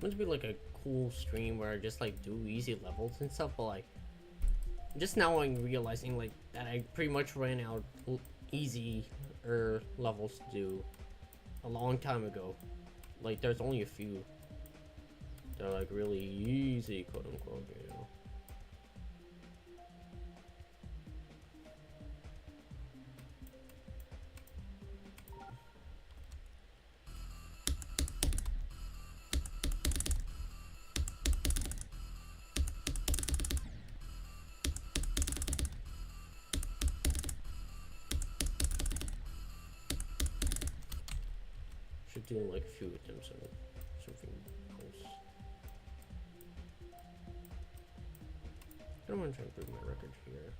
meant to be like a cool stream where I just like do easy levels and stuff, but like just now I'm realizing like that I pretty much ran out easy levels to do a long time ago. Like there's only a few that are like really easy, quote unquote, you know. Should do like a few attempts on something else. I don't want to try to improve my record here.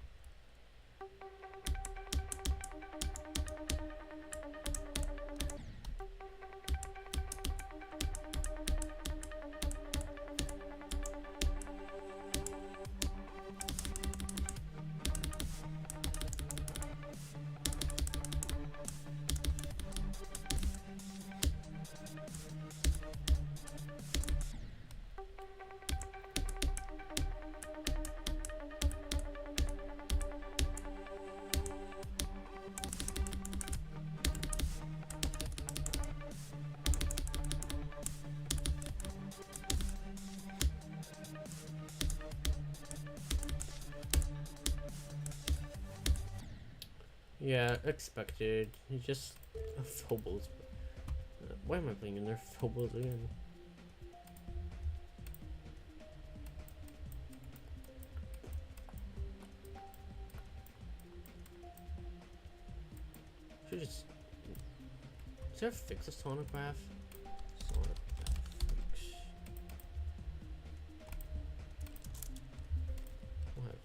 Yeah, expected. It's just phobos. Why am I playing in their phobos again? Should just. Is there a fix a sonograph? Sonograph fix. What?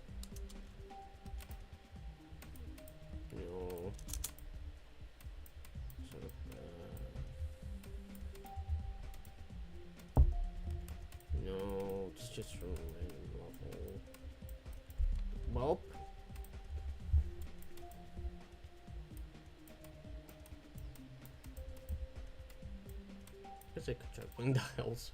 No. No, it's just from random level. Welp. I guess I could try playing dials.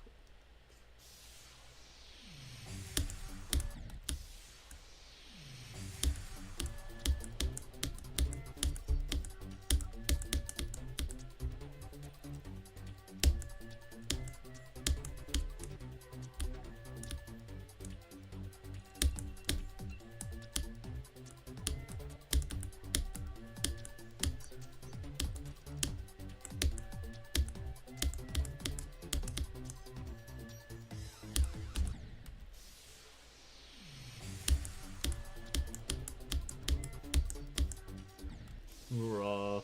Bruh.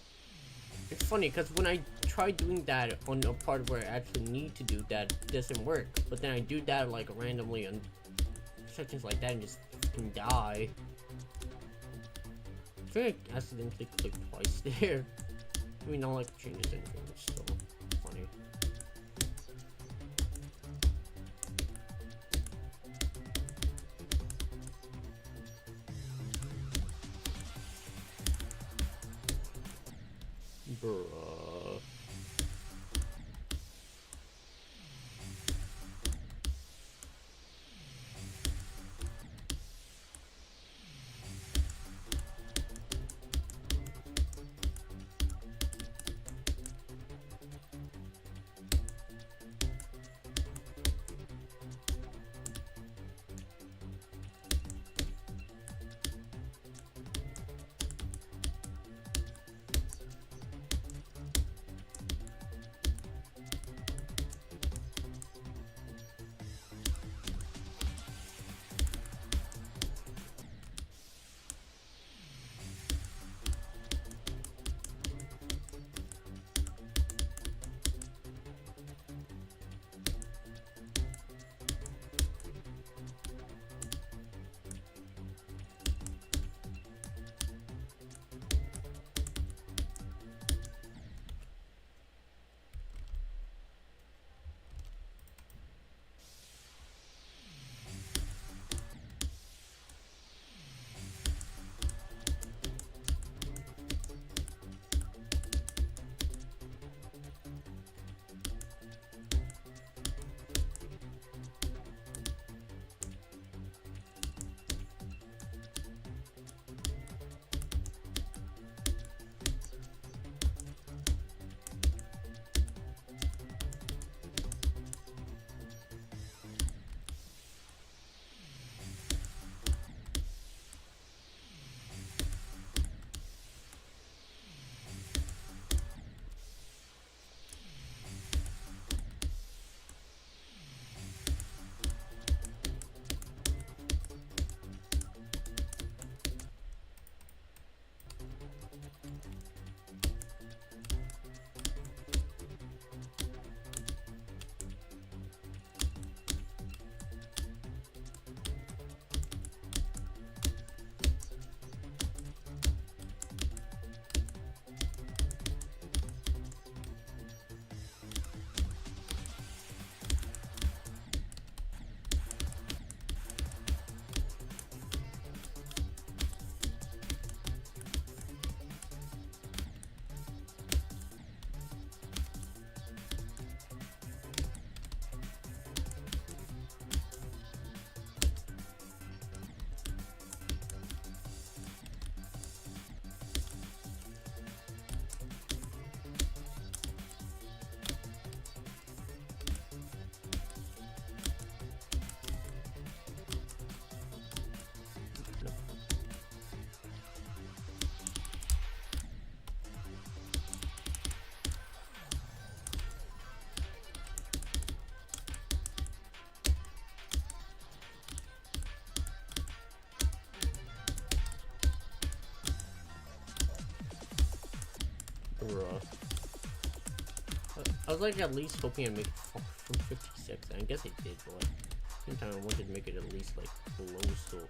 It's funny because when I try doing that on a part where I actually need to do that, it doesn't work. But then I do that like randomly on sections like that and just fucking die. I feel like I accidentally clicked twice there. I mean, not like changes anything, it's still funny. Bruh. I was like at least hoping I'd make it from 56. I guess I did, but at the same time I wanted to make it at least like below still.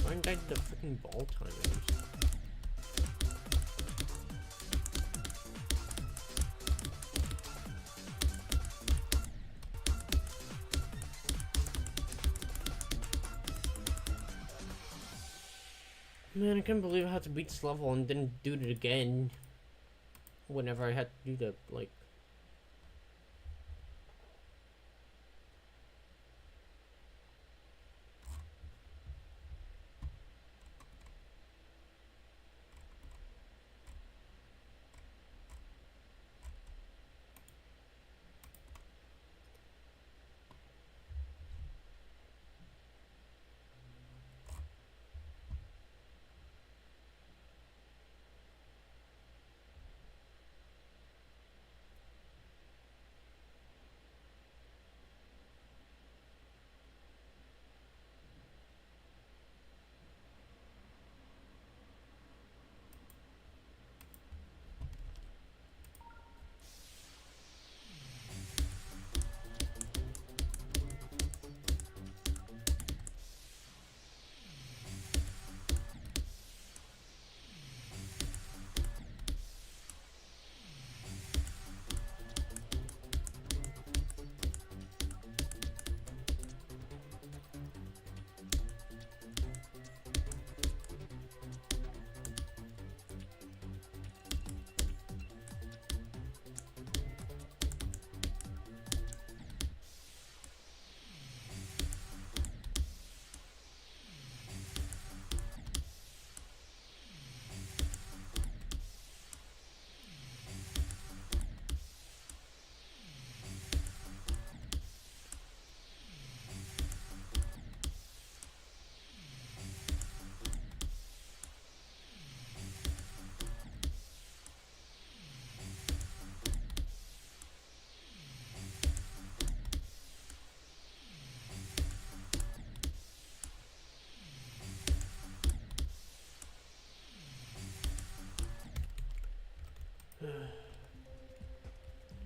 I died the freaking ball timings. Man, I can't believe I had to beat this level and then do it again. Whenever I had to do the, like...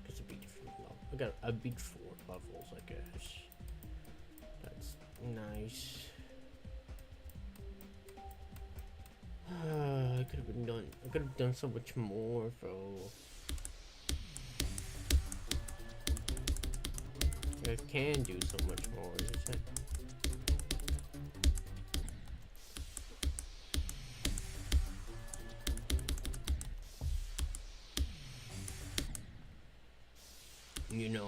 It's a big different level. I beat 4 levels, I guess. That's nice. I could have done so much more, bro. I can do so much more. You know,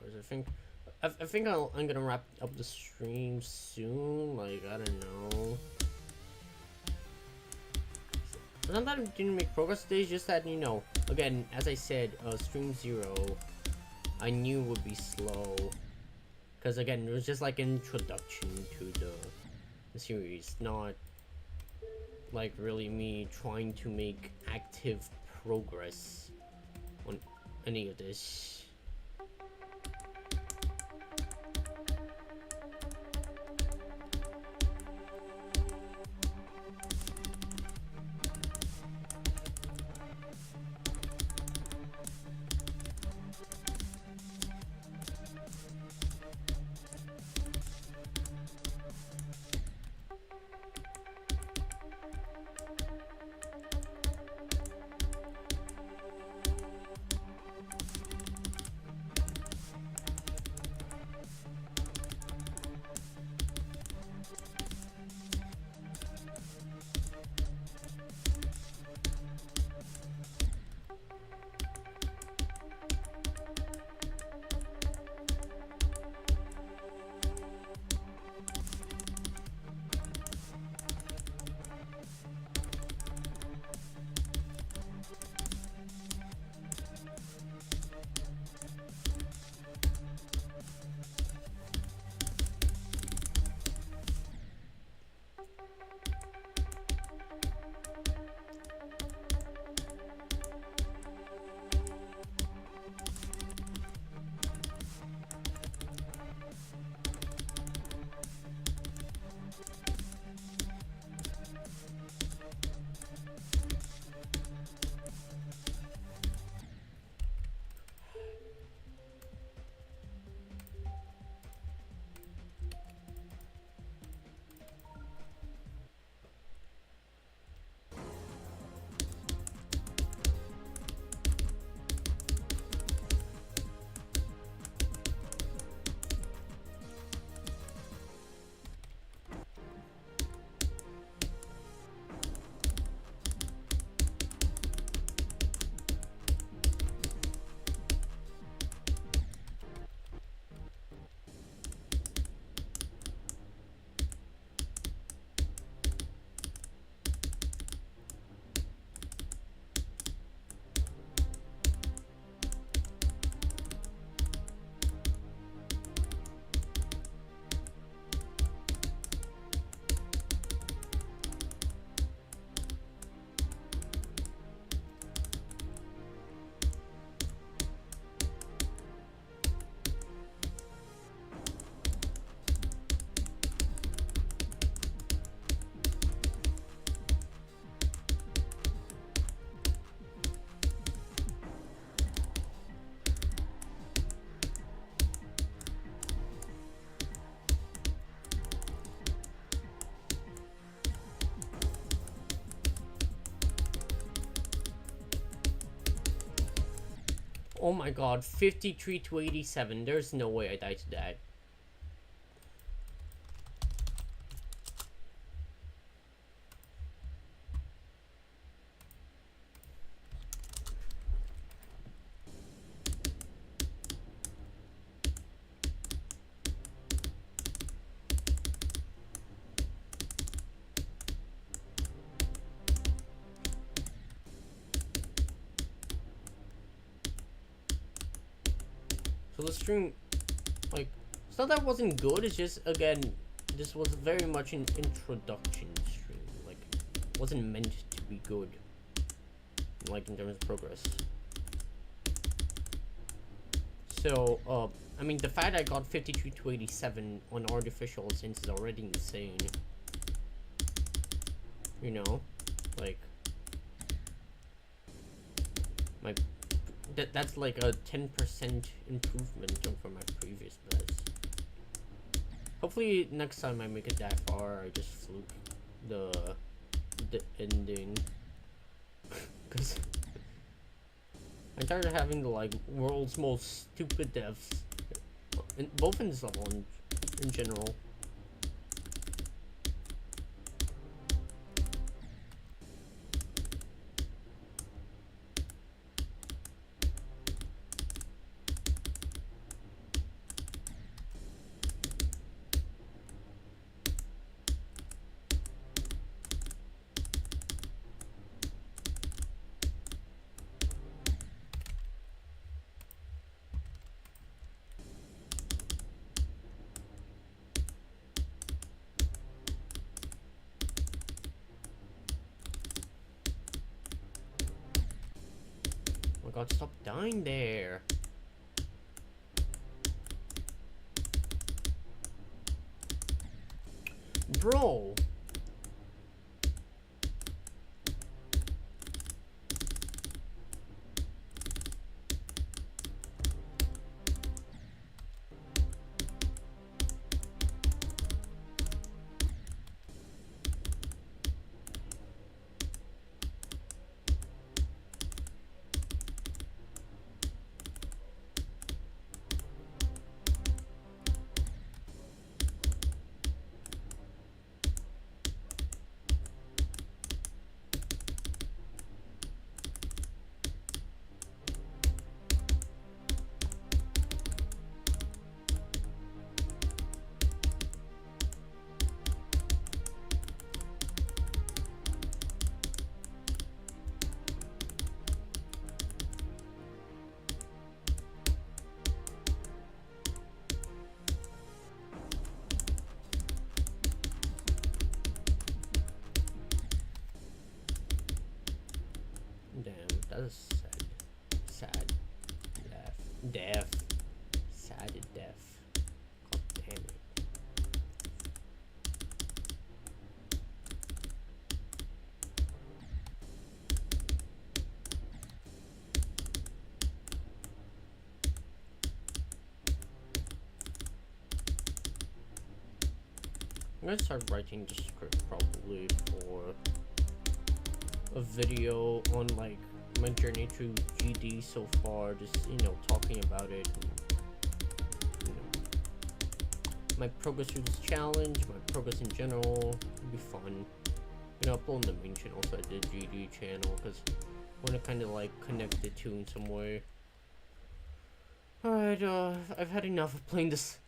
hours. I think I'm gonna wrap up the stream soon. Like, I don't know. Not that I didn't make progress today, just that, you know, again, as I said, stream 0, I knew would be slow. Because, again, it was just like an introduction to the series, not like really me trying to make active progress on any of this. Oh my god, 53 to 87. There's no way I died to that. So the stream, like, it's not that it wasn't good, it's just, again, this was very much an introduction stream. Like, it wasn't meant to be good, like, in terms of progress. So, I mean, the fact I got 52 to 87 on artificial sense is already insane. You know? Like, that's like a 10% improvement from my previous best. Hopefully next time I make it that far, I just fluke the ending. Cause I'm tired of having the like world's most stupid deaths, both in this level and in general. god, stop dying there. Bro. Damn, that's sad. Sad. Deaf. Sad and deaf. God damn it. I'm gonna start writing the script probably for a video on like my journey through GD so far, just talking about it and, my progress through this challenge, my progress in general. It'll be fun. Upload on the main channel, so I did GD channel because I want to kind of like connect the two in some way. Alright, I've had enough of playing this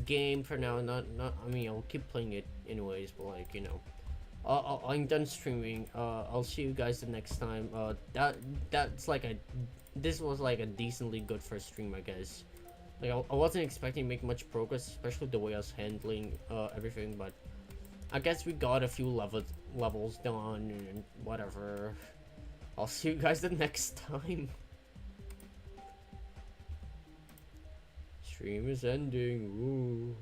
game for now. I mean, I'll keep playing it anyways, but like, I'm done streaming. I'll see you guys the next time. This was like a decently good first stream, I guess. Like, I wasn't expecting to make much progress, especially the way I was handling everything, but I guess we got a few levels done and whatever. I'll see you guys the next time. Stream is ending. Ooh.